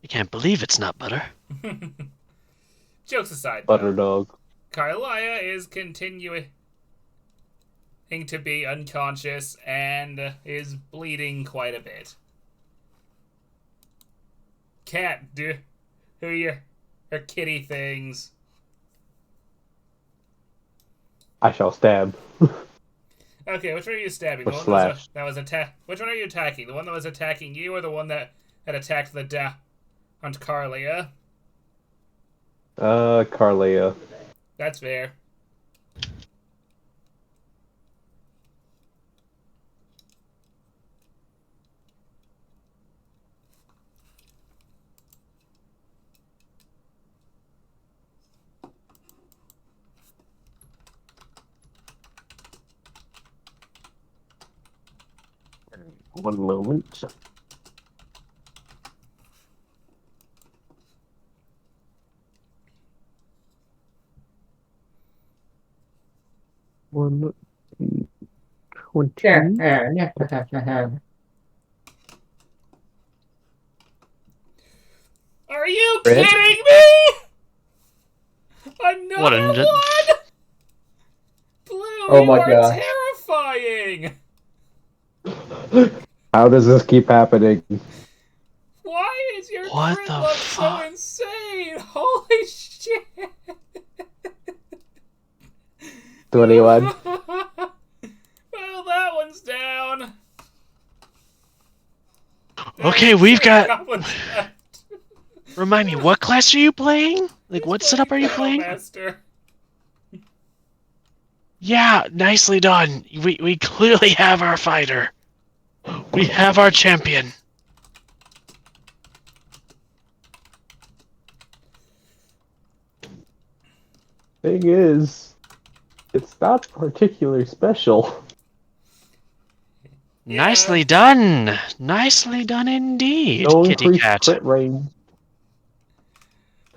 I can't believe it's not butter. Jokes aside, Butter though, dog. Carlia is continuing to be unconscious and is bleeding quite a bit. Cat, who are your kitty things? I shall stab. Okay, which one are you stabbing? Or The one slash. that was Which one are you attacking? The one that was attacking you, or the one that had attacked the Aunt Carlia? Carlia. That's fair. One moment. One, 20. Are you Crit? kidding me? Another What a one? Blue, Oh you my are gosh. terrifying. How does this keep happening? Why is your What crit the luck so fuck? insane? Holy shit. 21. Well, that one's down. Okay, There's we've 6 got. goblins left. Remind me, what class are you playing? Like, He's what setup are you playing? Battlemaster. Yeah, nicely done. We clearly have our fighter. We have our champion. Thing is, it's not particularly special. Yeah. Nicely done. Nicely done indeed, No kitty increased cat. crit range.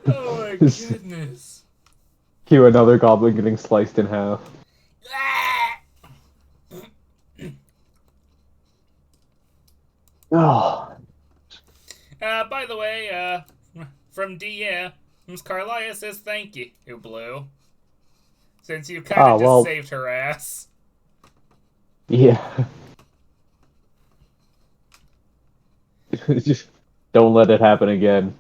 Oh my goodness. Cue another goblin getting sliced in half. Oh, By the way, from DM, Carlia says thank you, Blue. Since you kind of just well, saved her ass. yeah. Just don't let it happen again.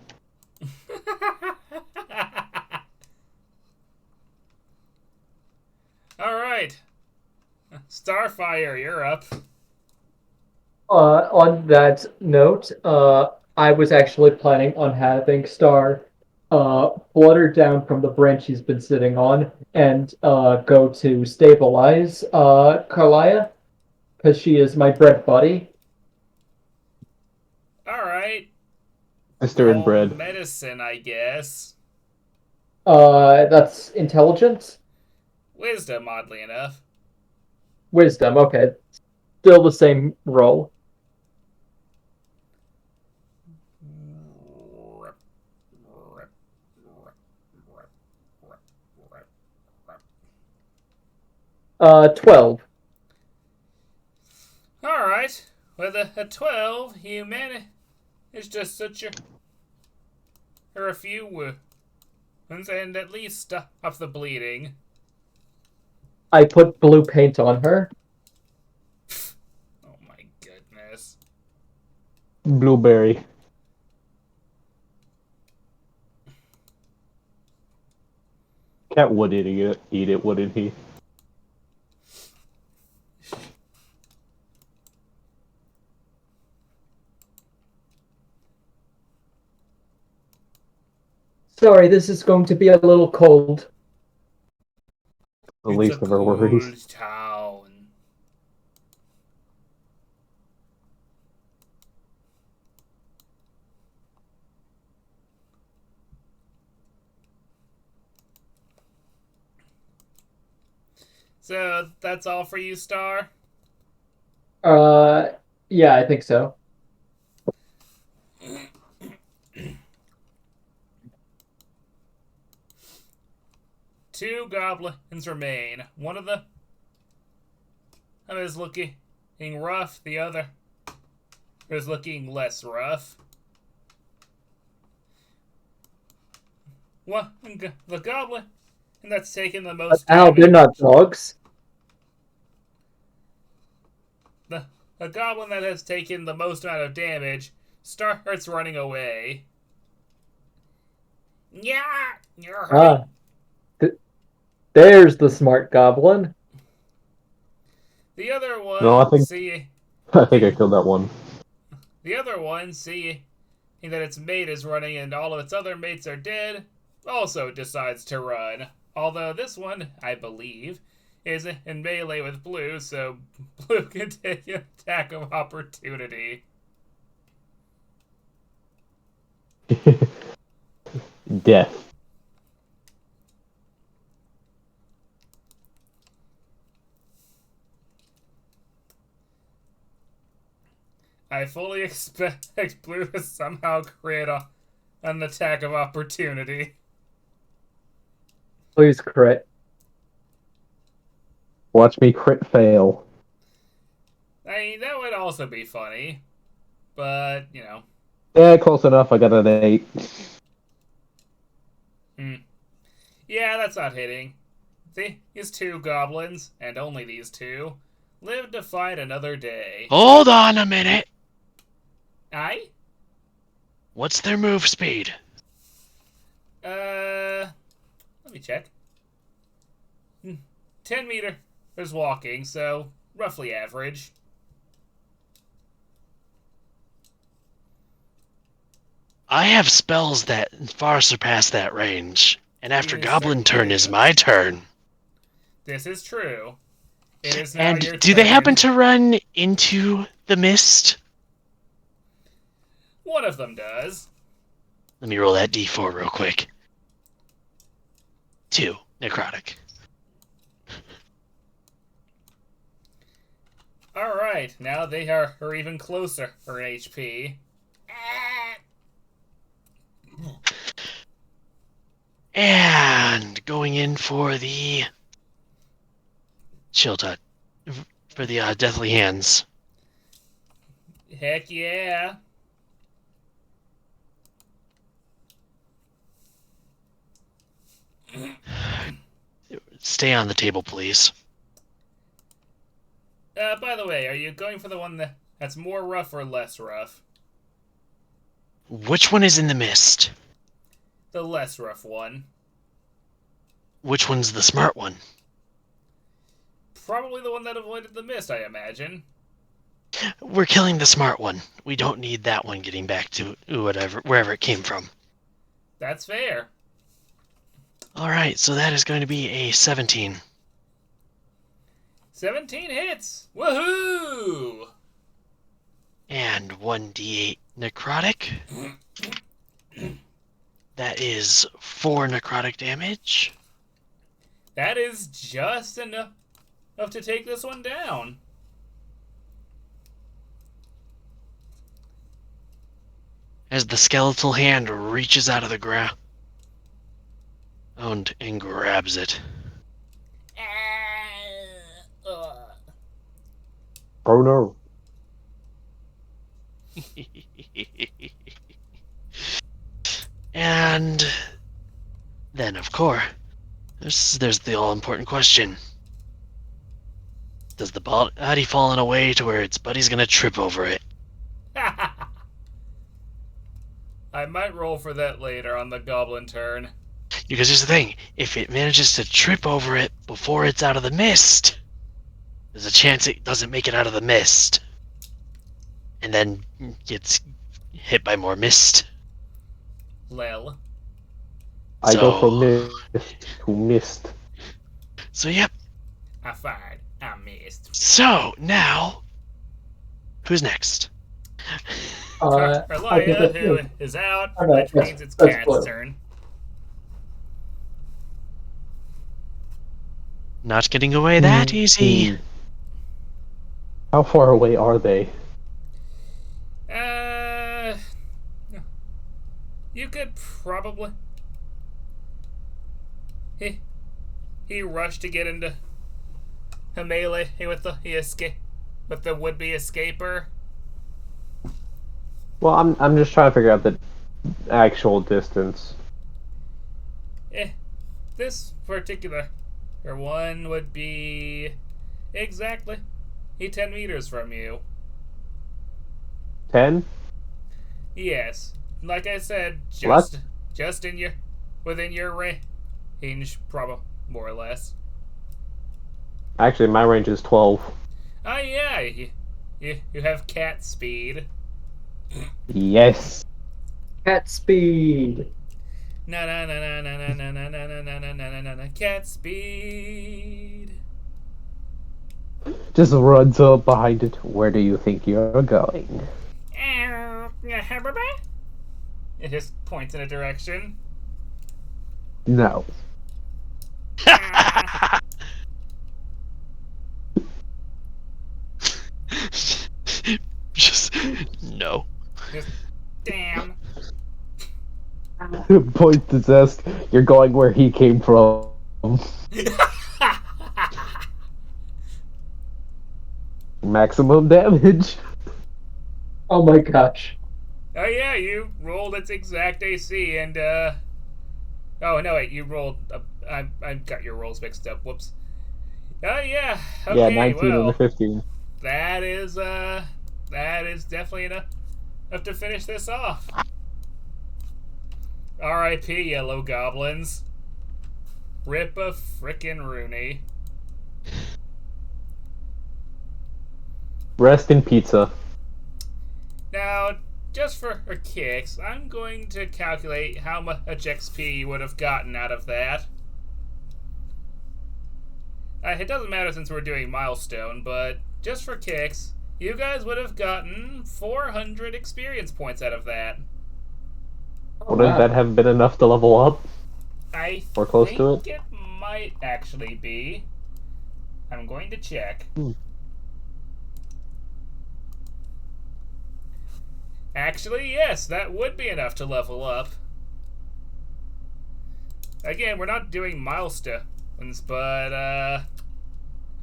Alright. Starfire, you're up. On that note, I was actually planning on having Star flutter down from the branch he's been sitting on and go to stabilize Carlia, because she is my bread buddy. Alright. Sister and bread. Medicine, I guess. That's intelligence? Wisdom, oddly enough. Wisdom, okay. Still the same roll. 12. Alright. With a 12, you manage just such a few wounds and at least stop the bleeding. I put blue paint on her. Oh my goodness. Blueberry. Cat would eat it, wouldn't he? Sorry, this is going to be a little cold. The It's least a of our worries. cold town. So that's all for you, Star? Yeah, I think so. Two goblins remain. One of them is looking rough. The other is looking less rough. Well, the goblin that's taken the most Ow, damage. they're not dogs. The goblin that has taken the most amount of damage starts running away. Yeah, you're hurting. There's the smart goblin. The other one, No, I think I killed that one. The other one, seeing that its mate is running and all of its other mates are dead, also decides to run. Although this one, I believe, is in melee with Blue, so Blue can take an attack of opportunity. Death. I fully expect Blue to somehow create an attack of opportunity. Please crit. Watch me crit fail. I mean, that would also be funny. But, you know. Yeah, close enough. I got an 8. Yeah, that's not hitting. These 2 goblins, and only these 2, live to fight another day. Hold on a minute. Aye? What's their move speed? Let me check. 10 meters walking, so roughly average. I have spells that far surpass that range. And after You Goblin turn certainly is do. my turn. This is true. It is now And your do they happen turn. to run into the mist? One of them does. Let me roll that d4 real quick. 2. Necrotic. Alright, now they are even closer for HP. And going in for the chill touch. For the deathly hands. Heck yeah. Stay on the table, please. By the way, are you going for the one that's more rough or less rough? Which one is in the mist? The less rough one. Which one's the smart one? Probably the one that avoided the mist, I imagine. We're killing the smart one. We don't need that one getting back to wherever it came from. That's fair. Alright, so that is going to be a 17. 17 hits! Woohoo! And 1d8 necrotic. That is 4 necrotic damage. That is just enough to take this one down. As the skeletal hand reaches out of the ground and grabs it. Oh no. And then, of course, there's the all-important question. Does the body fall in a way to where its buddy's gonna trip over it? I might roll for that later on the goblin turn. Because here's the thing, if it manages to trip over it before it's out of the mist, there's a chance it doesn't make it out of the mist. And then gets hit by more mist. Lel. I go from mist to mist. So yep. I fired. I missed. So now, who's next? Arlia, who is out, Okay, which yes, means it's that's Cat's close. turn. Not getting away that easy. How far away are they? You could probably. He rushed to get into a melee with the would-be escaper. Well, I'm just trying to figure out the actual distance. This particular one would be exactly 10 meters from you. 10? Yes, like I said, What? just within your range, probably more or less. Actually, my range is 12. Oh yeah, you have cat speed. Yes. Cat speed. Na na na na na na na na na na na na na na na cat speed. Just runs up behind it. Where do you think you're going? It just points in a direction. No. Just no. Just damn. Point possessed. You're going where he came from. Maximum damage. Oh my gosh. Oh yeah, you rolled its exact AC, and Oh no, wait, you rolled. I got your rolls mixed up. Whoops. Oh yeah. Yeah, Okay. 19 and a Well, 15. that is definitely enough to finish this off. R.I.P. Yellow Goblins. Rip a frickin' Rooney. Rest in pizza. Now, just for kicks, I'm going to calculate how much XP you would have gotten out of that. It doesn't matter since we're doing milestone, but just for kicks, you guys would have gotten 400 experience points out of that. Wouldn't that have been enough to level up? I Or close to think it might actually be. I'm going to check. Actually, yes, that would be enough to level up. Again, we're not doing milestones, but,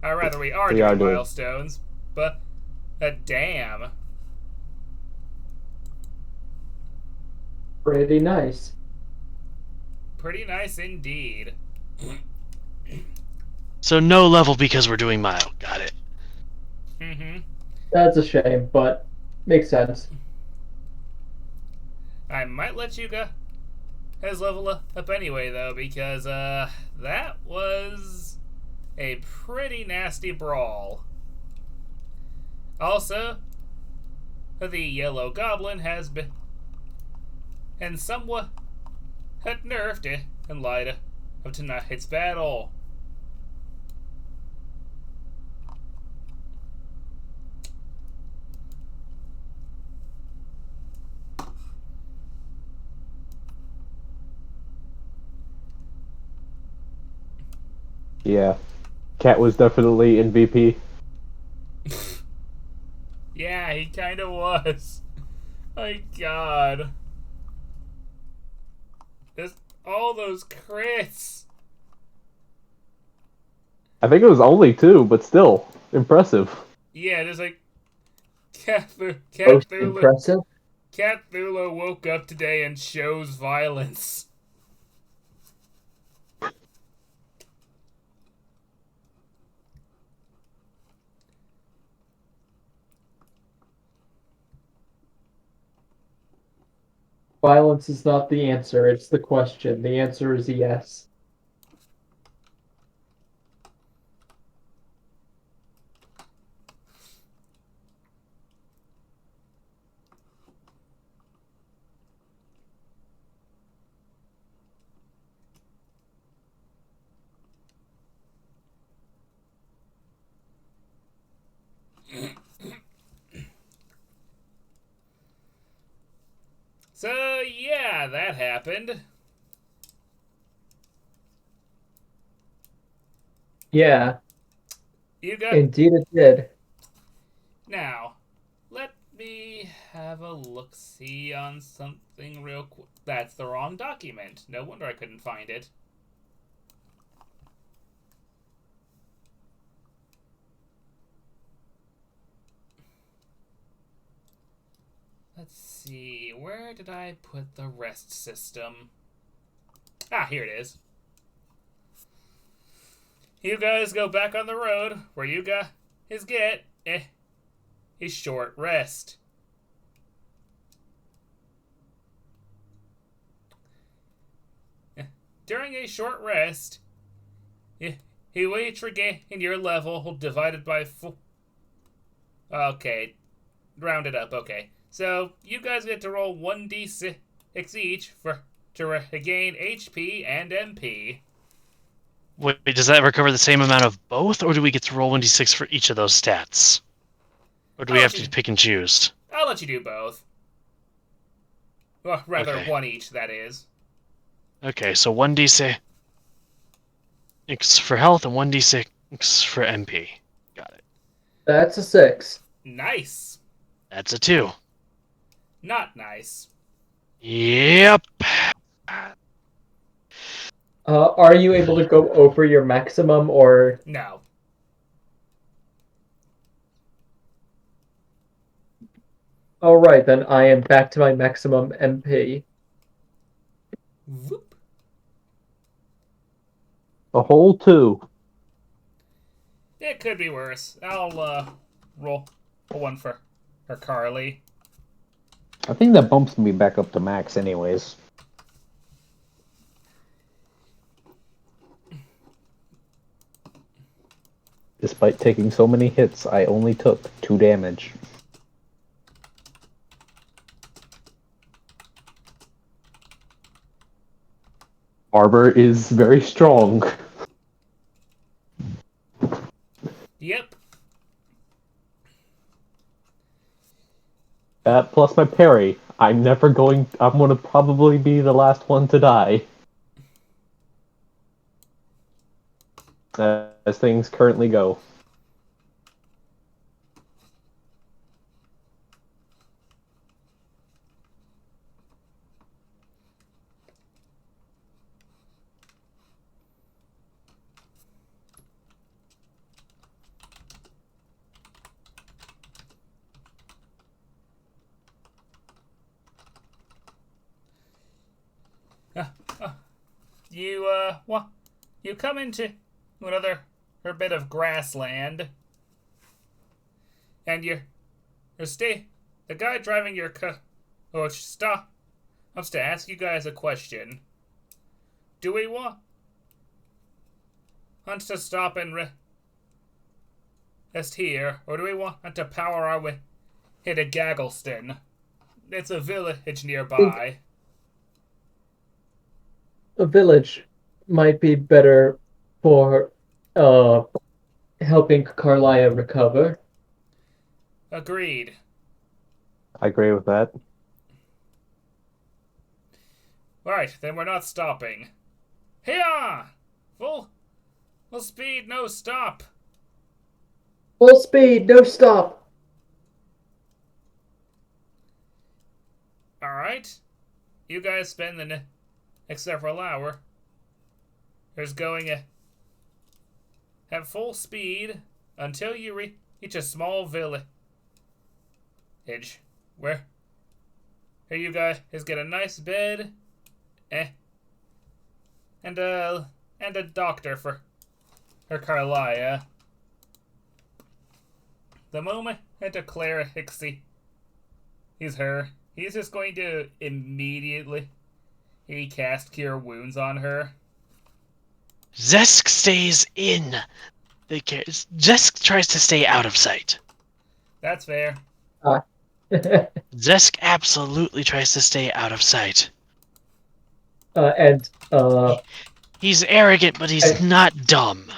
or rather, we are doing milestones, but, damn. Pretty nice. Pretty nice indeed. So no level because we're doing mile. Got it. Mm-hmm. That's a shame, but makes sense. I might let you guys level up anyway, though, because, that was a pretty nasty brawl. Also, the Yellow Goblin has been and somewhat nerfed in light of tonight's battle. Yeah. Cat was definitely MVP. Yeah, he kind of was. My God. Just all those crits. I think it was only 2, but still. Impressive. Yeah, just like Most impressive. Cthulhu woke up today and shows violence. Violence is not the answer, it's the question. The answer is yes. So, yeah, that happened. Yeah, You got... indeed it did. Now, let me have a look-see on something real quick. That's the wrong document. No wonder I couldn't find it. Let's see, where did I put the rest system? Ah, here it is. You guys go back on the road, where you guys get a short rest. During a short rest, you each regain your level divided by 4. Okay, round it up, okay. So, you guys get to roll 1d6 each to regain HP and MP. Wait, does that recover the same amount of both, or do we get to roll 1d6 for each of those stats? Or do we have to pick and choose? I'll let you do both. Well, rather, Okay. one each, that is. Okay, so 1d6 for health and 1d6 for MP. Got it. That's a 6. Nice. That's a 2. Not nice. Yep. Are you able to go over your maximum, or... No. Alright, then I am back to my maximum MP. Whoop. A whole 2. It could be worse. I'll roll one for Carly. I think that bumps me back up to max anyways. Despite taking so many hits, I only took 2 damage. Arbor is very strong. Yep. Plus my parry. I'm gonna probably be the last one to die. As things currently go. You come into another bit of grassland, and the guy driving your car. Oh, stop! Wants to ask you guys a question. Do we want to stop and rest here, or do we want to power our way to Gaggleston? It's a village nearby. A village might be better for helping Carlia recover. Agreed. I agree with that. Right, then we're not stopping. Here! Full speed, no stop. Full speed, no stop. Alright. You guys spend the next several hours. There's going at full speed until you reach a small village. Where you guys get a nice bed, and a doctor for Carlia. The moment a cleric sees her, he's just going to immediately cast Cure Wounds on her. Zesk stays in. Zesk tries to stay out of sight. That's fair. Zesk absolutely tries to stay out of sight. He's arrogant, but he's not dumb.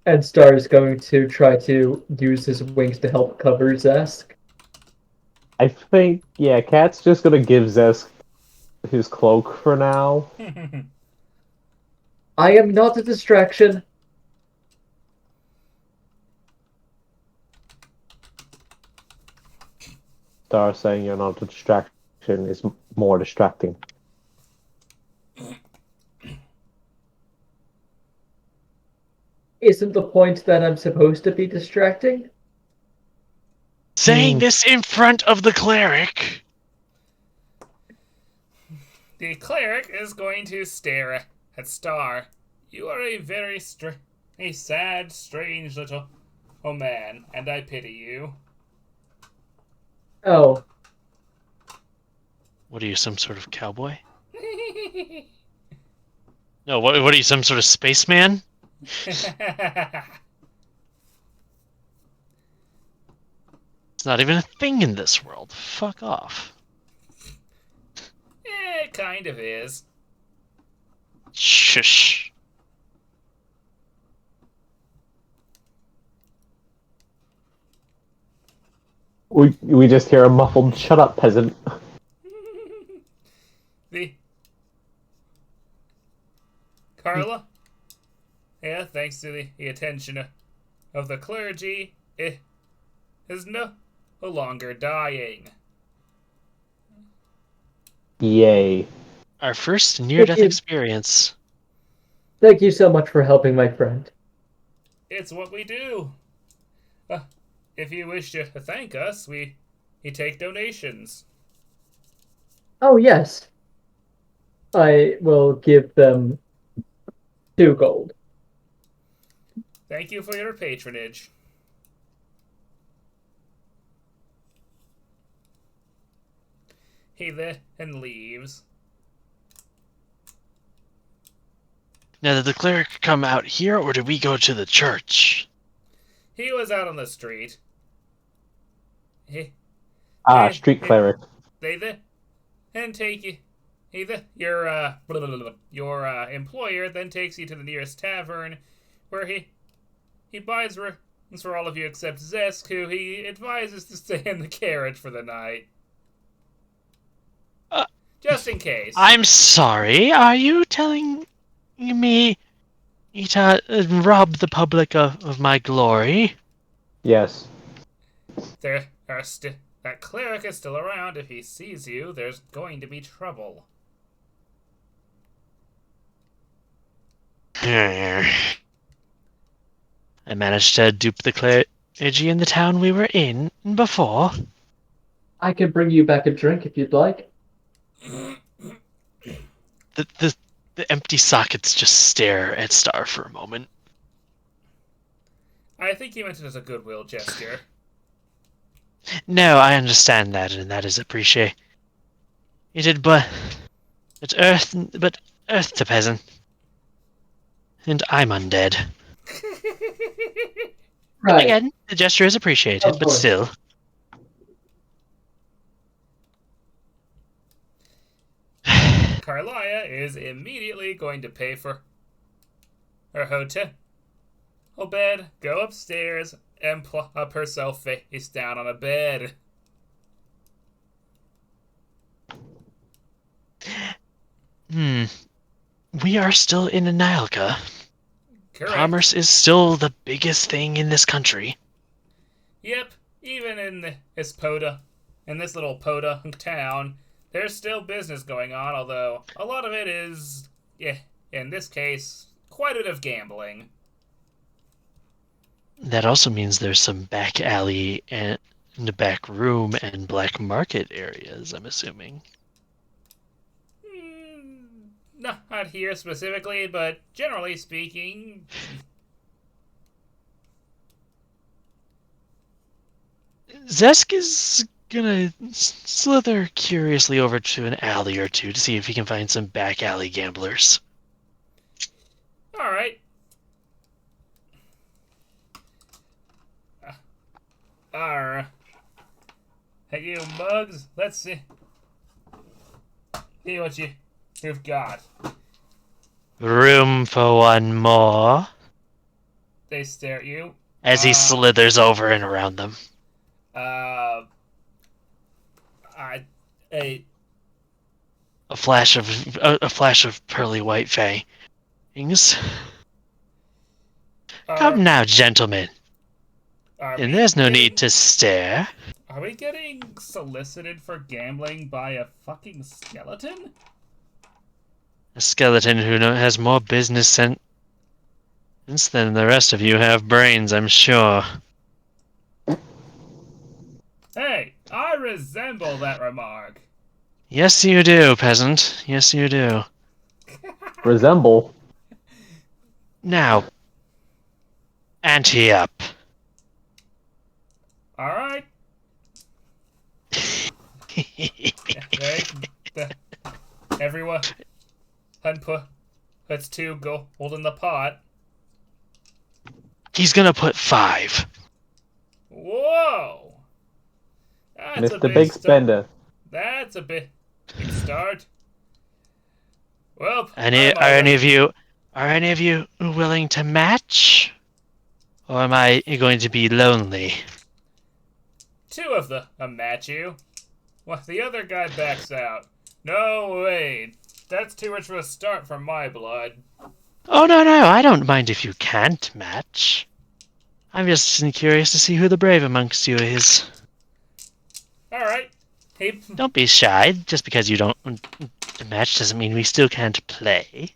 And Star is going to try to use his wings to help cover Zesk. I think, yeah, Cat's just gonna give Zesk his cloak for now. I am not a distraction. Star saying you're not a distraction is more distracting. Isn't the point that I'm supposed to be distracting? Saying this in front of the cleric. The cleric is going to stare at Star. You are a very sad, strange little man, and I pity you. Oh. What are you, some sort of cowboy? No, what are you, some sort of spaceman? It's not even a thing in this world. Fuck off. It kind of is. Shush. We just hear a muffled "Shut up, peasant." Carla? Yeah, thanks to the attention of the clergy, it is no longer dying. Yay. Our first near-death experience. Thank you so much for helping my friend. It's what we do. If you wish to thank us, we take donations. Oh, yes. I will give them 2 gold. Thank you for your patronage. He then leaves. Now, did the cleric come out here, or did we go to the church? He was out on the street. He, Street cleric. They then take you. Your employer then takes you to the nearest tavern, where he buys rooms for all of you except Zesk, who he advises to stay in the carriage for the night. Just in case. I'm sorry, are you telling me to rob the public of my glory? Yes. There are that cleric is still around. If he sees you, there's going to be trouble. I managed to dupe the clergy in the town we were in before. I can bring you back a drink if you'd like. The empty sockets just stare at Star for a moment. I think he meant it as a goodwill gesture. No, I understand that, and that is appreciated. But Earth to peasant, and I'm undead. Right. Again, the gesture is appreciated, Of but course. still. Carlia is immediately going to pay for her hotel bed, go upstairs, and plop herself face down on a bed. We are still in Anilka. Correct. Commerce is still the biggest thing in this country. Yep, even in this little podunk town, there's still business going on, although a lot of it is, in this case, quite a bit of gambling. That also means there's some back alley and the back room and black market areas, I'm assuming. Not here specifically, but generally speaking. Zesk is gonna slither curiously over to an alley or two to see if he can find some back alley gamblers. Alright. Hey, you mugs, let's see what you've got. Room for one more. They stare at you. As he slithers over and around them. A flash of pearly white fangs. Come now, gentlemen. And there's no need to stare. Are we getting solicited for gambling by a fucking skeleton? A skeleton who has more business sense than the rest of you have brains, I'm sure. Hey, I resemble that remark. Yes, you do, peasant. Yes, you do. Resemble? Now, ante up. Alright. Everyone puts 2 gold in the pot. He's gonna put 5. Whoa! That's Mr. Big Spender. That's a big start. Well, Are any of you willing to match? Or am I going to be lonely? 2 of them match you. Well, the other guy backs out. No, wait. That's too much of a start for my blood. Oh, no, I don't mind if you can't match. I'm just curious to see who the brave amongst you is. Alright. Don't be shy. Just because you don't match doesn't mean we still can't play.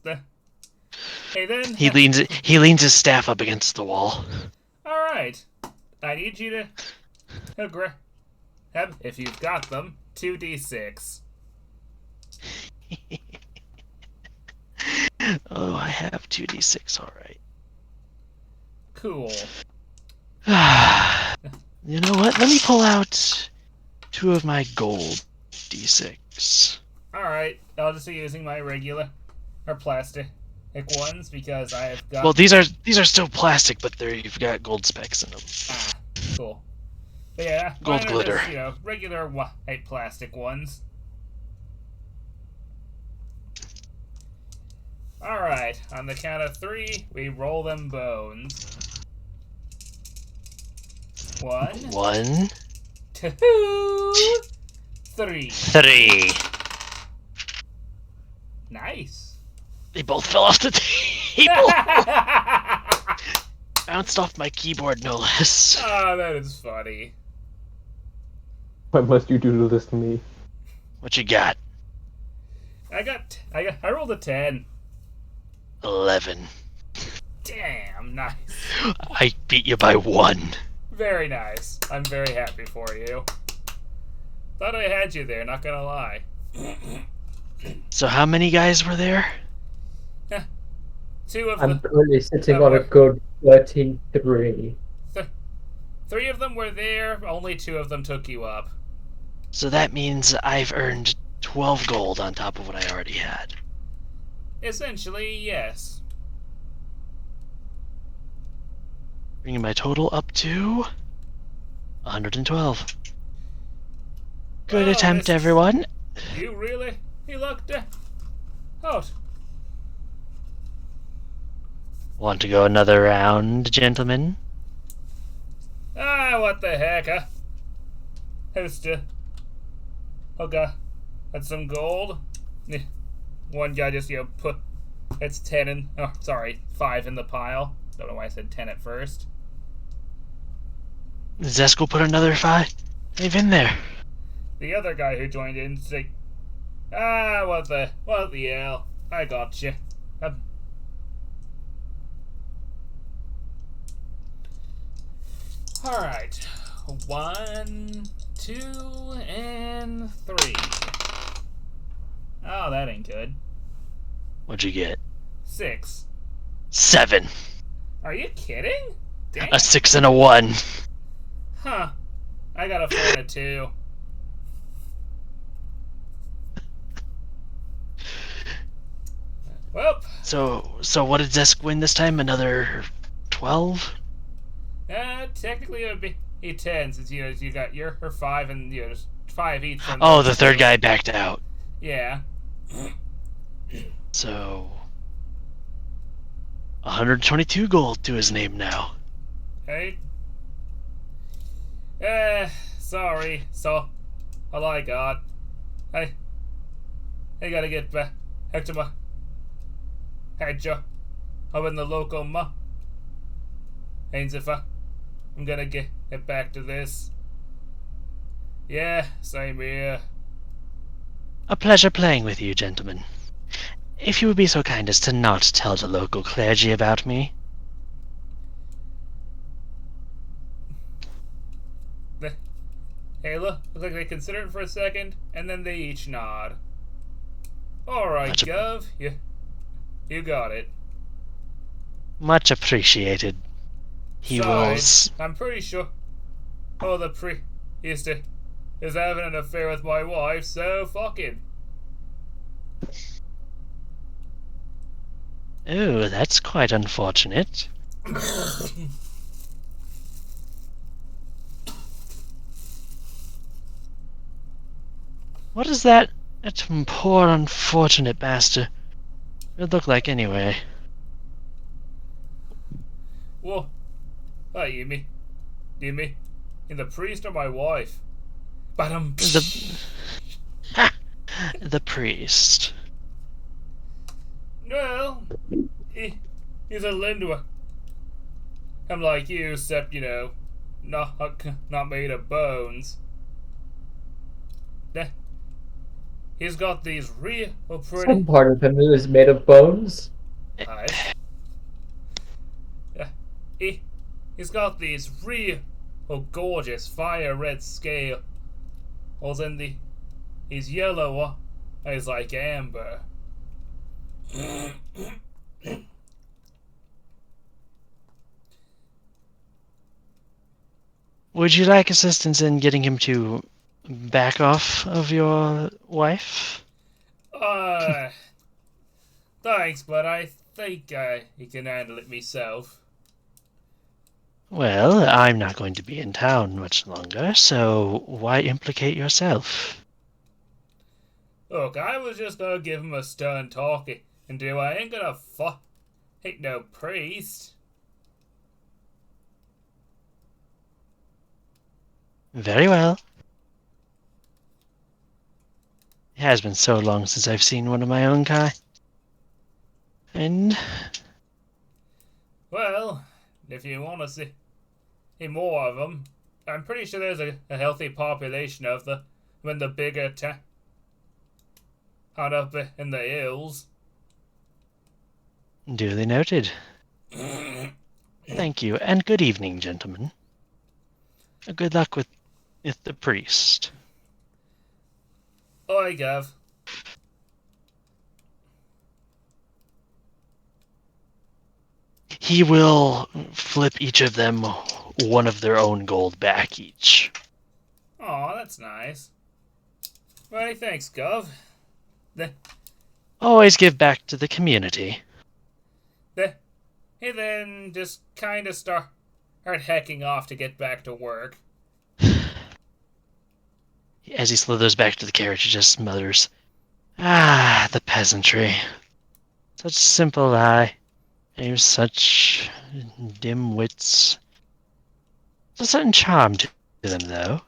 Hey, then. He leans his staff up against the wall. Alright. I need you to grab, if you've got them, 2d6. Oh, I have 2d6, alright. Cool. You know what? Let me pull out 2 of my gold d6. Alright, I'll just be using my regular or plastic ones because I have got. Well, these are still plastic, but you've got gold specks in them. Ah, cool. But yeah, Gold mine are glitter. just, regular white plastic ones. Alright, on the count of 3, we roll them bones. 1, 1, 2, 3. 3. Nice. They both fell off the table. Bounced off my keyboard, no less. Oh, that is funny. Why must you do this to me? What you got? I rolled a 10. 11. Damn, nice. I beat you by 1. Very nice. I'm very happy for you. Thought I had you there, not gonna lie. So how many guys were there? 2 of I'm them. currently sitting on a good 33. 3 of them were there, only 2 of them took you up. So that means I've earned 12 gold on top of what I already had. Essentially, yes. Bringing my total up to 112. Good Well, attempt, this- everyone. You lucked out. Want to go another round, gentlemen? Ah, what the heck, huh? Who's to... Okay. That's some gold. Yeah. One guy just, put... It's 10 in... Oh, sorry, 5 in the pile. Don't know why I said 10 at first. Zesk will put another 5 in there. The other guy who joined in said, ah, what the hell? I got you. Alright. 1, 2, and 3. Oh, that ain't good. What'd you get? 6. 7. Are you kidding? Damn. A 6 and a 1. Huh. I got a 4 and a 2. Well. So what did Zesk win this time? Another 12? Technically it would be 10 since you got your 5 and just 5 each from. Oh, the third guy backed out. Yeah. So 122 gold to his name now. Hey. Sorry. So, all I got. I gotta get back to my head job up in the local ma. Ain't if I'm gonna get back to this. Yeah, same here. A pleasure playing with you, gentlemen. If you would be so kind as to not tell the local clergy about me. Hey, look like they consider it for a second, and then they each nod. Alright, Gov, you got it. Much appreciated. He will. I'm pretty sure the priest is having an affair with my wife, so fuck him. Oh, that's quite unfortunate. What is that poor unfortunate bastard would look like anyway? What? Oh, you mean in the priest or my wife? But The priest. Well, he's a Lindwer. I'm like you, except not made of bones. He's got these real pretty. Some part of him is made of bones. Nice. He's got these real gorgeous fire red scales. He's yellow. He's like amber. Would you like assistance in getting him to back off of your wife? Thanks, but I think I can handle it myself. Well, I'm not going to be in town much longer, so why implicate yourself? Look, I was just gonna give him a stern talking and do. I ain't gonna ain't no priest. Very well. It has been so long since I've seen one of my own kind. And Well, if you want to see more of them, I'm pretty sure there's a healthy population of the bigger town up in the hills. duly noted. Thank you, and good evening, gentlemen. Good luck with the priest. Oi, Gav. He will flip each of them one of their own gold back each. Aw, that's nice. Right, thanks, Gov. Always give back to the community. He then just kind of start hacking off to get back to work. As he slithers back to the carriage, he just mutters, "Ah, the peasantry. Such simple eye. There's such dim wits. There's a certain charm to them, though."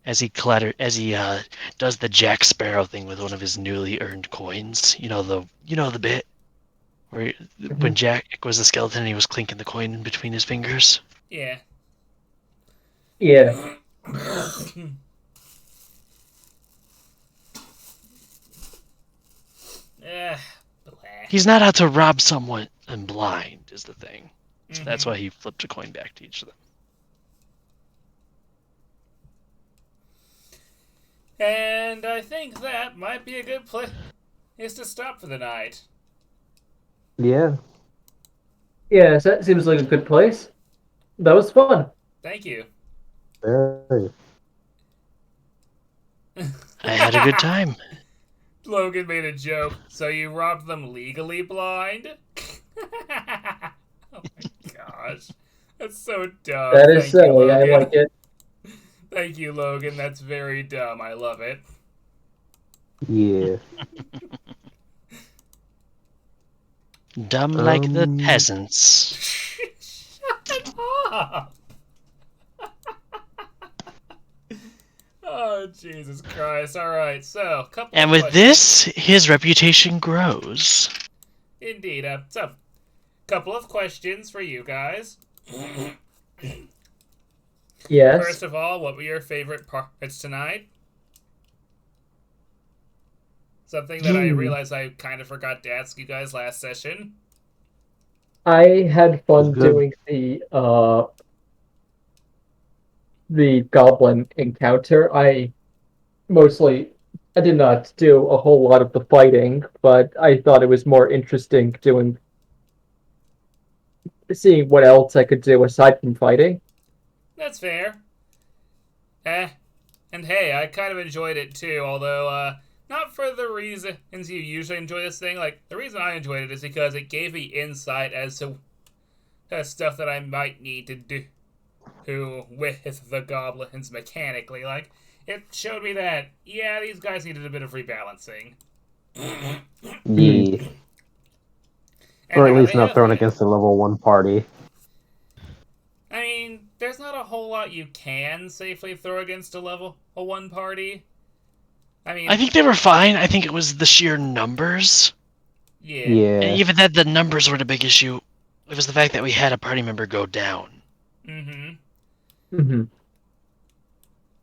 As he does the Jack Sparrow thing with one of his newly earned coins. You know the bit where when Jack was the skeleton, he was clinking the coin in between his fingers. Yeah. Yeah. He's not out to rob someone and blind is the thing. So that's why he flipped a coin back to each of them. And I think that might be a good place to stop for the night. Yeah. Yeah, so that seems like a good place. That was fun. Thank you. Very. I had a good time. Logan made a joke. So you robbed them legally blind? Oh my gosh. That's so dumb. That is Thank you, silly. I Logan. like it. Thank you, Logan. That's very dumb. I love it. Yeah. Dumb like the peasants. Shut up! Oh, Jesus Christ. Alright, so, And with this, his reputation grows. Indeed. So, couple of questions for you guys. Yes. First of all, what were your favorite parts tonight? Something that I realized I kind of forgot to ask you guys last session. I had fun Good. doing the goblin encounter. I did not do a whole lot of the fighting, but I thought it was more interesting seeing what else I could do aside from fighting. That's fair. And hey, I kind of enjoyed it too, although, not for the reasons you usually enjoy this thing. Like, the reason I enjoyed it is because it gave me insight as to stuff that I might need to do with the goblins mechanically. Like, it showed me that, yeah, these guys needed a bit of rebalancing. Yeah. Or at least not thrown against a level 1 party. I mean, there's not a whole lot you can safely throw against a level 1 party. I think they were fine. I think it was the sheer numbers. Yeah. And even that, the numbers were the big issue. It was the fact that we had a party member go down.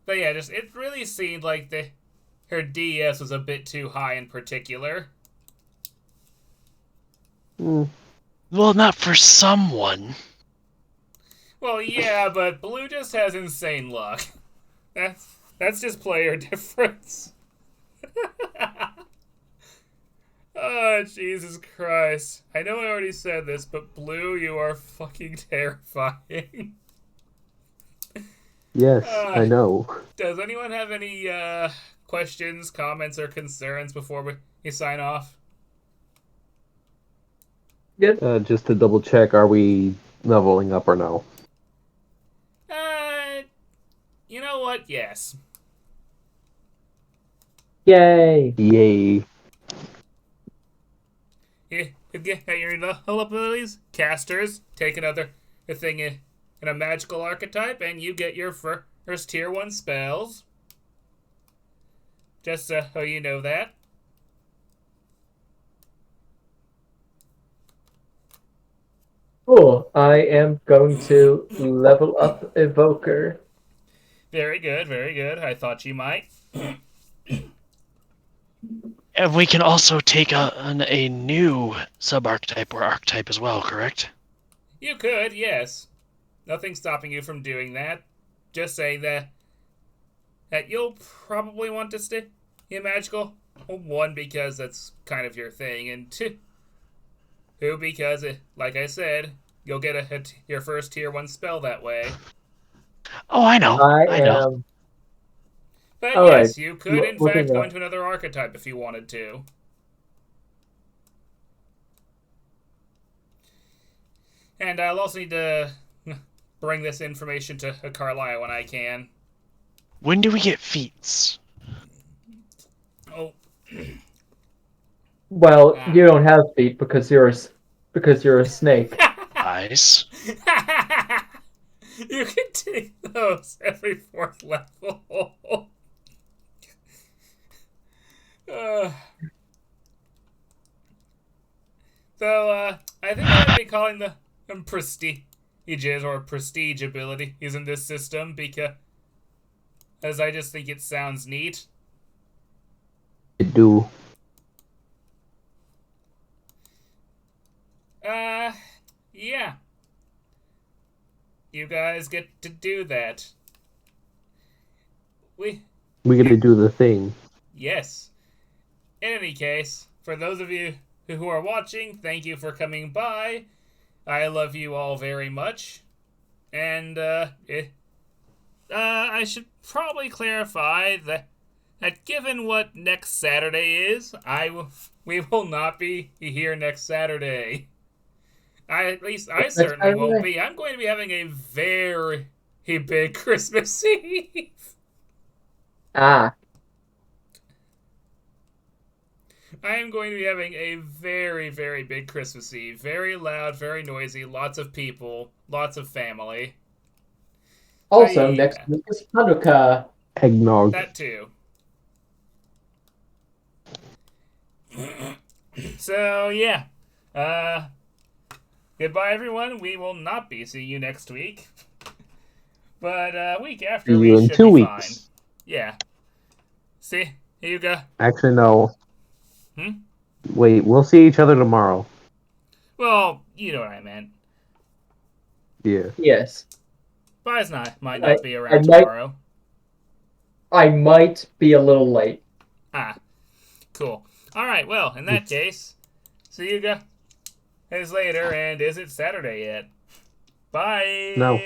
But yeah, it really seemed like her DS was a bit too high in particular. Mm. Well, not for someone. Well, yeah, but Blue just has insane luck. That's just player difference. Oh, Jesus Christ. I know I already said this, but Blue, you are fucking terrifying. Yes, I know. Does anyone have any questions, comments, or concerns before we sign off? Good. Just to double check, are we leveling up or no? You know what? Yes. Yay. Yay. You get your level abilities, casters, take another thing in a magical archetype, and you get your first tier 1 spells. Just so you know that. Cool. I am going to level up Evoker. Very good, very good. I thought you might. And we can also take a new sub-archetype or archetype as well, correct? You could, yes. Nothing's stopping you from doing that. Just saying that you'll probably want to stay in magical. Well, 1, because that's kind of your thing, and 2, because, like I said, you'll get your first tier 1 spell that way. Oh, I know. I know. am. But All yes, right. you could in Looking fact go up. into another archetype if you wanted to. And I'll also need to bring this information to Carlisle when I can. When do we get feats? Oh. Well, you don't have feet because you're a snake. Nice. You can take those every 4th level. So, I think I'm going to be calling the prestiges or prestige ability in this system because I just think it sounds neat. I do. Yeah. You guys get to do that. We gotta do the thing. Yes. In any case, for those of you who are watching, thank you for coming by. I love you all very much. And, I should probably clarify that given what next Saturday is, we will not be here next Saturday. At least I certainly won't be. I'm going to be having a very big Christmas Eve. Ah. I am going to be having a very, very big Christmas Eve. Very loud, very noisy, lots of people, lots of family. Also, next week is Hanukkah. Eggnog. That too. So, yeah. Goodbye, everyone. We will not be seeing you next week. But week after, See we you in should 2 be weeks. fine. Yeah. See? Here you go. Actually, no. Hmm? Wait, we'll see each other tomorrow. Well, you know what I meant. Yeah. Yes. Buzz might not be around tomorrow. I might be a little late. Ah. Cool. Alright, well, in that case, see you guys later, and is it Saturday yet? Bye! No.